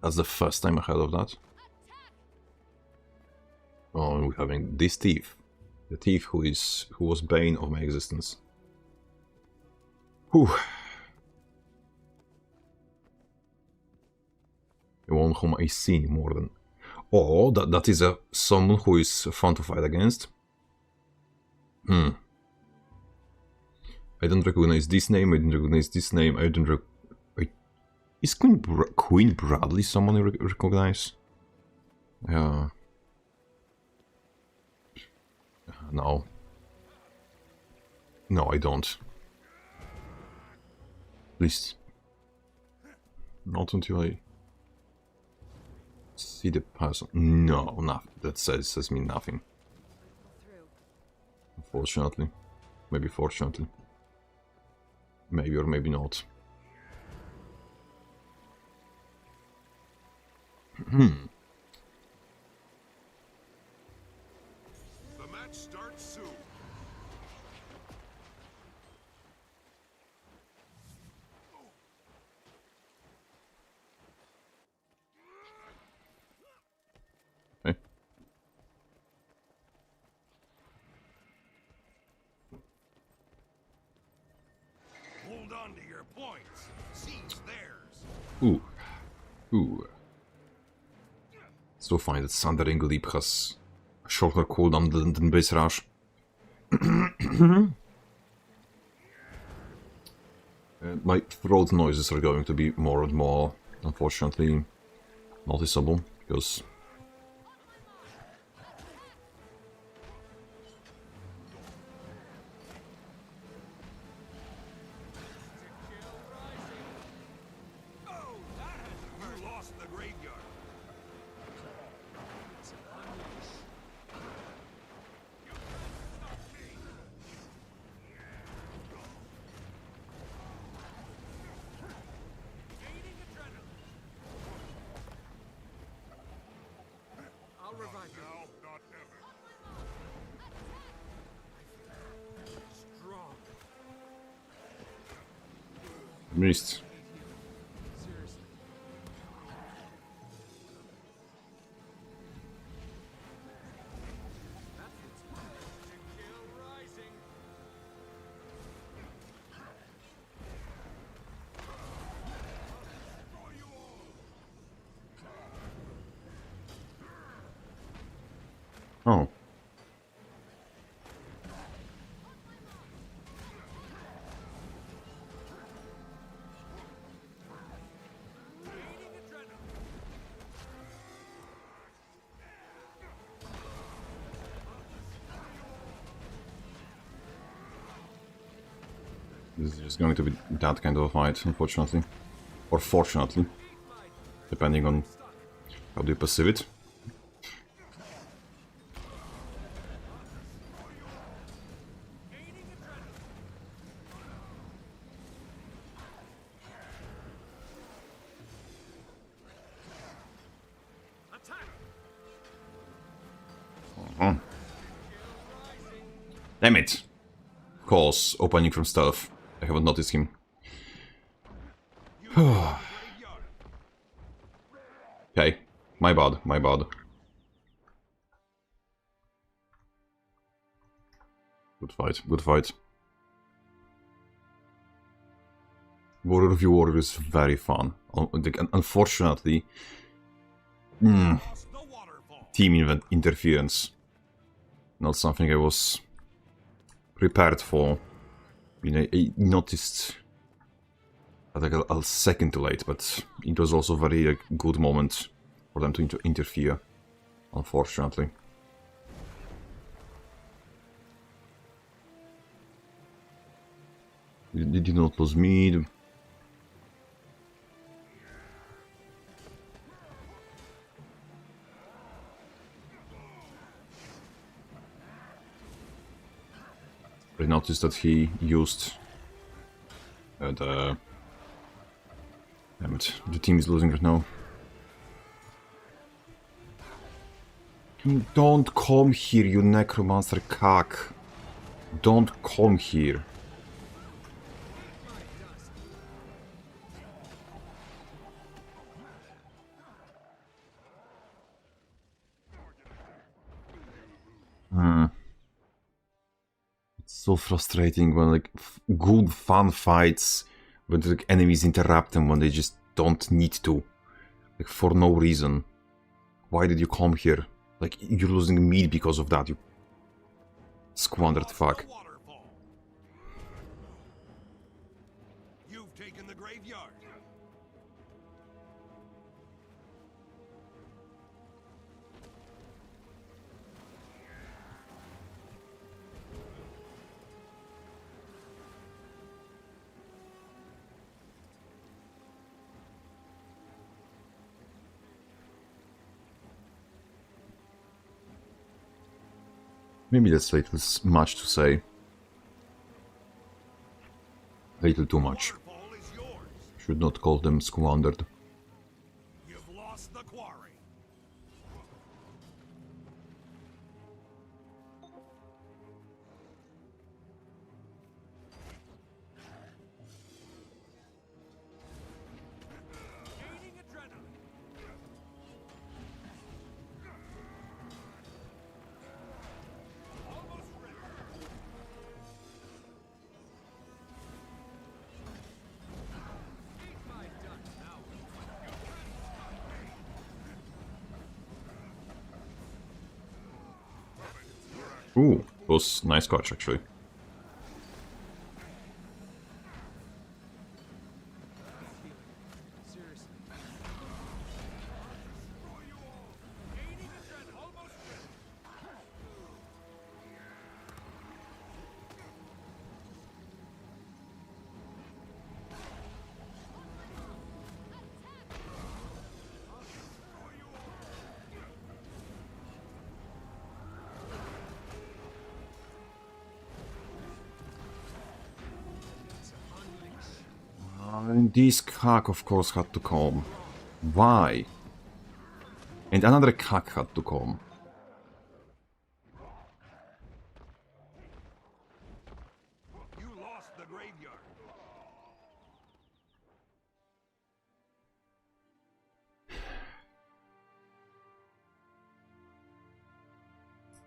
That's the first time I heard of that. Oh, and we're having this thief. The thief who was bane of my existence. Whew. The one whom I see more than. Oh, that is someone who is fun to fight against. I don't recognize this name. I don't recognize this name. I don't. Is Queen Bradley someone I recognize? Yeah. No. No, I don't. At least not until I see the person. No, nothing. That says me nothing. Unfortunately. Maybe fortunately. Maybe or maybe not. The match starts soon. Okay. Hold on to your points. Seize theirs. Ooh. Ooh. So fine that Sundering Leap has a shorter cooldown than Base Rush. My throat noises are going to be more and more, unfortunately, noticeable, because You lost the graveyard. I'll revive you. Now, not ever. Strong. missed. Seriously. That fits me. To kill rising. Oh. This is just going to be that kind of a fight, unfortunately. Or fortunately. Depending on how do you perceive it. Damn it! Of course, opening from stealth. I haven't noticed him. Okay, my bad, my bad. Good fight, good fight. Warrior v Warrior is very fun. Unfortunately, Across the waterfall. team interference. Not something I was prepared for. I mean, I noticed like a second too late, but it was also a very good moment for them to interfere, unfortunately. They did not lose mid. I noticed that he used the... Damn it, the team is losing right now. Don't come here, you necromancer cock. Don't come here. It's so frustrating when like good fun fights, when like enemies interrupt them when they just don't need to, like for no reason. Why did you come here? Like you're losing meat because of that, you squandered Across fuck. the waterfall. You've taken the graveyard. Maybe that's a little much to say. A little too much. Waterfall is yours. Should not call them squandered. You've lost the quarry. Gaining adrenaline. Almost ready. Ooh, was nice catch actually. Gaining adrenaline. Almost ready. And this cock of course had to come. Why? And another cock had to come. You lost the graveyard.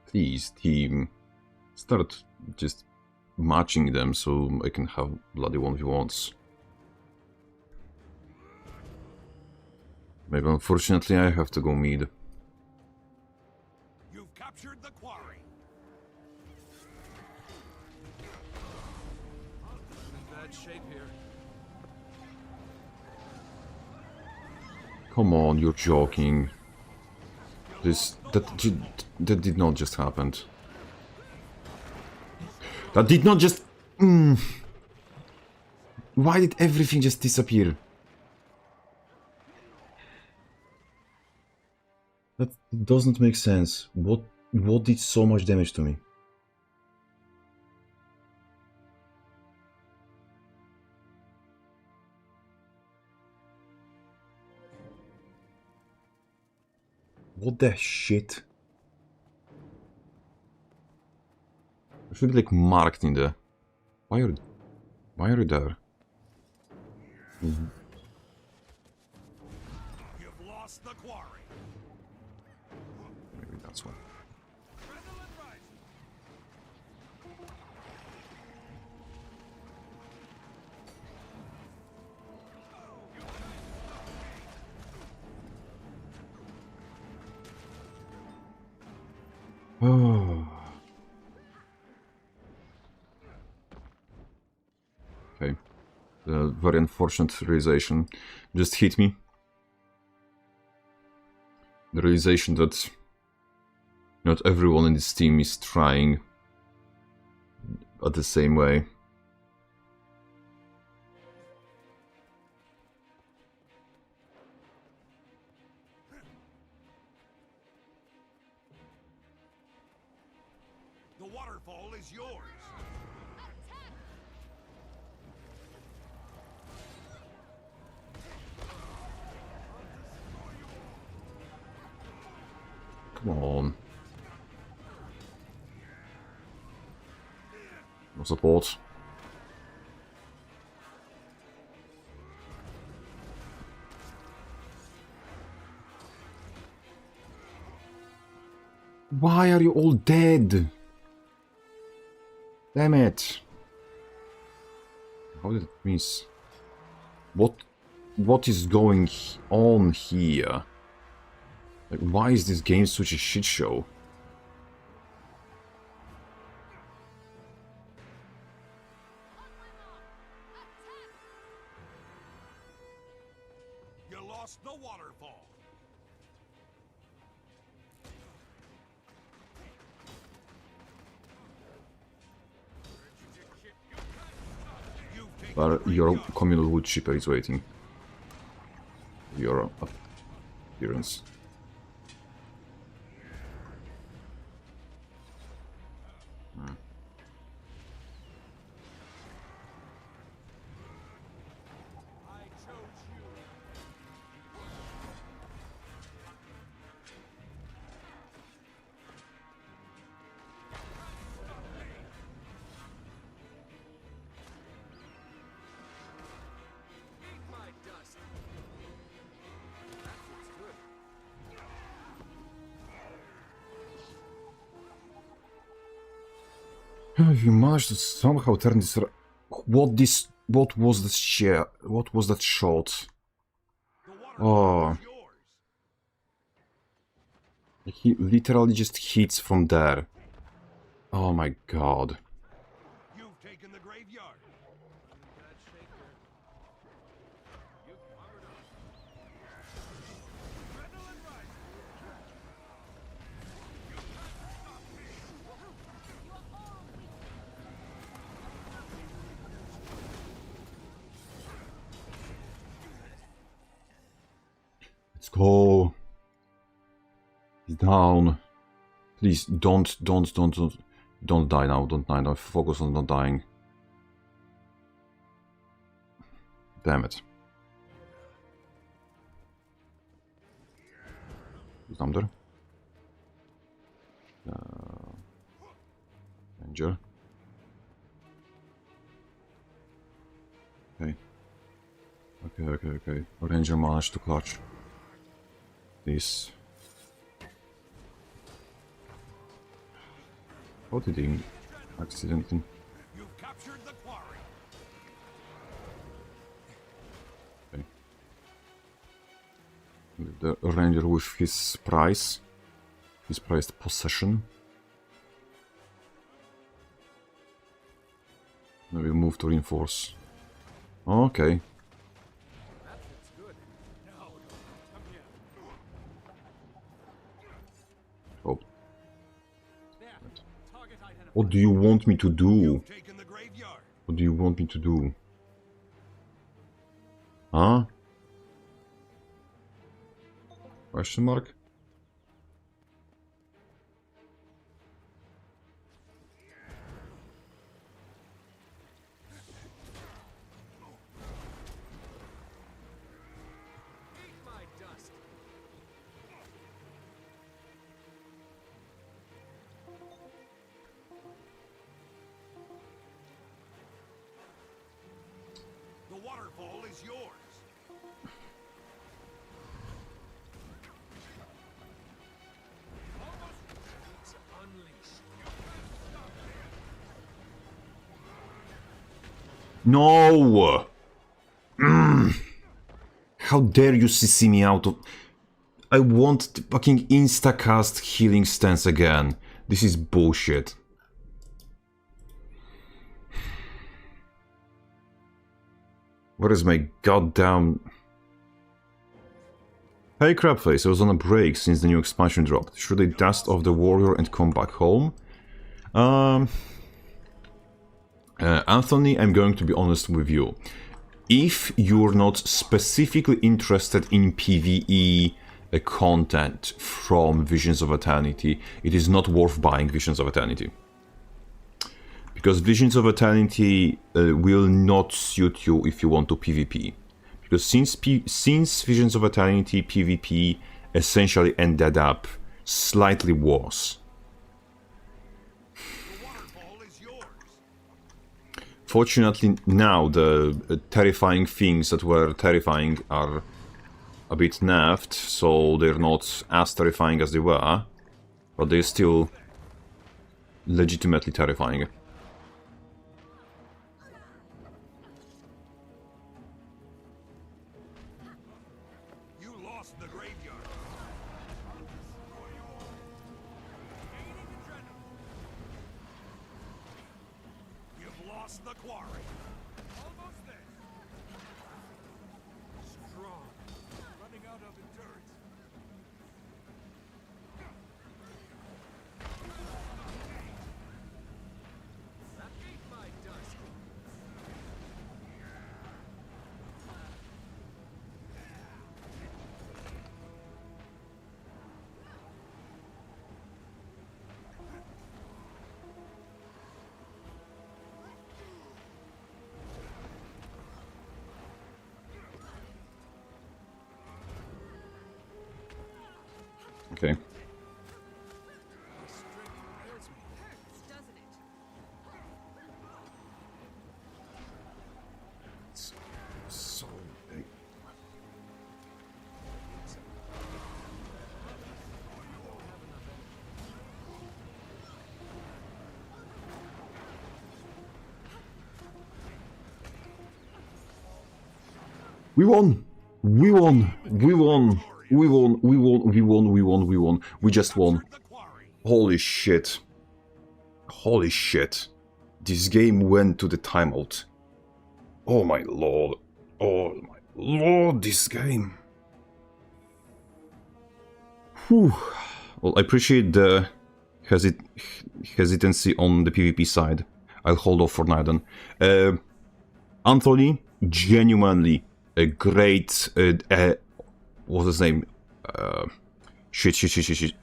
Please, team, start just matching them so I can have bloody 1v1s. Maybe unfortunately I have to go mid. You've captured the quarry. I'm in bad shape here. Come on, you're joking. That did not just happen. That did not just... Why did everything just disappear? That doesn't make sense. What did so much damage to me? What the shit? I should be like marked in the... Why are you there? You've lost the quarry. Maybe that's one. Adrenaline rising. Okay. Very unfortunate realization just hit me. The realization that not everyone in this team is trying at the same way. The waterfall is yours. Come on. No support. Why are you all dead? Damn it. How did it miss? What is going on here? Like, why is this game such a shit show? You lost the waterfall. You've taken But your communal wood chipper is waiting. Your appearance. You managed to somehow turn this. What was this share? What was that shot? Oh, he literally just hits from there. Oh my god. You've taken the graveyard. Let's go. He's down. Please don't die now. Don't die now. Focus on not dying. Damn it. He's down there. Danger. Okay. Okay. Ranger managed to clutch this. How did he accidentally? You've captured the quarry. Okay. The ranger with his prized possession. Maybe move to reinforce. Okay. Oh. What do you want me to do? You've taken the graveyard. What do you want me to do? Huh? Question mark? The waterfall is yours. No! How dare you CC me out of... I want the fucking instacast healing stance again. This is bullshit. Where is my goddamn... Hey Crabface, I was on a break since the new expansion dropped. Should I dust off the warrior and come back home? Anthony, I'm going to be honest with you. If you're not specifically interested in PvE content from Visions of Eternity, it is not worth buying Visions of Eternity. Because Visions of Eternity will not suit you if you want to PvP. Because since Visions of Eternity PvP essentially ended up slightly worse. Fortunately now the terrifying things that were terrifying are a bit nerfed, so they're not as terrifying as they were, but they're still legitimately terrifying. You lost the graveyard. You've lost the quarry. Almost there. Strong. Running out of endurance. That ate my dust. Okay. So big. We won! We won! We won! We won! We won! We won! We won! We won! We just won! Holy shit! Holy shit! This game went to the timeout. Oh my lord! Oh my lord! This game! Whew. Well, I appreciate the hesitancy on the PvP side. I'll hold off for now then. Anthony, genuinely a great... what's his name? Shit.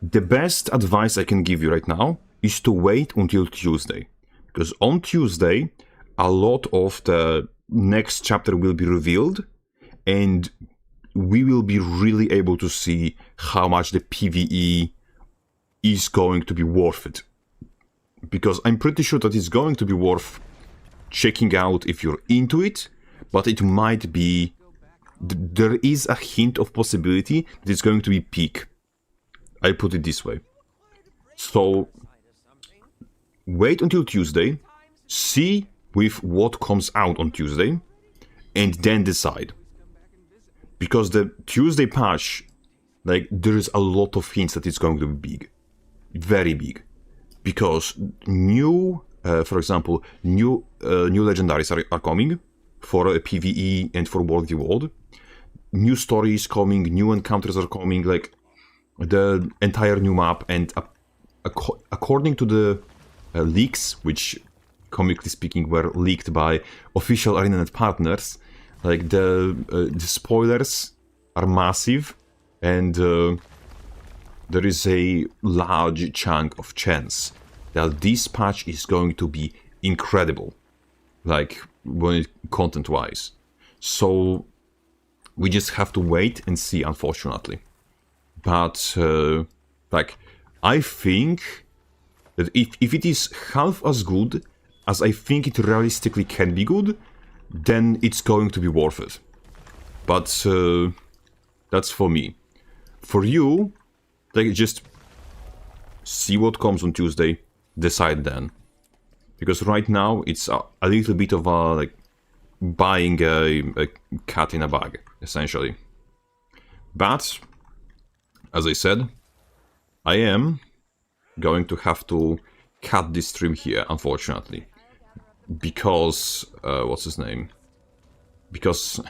The best advice I can give you right now is to wait until Tuesday. Because on Tuesday, a lot of the next chapter will be revealed, and we will be really able to see how much the PvE is going to be worth it. Because I'm pretty sure that it's going to be worth checking out if you're into it, but it might be... There is a hint of possibility that it's going to be peak. I put it this way. So, wait until Tuesday, see with what comes out on Tuesday, and then decide. Because the Tuesday patch, like, there is a lot of hints that it's going to be big. Very big. Because new, for example, new legendaries are coming for a PvE and for World v World. New stories coming, new encounters are coming, like the entire new map, and according to the leaks, which comically speaking were leaked by official ArenaNet partners, like the spoilers are massive, and there is a large chunk of chance that this patch is going to be incredible, like content-wise. So we just have to wait and see, unfortunately. But like, I think that if it is half as good as I think it realistically can be good, then it's going to be worth it. But that's for me. For you, like, just see what comes on Tuesday, decide then. Because right now it's a little bit of a, like, buying a cat in a bag, essentially. But, as I said, I am going to have to cut this stream here, unfortunately. Because, what's his name? Because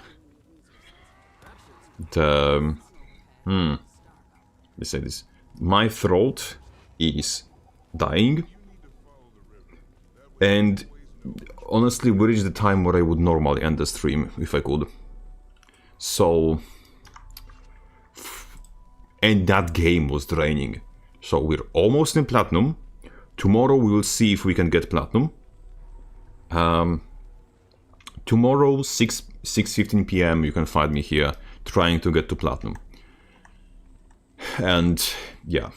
the... let's say this. My throat is dying. And honestly, we reached the time where I would normally end the stream, if I could. So... And that game was draining. So we're almost in Platinum. Tomorrow we will see if we can get Platinum. Tomorrow, 6:15 p.m. you can find me here trying to get to Platinum. And yeah.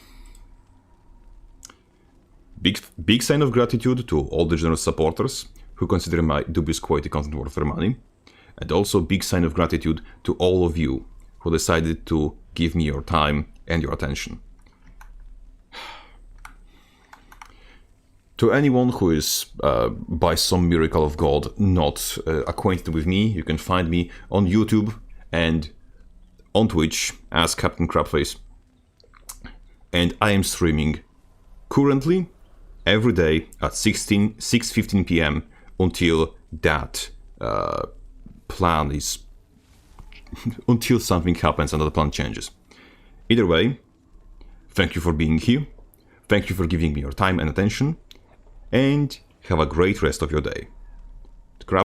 Big sign of gratitude to all the generous supporters who consider my dubious quality content worth their money. And also big sign of gratitude to all of you who decided to give me your time and your attention. To anyone who is, by some miracle of God, not acquainted with me, you can find me on YouTube and on Twitch as Captain Crabface. And I am streaming currently every day at 6:15 p.m. until that plan is... until something happens and the plan changes. Either way, thank you for being here, thank you for giving me your time and attention, and have a great rest of your day.